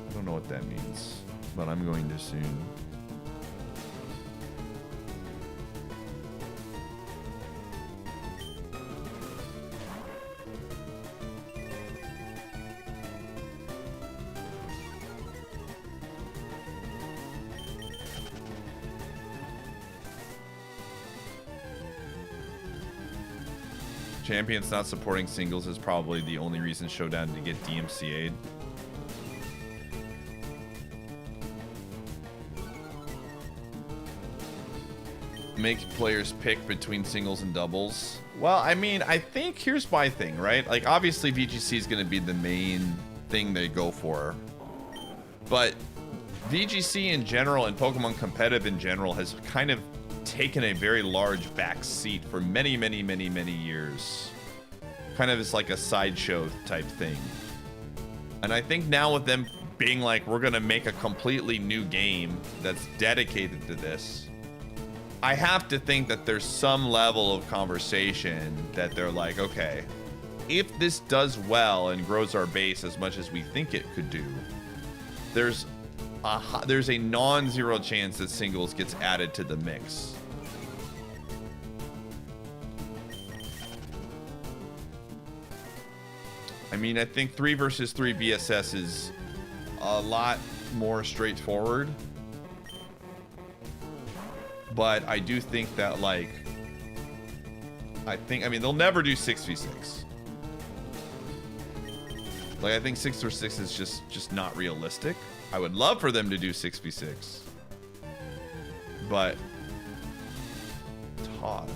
I don't know what that means, but I'm going to soon. Champions not supporting singles is probably the only reason Showdown to get DMCA'd. Make players pick between singles and doubles. Well, I mean, I think here's my thing, right? Like, obviously VGC is going to be the main thing they go for. But VGC in general and Pokemon Competitive in general has kind of taken a very large back seat for many years. Kind of as like a sideshow type thing. And I think now with them being like, we're gonna make a completely new game that's dedicated to this, I have to think that there's some level of conversation that they're like, okay, if this does well and grows our base as much as we think it could do, there's a non-zero chance that singles gets added to the mix. I mean, I think 3 versus 3 VSS is a lot more straightforward. But I do think that, like, I mean, they'll never do 6v6. Like, I think 6 versus 6 is just not realistic. I would love for them to do 6v6. But Todd.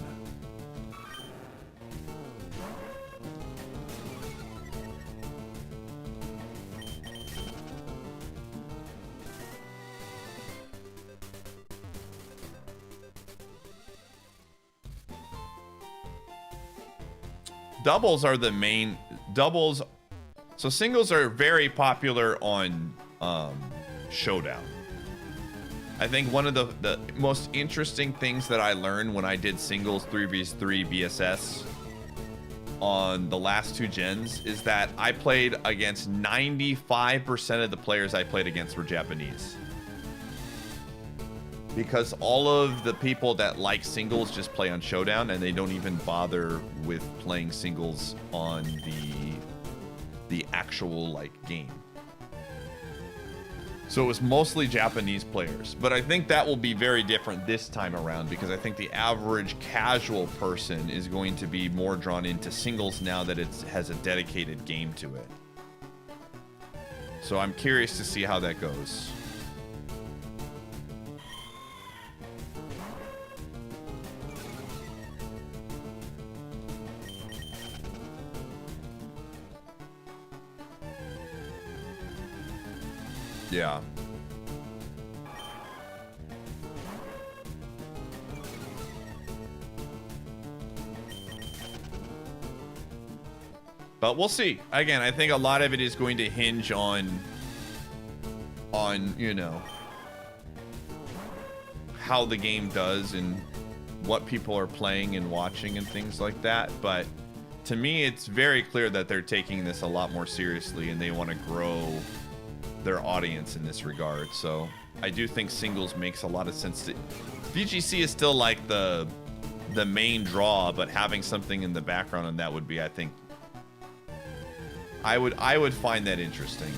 doubles are the main doubles. So singles are very popular on Showdown. I think one of the most interesting things that I learned when I did singles 3v3 BSS on the last 2 gens is that I played against 95% of the players I played against were Japanese. Because all of the people that like singles just play on Showdown and they don't even bother with playing singles on the actual like game. So it was mostly Japanese players, but I think that will be very different this time around because I think the average casual person is going to be more drawn into singles now that it has a dedicated game to it. So I'm curious to see how that goes. Yeah. But we'll see. Again, I think a lot of it is going to hinge on you know, how the game does and what people are playing and watching and things like that. But to me, it's very clear that they're taking this a lot more seriously and they want to grow their audience in this regard. So I do think singles makes a lot of sense. VGC is still like the main draw, but having something in the background on that would be, I think, I would find that interesting.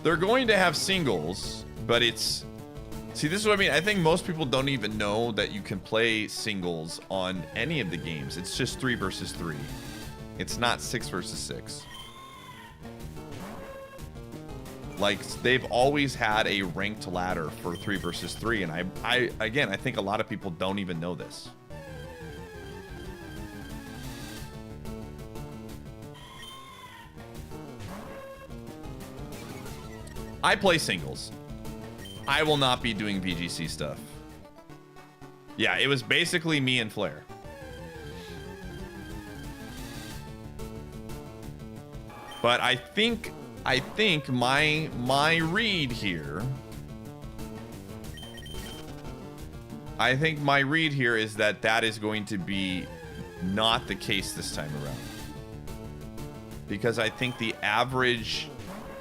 They're going to have singles, but it's, see, this is what I mean. I think most people don't even know that you can play singles on any of the games. It's just 3 versus 3. It's not 6 versus 6. Like, they've always had a ranked ladder for 3 versus 3, and I think a lot of people don't even know this. I play singles. I will not be doing VGC stuff. Yeah, it was basically me and Flair. But I think my read here, is that that is going to be not the case this time around. Because I think the average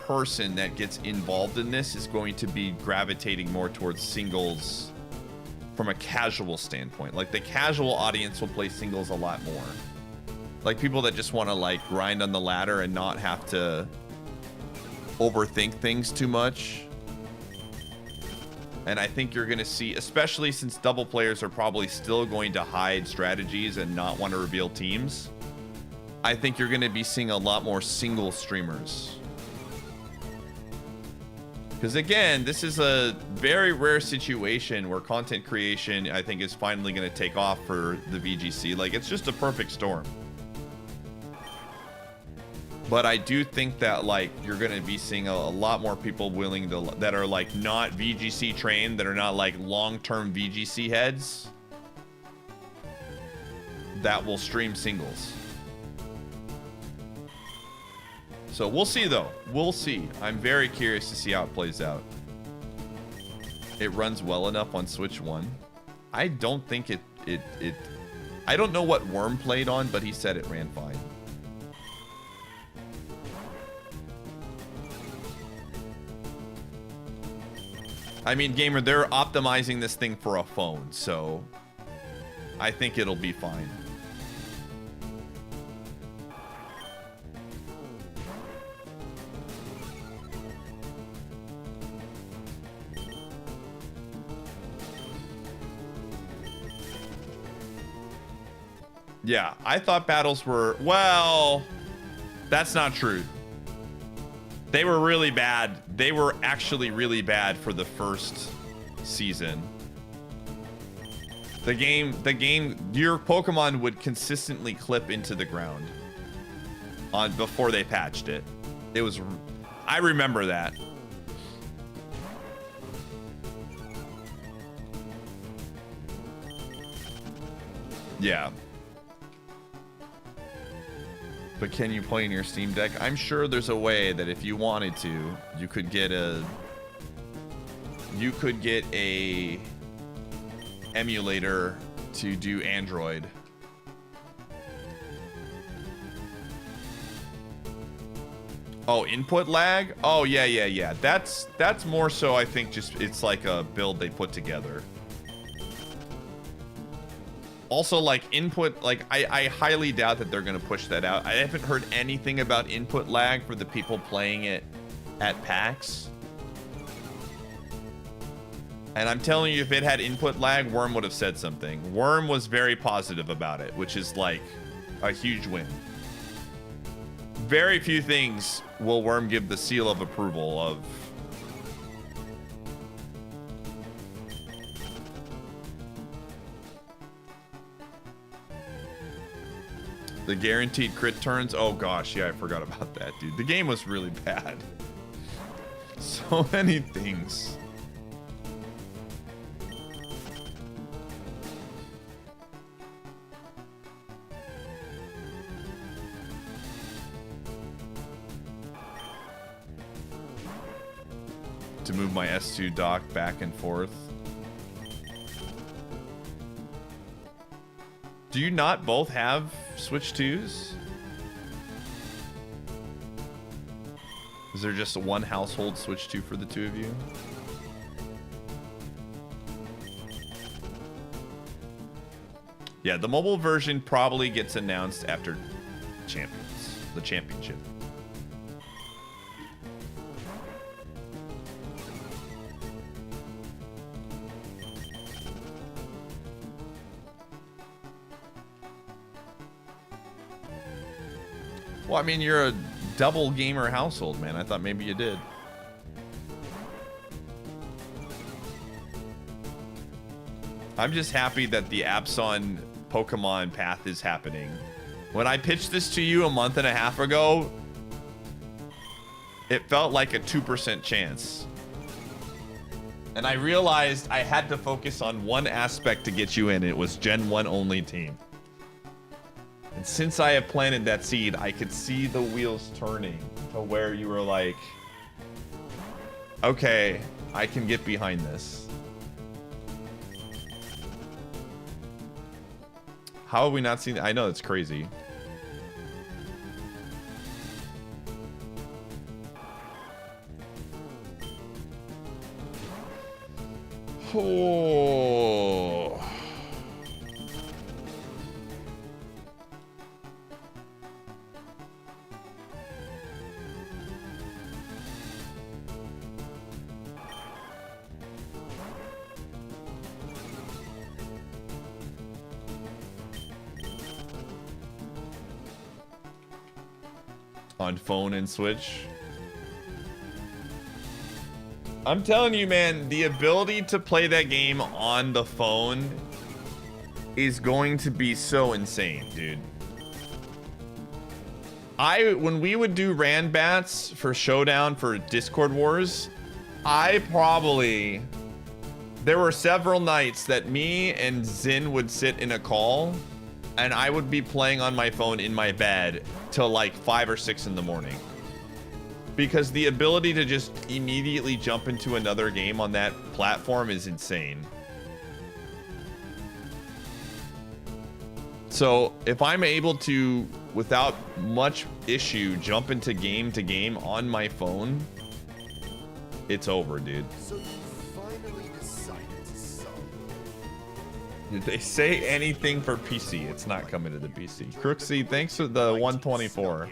person that gets involved in this is going to be gravitating more towards singles from a casual standpoint. Like, the casual audience will play singles a lot more. Like, people that just want to like grind on the ladder and not have to overthink things too much. And I think you're going to see, especially since double players are probably still going to hide strategies and not want to reveal teams, I think you're going to be seeing a lot more single streamers. Because again, this is a very rare situation where content creation, I think, is finally going to take off for the VGC. Like, it's just a perfect storm. But I do think that, like, you're going to be seeing a lot more people willing to, that are like not VGC trained, that are not like long-term VGC heads, that will stream singles. So we'll see, though. We'll see. I'm very curious to see how it plays out. It runs well enough on Switch 1. I don't think it I don't know what Worm played on, but he said it ran fine. I mean, gamer, they're optimizing this thing for a phone, so I think it'll be fine. Yeah, I thought battles were, well, that's not true. They were really bad. They were actually really bad for the first season. The game, your Pokemon would consistently clip into the ground before they patched it. It was, I remember that. Yeah. But can you play in your Steam Deck? I'm sure there's a way that if you wanted to, you could get a emulator to do Android. Oh, input lag? Oh, yeah. That's more so, I think, just it's like a build they put together. Also, like, input, like, I highly doubt that they're going to push that out. I haven't heard anything about input lag for the people playing it at PAX. And I'm telling you, if it had input lag, Worm would have said something. Worm was very positive about it, which is, like, a huge win. Very few things will Worm give the seal of approval of. The guaranteed crit turns. Oh gosh, yeah, I forgot about that, dude. The game was really bad. So many things. To move my S2 dock back and forth. Do you not both have Switch 2s? Is there just one household Switch 2 for the two of you? Yeah, the mobile version probably gets announced after the championship. Well, I mean, you're a double gamer household, man. I thought maybe you did. I'm just happy that the Abson Pokemon path is happening. When I pitched this to you a month and a half ago, it felt like a 2% chance. And I realized I had to focus on one aspect to get you in. It was Gen 1 only team. And since I have planted that seed, I could see the wheels turning to where you were like, okay, I can get behind this. How have we not seen? I know, it's crazy. Oh. On phone and Switch. I'm telling you, man, the ability to play that game on the phone is going to be so insane, dude. When we would do Rand Bats for Showdown for Discord Wars, there were several nights that me and Zin would sit in a call and I would be playing on my phone in my bed till like 5 or 6 in the morning. Because the ability to just immediately jump into another game on that platform is insane. So if I'm able to, without much issue, jump into game to game on my phone, it's over, dude. So you finally decided to sub. Did they say anything for PC? It's not coming to the PC. Crooksy, thanks for the 124.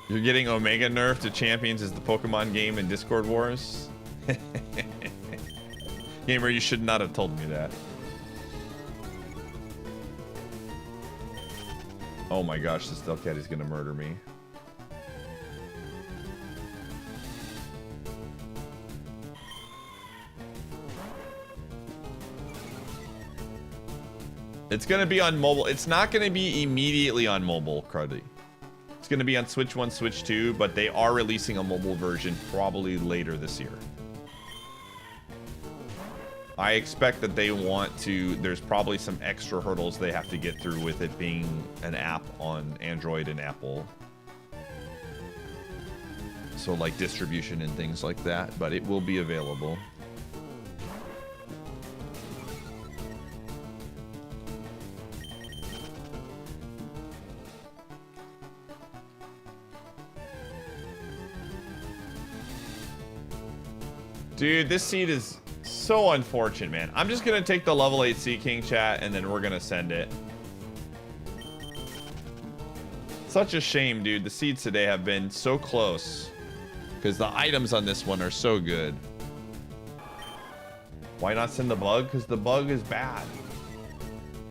You're getting Omega nerfed to Champions as the Pokemon game in Discord Wars? Gamer, you should not have told me that. Oh my gosh, this Delcat is gonna murder me. It's gonna be on mobile. It's not gonna be immediately on mobile, Cruddy. It's gonna be on Switch 1, Switch 2, but they are releasing a mobile version probably later this year. I expect that they want to, there's probably some extra hurdles they have to get through with it being an app on Android and Apple. So like distribution and things like that, but it will be available. Dude, this seed is so unfortunate, man. I'm just gonna take the level 8 Sea King chat and then we're gonna send it. Such a shame, dude. The seeds today have been so close because the items on this one are so good. Why not send the bug? Because the bug is bad.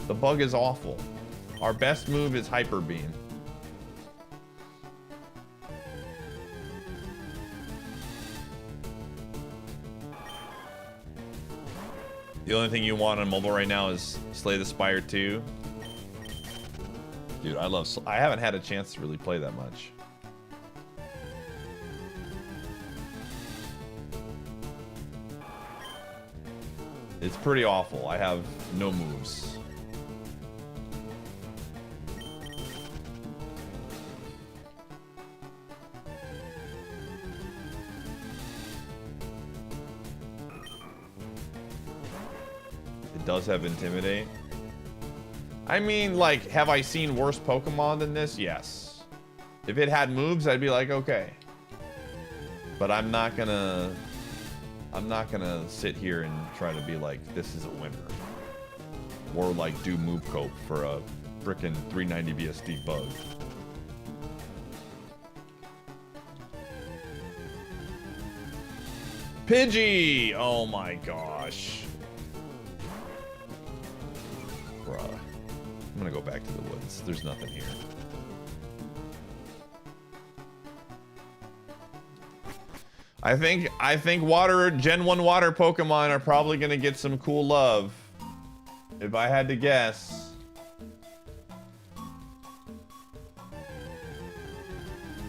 The bug is awful. Our best move is Hyper Beam. The only thing you want on mobile right now is Slay the Spire 2. Dude, I haven't had a chance to really play that much. It's pretty awful. I have no moves. It does have Intimidate. I mean, like, have I seen worse Pokemon than this? Yes. If it had moves, I'd be like, okay. But I'm not gonna sit here and try to be like, this is a winner. Or like do move cope for a frickin' 390 BSD bug. Pidgey! Oh my gosh. Bruh. I'm gonna go back to the woods. There's nothing here. I think water Gen 1 water Pokemon are probably gonna get some cool love. If I had to guess.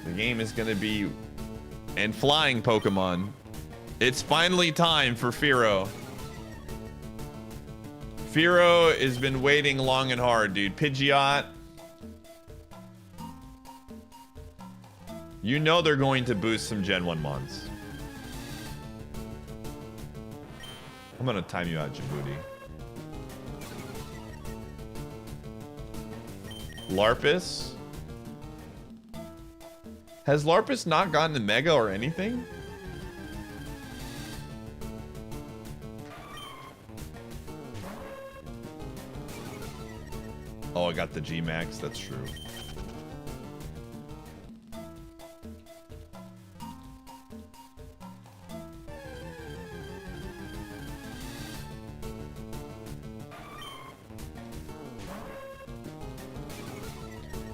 The game is gonna be and flying Pokemon. It's finally time for Fearow. Fearow has been waiting long and hard, dude. Pidgeot. You know they're going to boost some Gen 1 mons. I'm gonna time you out, Djibouti. Larpus? Has Larpus not gotten the Mega or anything? Oh, I got the G-Max, that's true.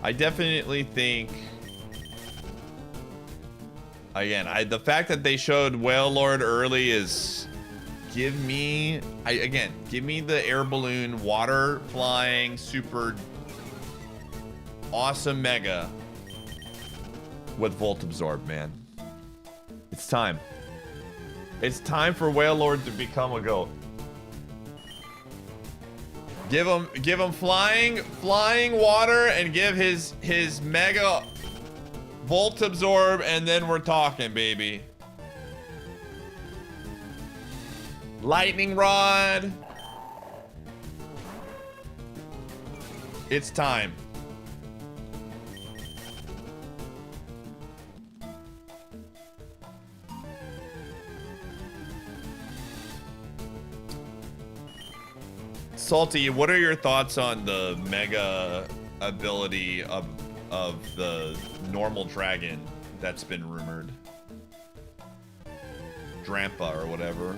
I definitely think, again, the fact that they showed Whale Lord early is, give me the air balloon, water flying, super awesome Mega with Volt Absorb, man. It's time. It's time for Whale Lord to become a GOAT. Give him flying water and give his Mega Volt Absorb, and then we're talking, baby. Lightning Rod. It's time. Salty, what are your thoughts on the Mega ability of the normal dragon that's been rumored? Drampa or whatever.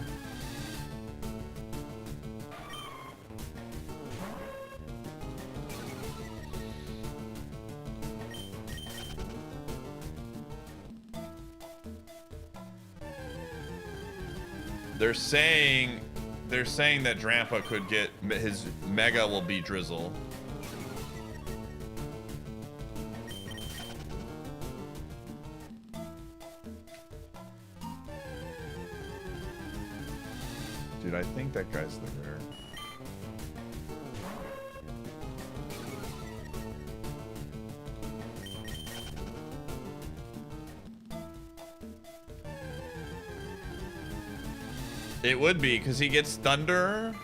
They're saying that Drampa could get his Mega will be Drizzle. Dude, I think that guy's the rare. It would be, because he gets thunder.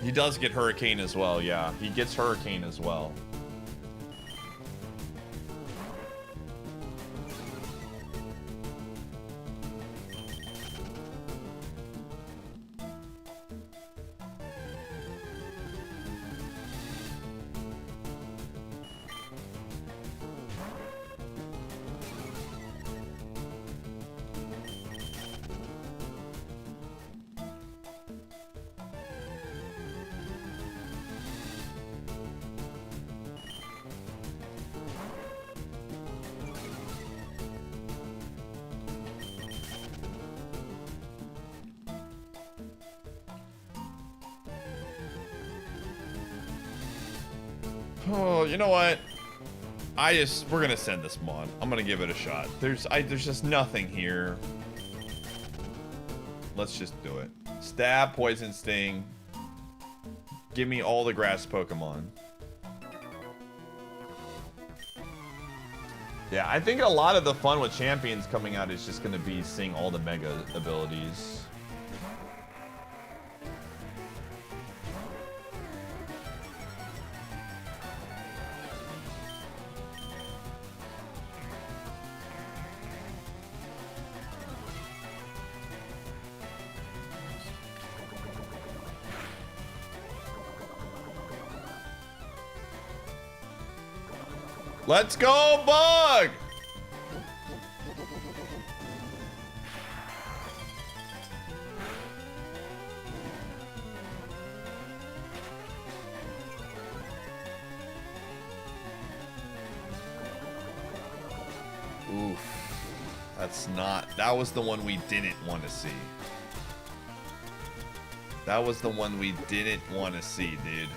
He does get hurricane as well, yeah. He gets hurricane as well. Oh, you know what? We're gonna send this mod. I'm gonna give it a shot. There's just nothing here. Let's just do it. Stab, poison, sting. Give me all the grass Pokemon. Yeah, I think a lot of the fun with champions coming out is just gonna be seeing all the mega abilities. Let's go, Bug! Oof. That's not... That was the one we didn't want to see. That was the one we didn't want to see, dude.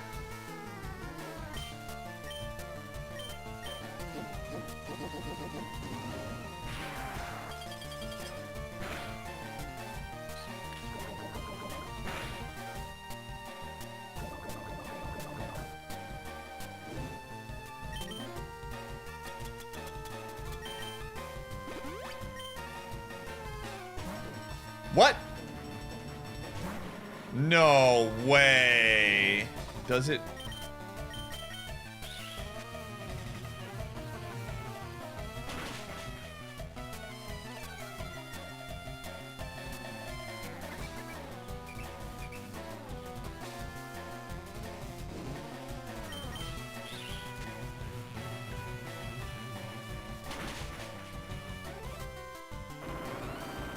What? No way. Does it?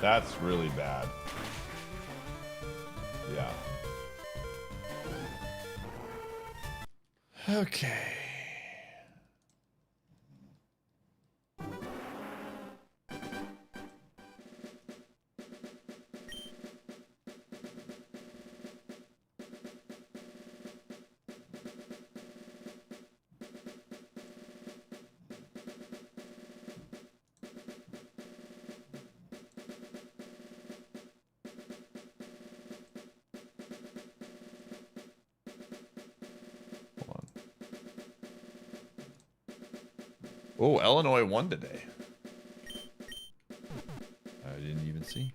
That's really bad. Yeah. Okay. Oh, Illinois won today. I didn't even see.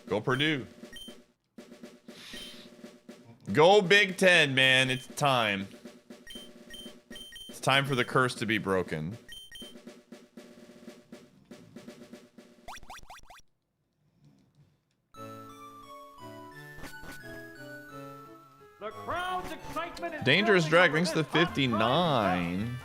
Go Purdue. Go Big Ten, man. It's time. It's time for the curse to be broken. The crowd's excitement is Dangerous building Drag over ranks this to hot 59.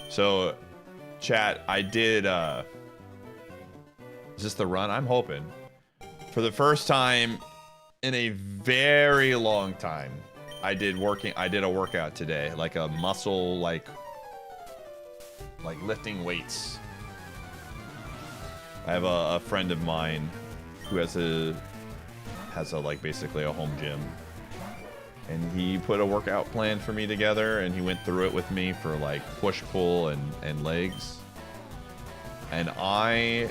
So, chat, I did, is this the run? I'm hoping. For the first time in a very long time, I did a workout today, like a muscle, like lifting weights. I have a friend of mine who has a like basically a home gym, and he put a workout plan for me together, and he went through it with me for like push, pull, and legs. And I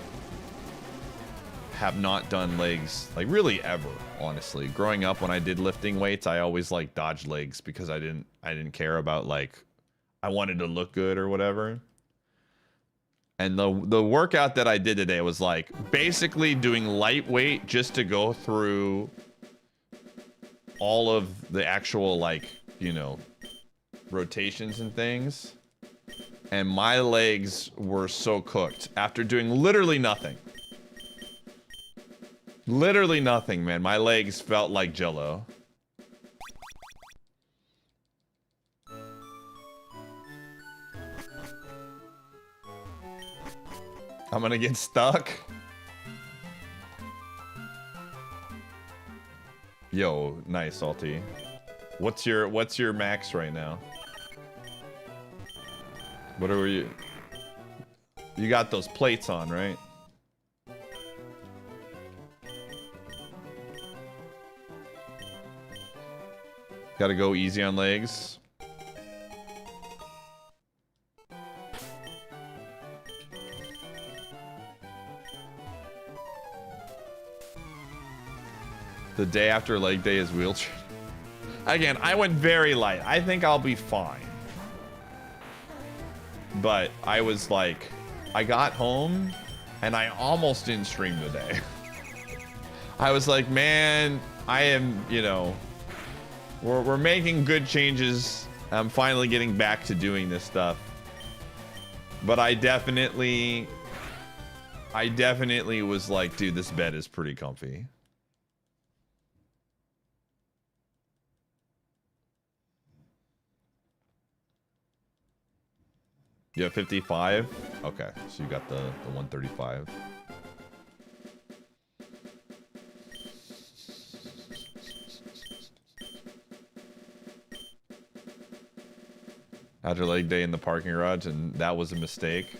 have not done legs like really ever, honestly. Growing up, when I did lifting weights, I always like dodged legs because I didn't care about, like, I wanted to look good or whatever. And the workout that I did today was like basically doing lightweight just to go through all of the actual, like, you know, rotations and things. And my legs were so cooked after doing literally nothing. Literally nothing, man. My legs felt like Jello. I'm gonna get stuck. Yo, nice, Salty. What's your max right now? What are you? You got those plates on, right? Gotta go easy on legs. The day after leg day is wheelchair. Again, I went very light. I think I'll be fine. But I was like, I got home and I almost didn't stream today. I was like, man, I am, you know, we're making good changes. I'm finally getting back to doing this stuff. But I definitely was like, dude, this bed is pretty comfy. You have 55? Okay, so you got the 135. After leg day in the parking garage, and that was a mistake.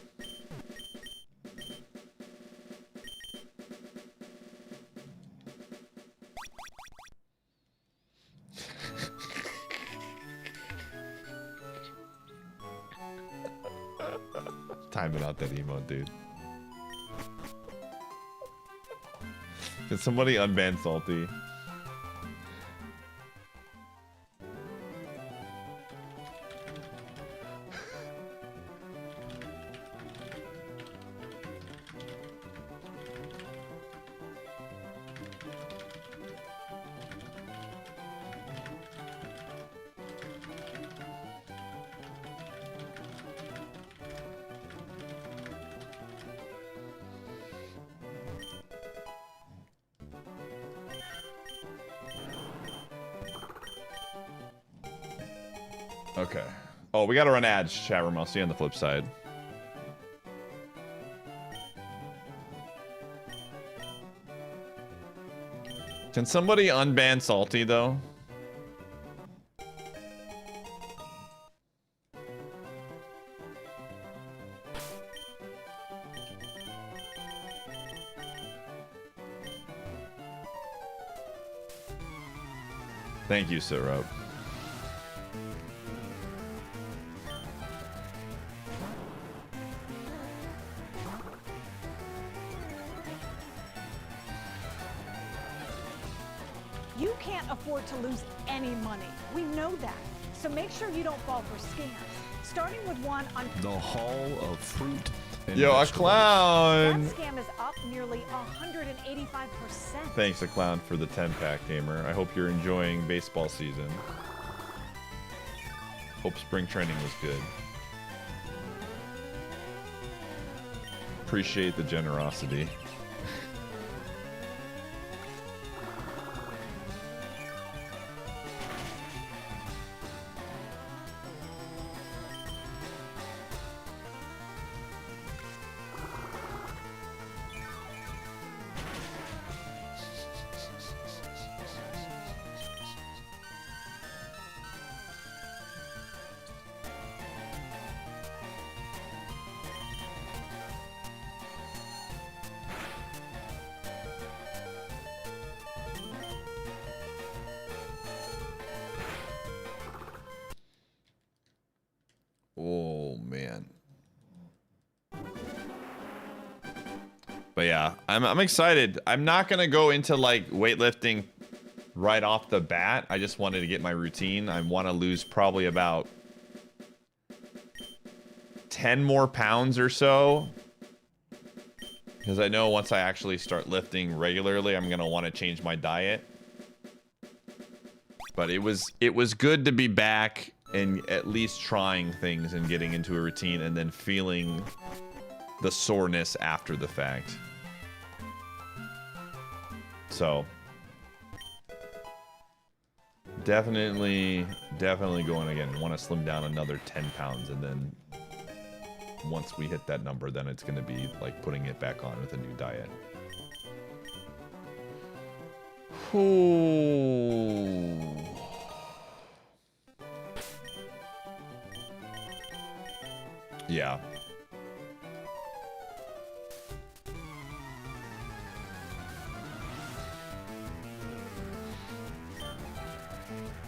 Timing out that emote, dude. Can somebody unban Salty? Okay. Oh, we gotta run ads, chat room. I'll see you on the flip side. Can somebody unban Salty, though? Thank you, Syrup. You can't afford to lose any money. We know that. So make sure you don't fall for scams. Starting with one on the Hall of Fruit and Yo, a Vegetables. clown! that scam is up nearly 185%. Thanks, a clown, for the 10-pack, gamer. I hope you're enjoying baseball season. Hope spring training was good. Appreciate the generosity. yeah, I'm excited. I'm not gonna go into like weightlifting right off the bat. I just wanted to get my routine. I want to lose probably about 10 more pounds or so, because I know once I actually start lifting regularly, I'm gonna want to change my diet. But it was good to be back and at least trying things and getting into a routine and then feeling the soreness after the fact. So definitely going again. Want to slim down another 10 pounds, and then once we hit that number, then it's going to be like putting it back on with a new diet. Ooh. Yeah.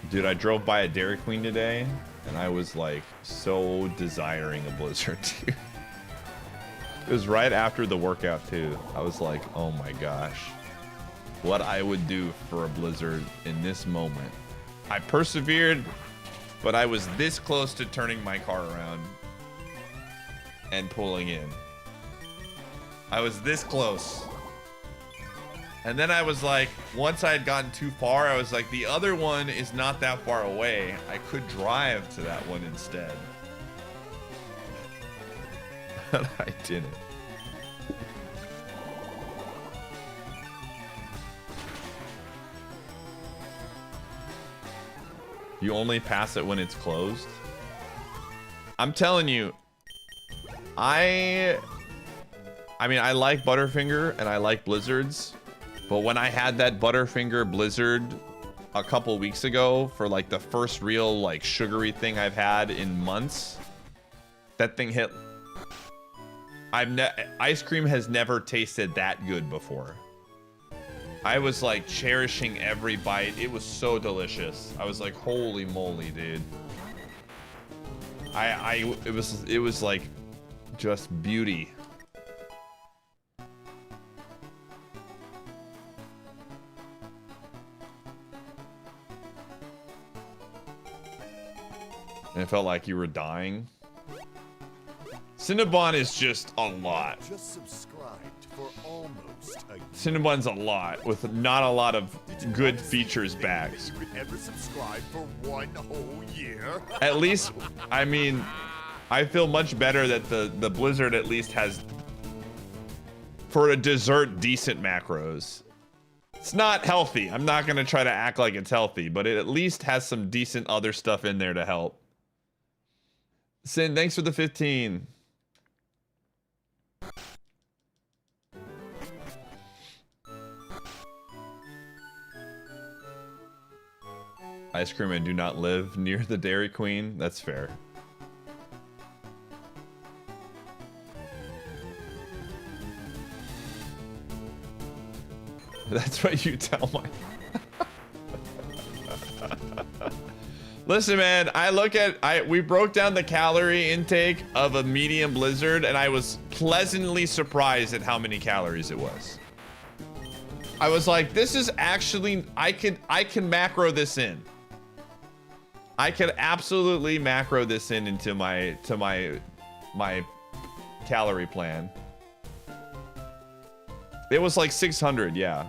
Dude, I drove by a Dairy Queen today, and I was like so desiring a Blizzard, dude. It was right after the workout too. I was like, oh my gosh, what I would do for a Blizzard in this moment. I persevered, but I was this close to turning my car around and pulling in. I was this close. And then I was like, once I had gotten too far, I was like, the other one is not that far away. I could drive to that one instead. But I didn't. You only pass it when it's closed? I'm telling you, I mean, I like Butterfinger and I like Blizzards. But when I had that Butterfinger Blizzard a couple weeks ago for like the first real like sugary thing I've had in months, that thing hit. Ice cream has never tasted that good before. I was like cherishing every bite. It was so delicious. I was like, holy moly, dude. It was like just beauty. And it felt like you were dying. Cinnabon is just a lot. Just subscribed for almost a year. Cinnabon's a lot with not a lot of good features back. You could ever subscribe for 1 whole year? At least, I mean, I feel much better that the Blizzard at least has, for a dessert, decent macros. It's not healthy. I'm not gonna try to act like it's healthy, but it at least has some decent other stuff in there to help. Sin, thanks for the 15. Ice cream and do not live near the Dairy Queen. That's fair. That's what you tell my... Listen, man, we broke down the calorie intake of a medium Blizzard, and I was pleasantly surprised at how many calories it was. I was like, this is actually, I can macro this in. I could absolutely macro this into my calorie plan. It was like 600, yeah.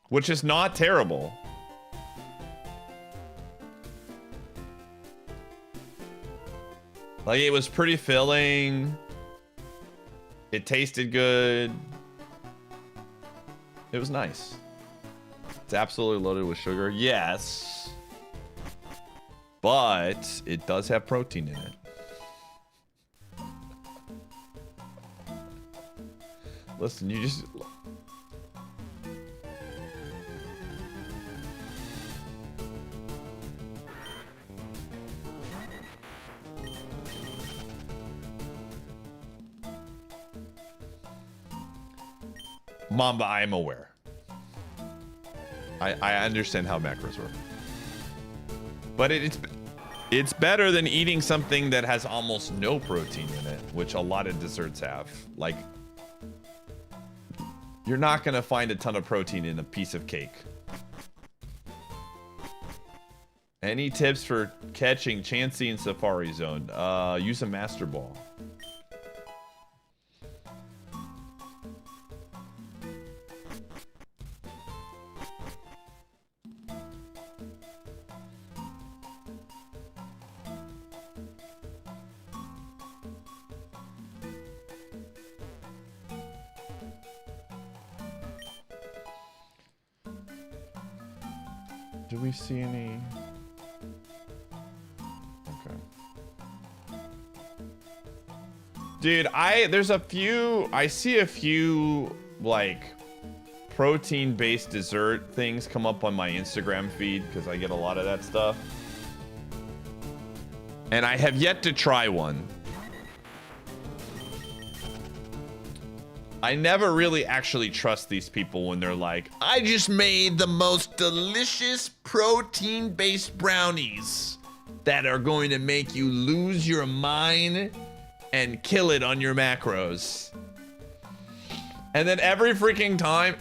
Which is not terrible. Like, it was pretty filling. It tasted good. It was nice. It's absolutely loaded with sugar. Yes. But it does have protein in it. Listen, you just... Mamba, I am aware. I understand how macros work. But it's better than eating something that has almost no protein in it, which a lot of desserts have. Like You're not gonna find a ton of protein in a piece of cake. Any tips for catching Chansey in Safari Zone? Use a Master Ball. Do we see any? Okay. Dude, I see a few like protein-based dessert things come up on my Instagram feed because I get a lot of that stuff. And I have yet to try one. I never really actually trust these people when they're like, I just made the most delicious protein-based brownies that are going to make you lose your mind and kill it on your macros. And then every freaking time,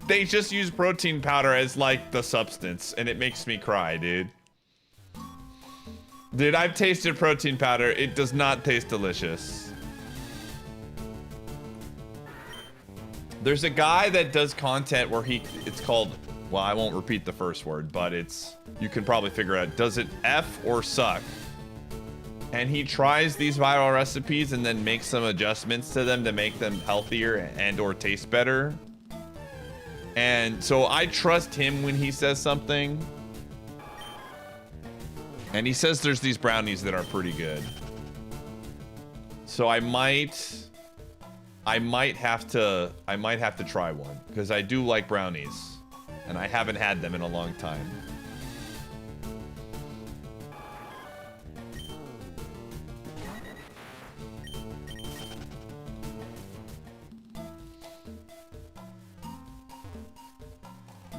they just use protein powder as like the substance, and it makes me cry, dude. Dude, I've tasted protein powder. It does not taste delicious. There's a guy that does content where it's called, well, I won't repeat the first word, but you can probably figure out, does it F or suck? And he tries these viral recipes and then makes some adjustments to them to make them healthier and or taste better. And so I trust him when he says something. And he says there's these brownies that are pretty good. So I might have to try one because I do like brownies and I haven't had them in a long time.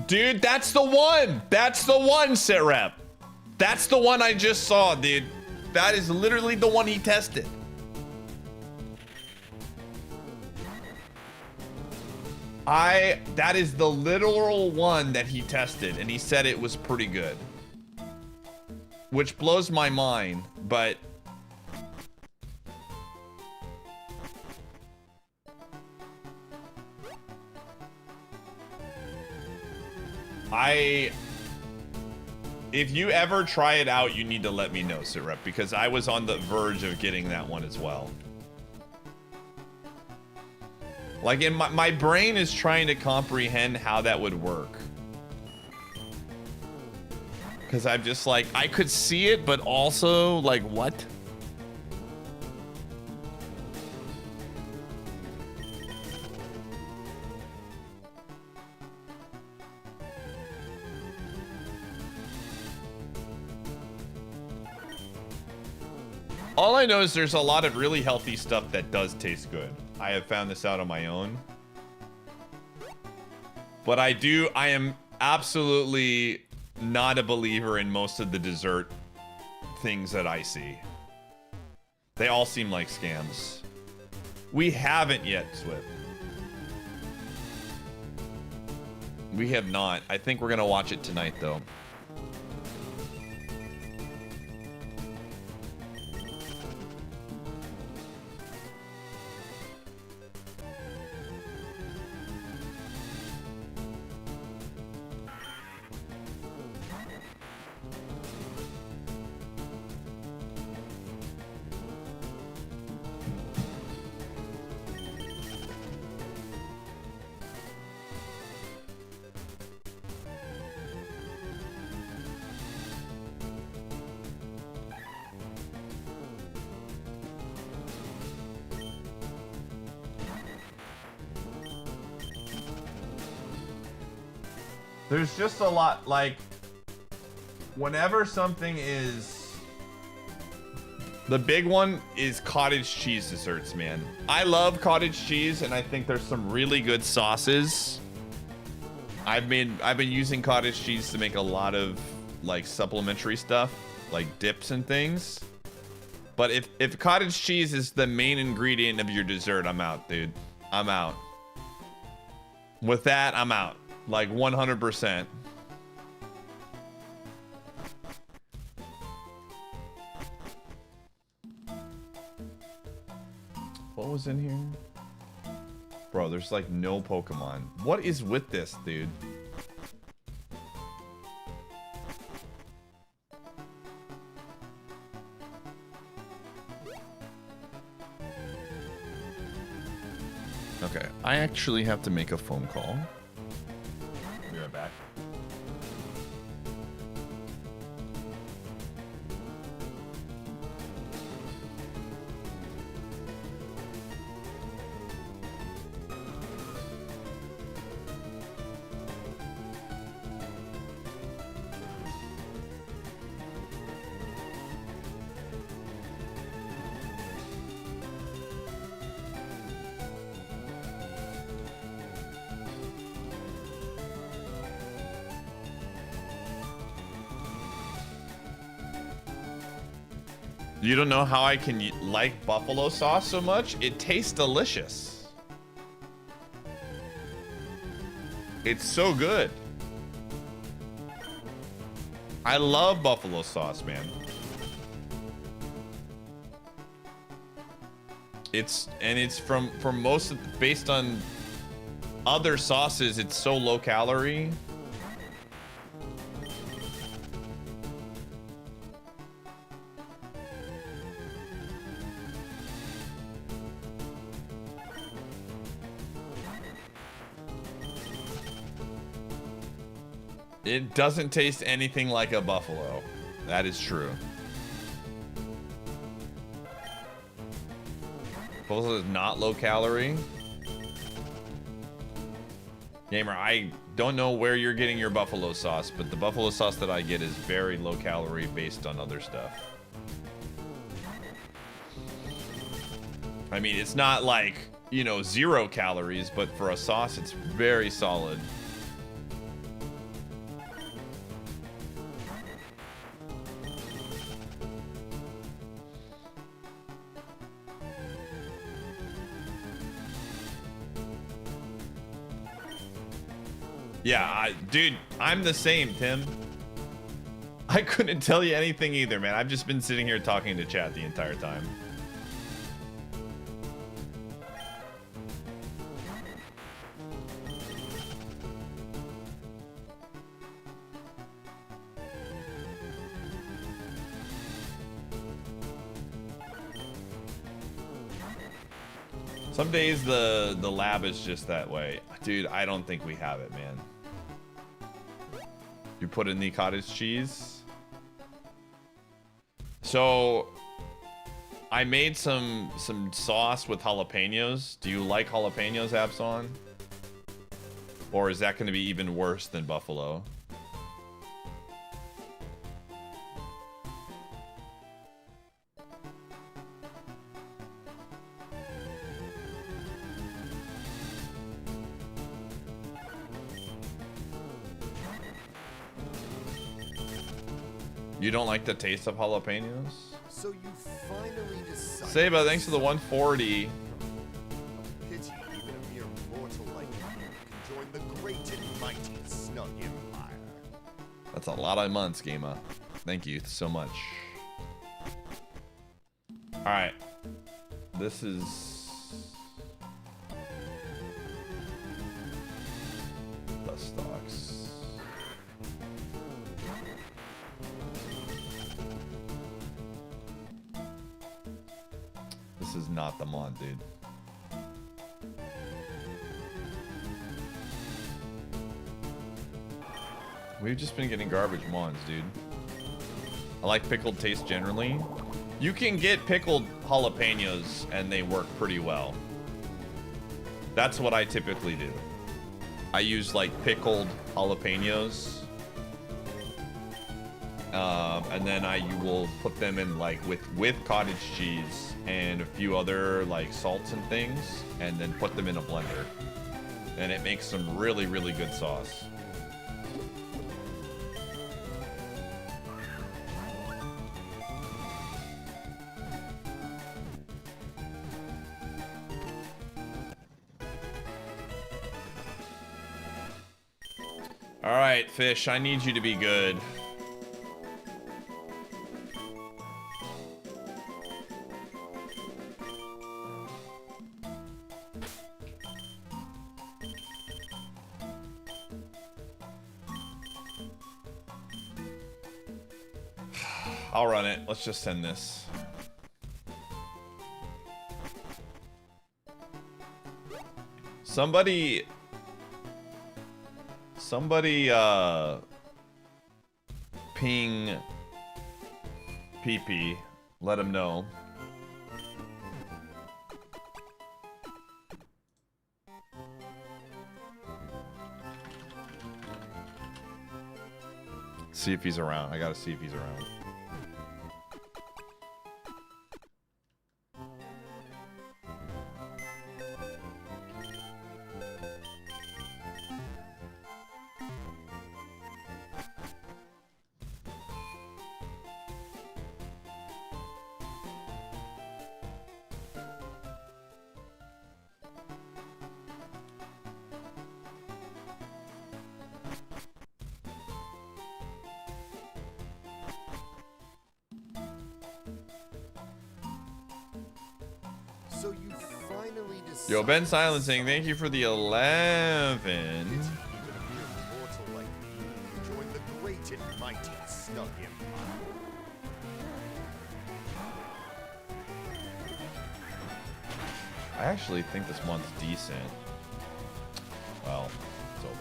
Dude, that's the one. That's the one, Sitrep. That's the one I just saw, dude. That is literally the one he tested. That is the literal one that he tested, and he said it was pretty good. Which blows my mind, but if you ever try it out, you need to let me know, Sitrep, because I was on the verge of getting that one as well. Like, in my brain is trying to comprehend how that would work. Because I'm just like, I could see it, but also, like, what? All I know is there's a lot of really healthy stuff that does taste good. I have found this out on my own. But I am absolutely not a believer in most of the dessert things that I see. They all seem like scams. We haven't yet, Swift. We have not. I think we're gonna watch it tonight, though. There's just a lot, like, whenever something is... The big one is cottage cheese desserts, man. I love cottage cheese, and I think there's some really good sauces. I've been using cottage cheese to make a lot of, like, supplementary stuff, like dips and things. But if cottage cheese is the main ingredient of your dessert, I'm out, dude. I'm out. With that, I'm out. Like 100%. What was in here? Bro, there's like no Pokemon. What is with this, dude? Okay, I actually have to make a phone call. Be right back. You don't know how I can like buffalo sauce so much? It tastes delicious. It's so good. I love buffalo sauce, man. It's from most of, based on other sauces, it's so low calorie. It doesn't taste anything like a buffalo. That is true. Buffalo is not low calorie. Gamer, I don't know where you're getting your buffalo sauce, but the buffalo sauce that I get is very low calorie based on other stuff. I mean, it's not like, you know, 0 calories, but for a sauce, it's very solid. Yeah, dude, I'm the same, Tim. I couldn't tell you anything either, man. I've just been sitting here talking to chat the entire time. Some days the lab is just that way. Dude, I don't think we have it, man. You put in the cottage cheese. So I made some sauce with jalapenos. Do you like jalapenos, Abson? Or is that going to be even worse than buffalo? You don't like the taste of jalapenos? So you finally decided. Seba, thanks for the 140. Pity even a mere mortal like you can join the great and mighty Snug Empire. That's a lot of months, Gama. Thank you so much. Alright. This is... the stocks. This is not the mod, dude. We've just been getting garbage mons, dude. I like pickled taste generally. You can get pickled jalapenos and they work pretty well. That's what I typically do. I use like pickled jalapenos. And then you will put them in like with cottage cheese and a few other like salts and things, and then put them in a blender. And it makes some really, really good sauce. All right, Fish, I need you to be good. I'll run it. Let's just send this. Somebody ping PP. Let him know. See if he's around. I gotta see if he's around. So you finally decided. Yo, Ben Silencing, thank you for the 11. Even a mere mortal like me to join the great and mighty Snug Empire. I actually think this one's decent. Well, it's over.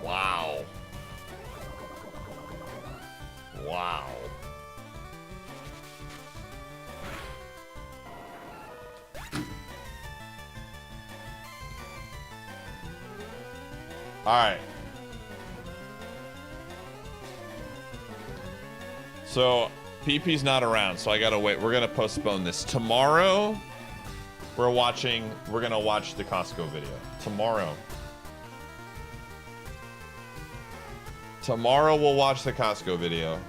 Wow. Wow. All right. So PP's not around, so I gotta wait. We're gonna postpone this. Tomorrow, we're gonna watch the Costco video. Tomorrow we'll watch the Costco video.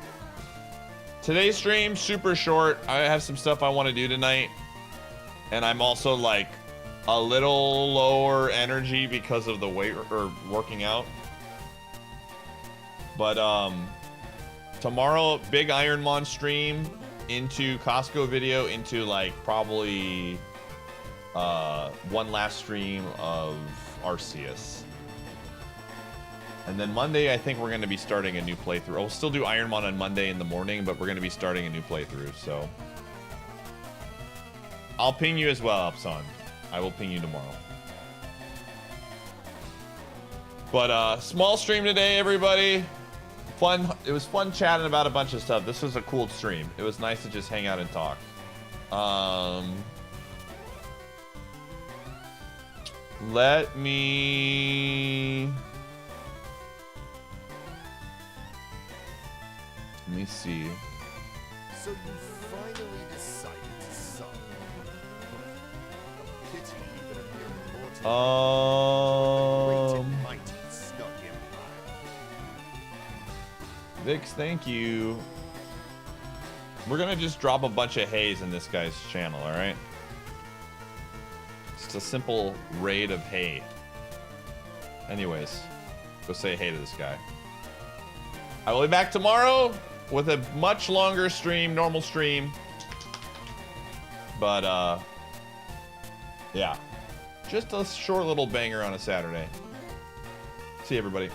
Today's stream, super short. I have some stuff I want to do tonight. And I'm also like a little lower energy because of the weight or working out. But tomorrow, big IronMON stream into Costco video into like probably one last stream of Arceus. And then Monday, I think we're going to be starting a new playthrough. We'll still do IronMON on Monday in the morning, but we're going to be starting a new playthrough, so. I'll ping you as well, Upson. I will ping you tomorrow. But, small stream today, everybody. Fun. It was fun chatting about a bunch of stuff. This was a cool stream. It was nice to just hang out and talk. Let me see. So you finally decided to sub. Pity even a mere mortal. Great and mighty Snug Empire. Vix, thank you. We're gonna just drop a bunch of haze in this guy's channel, alright? Just a simple raid of hay. Anyways, go say hey to this guy. I will be back tomorrow with a much longer stream, normal stream. But, yeah. Just a short little banger on a Saturday. See you, everybody.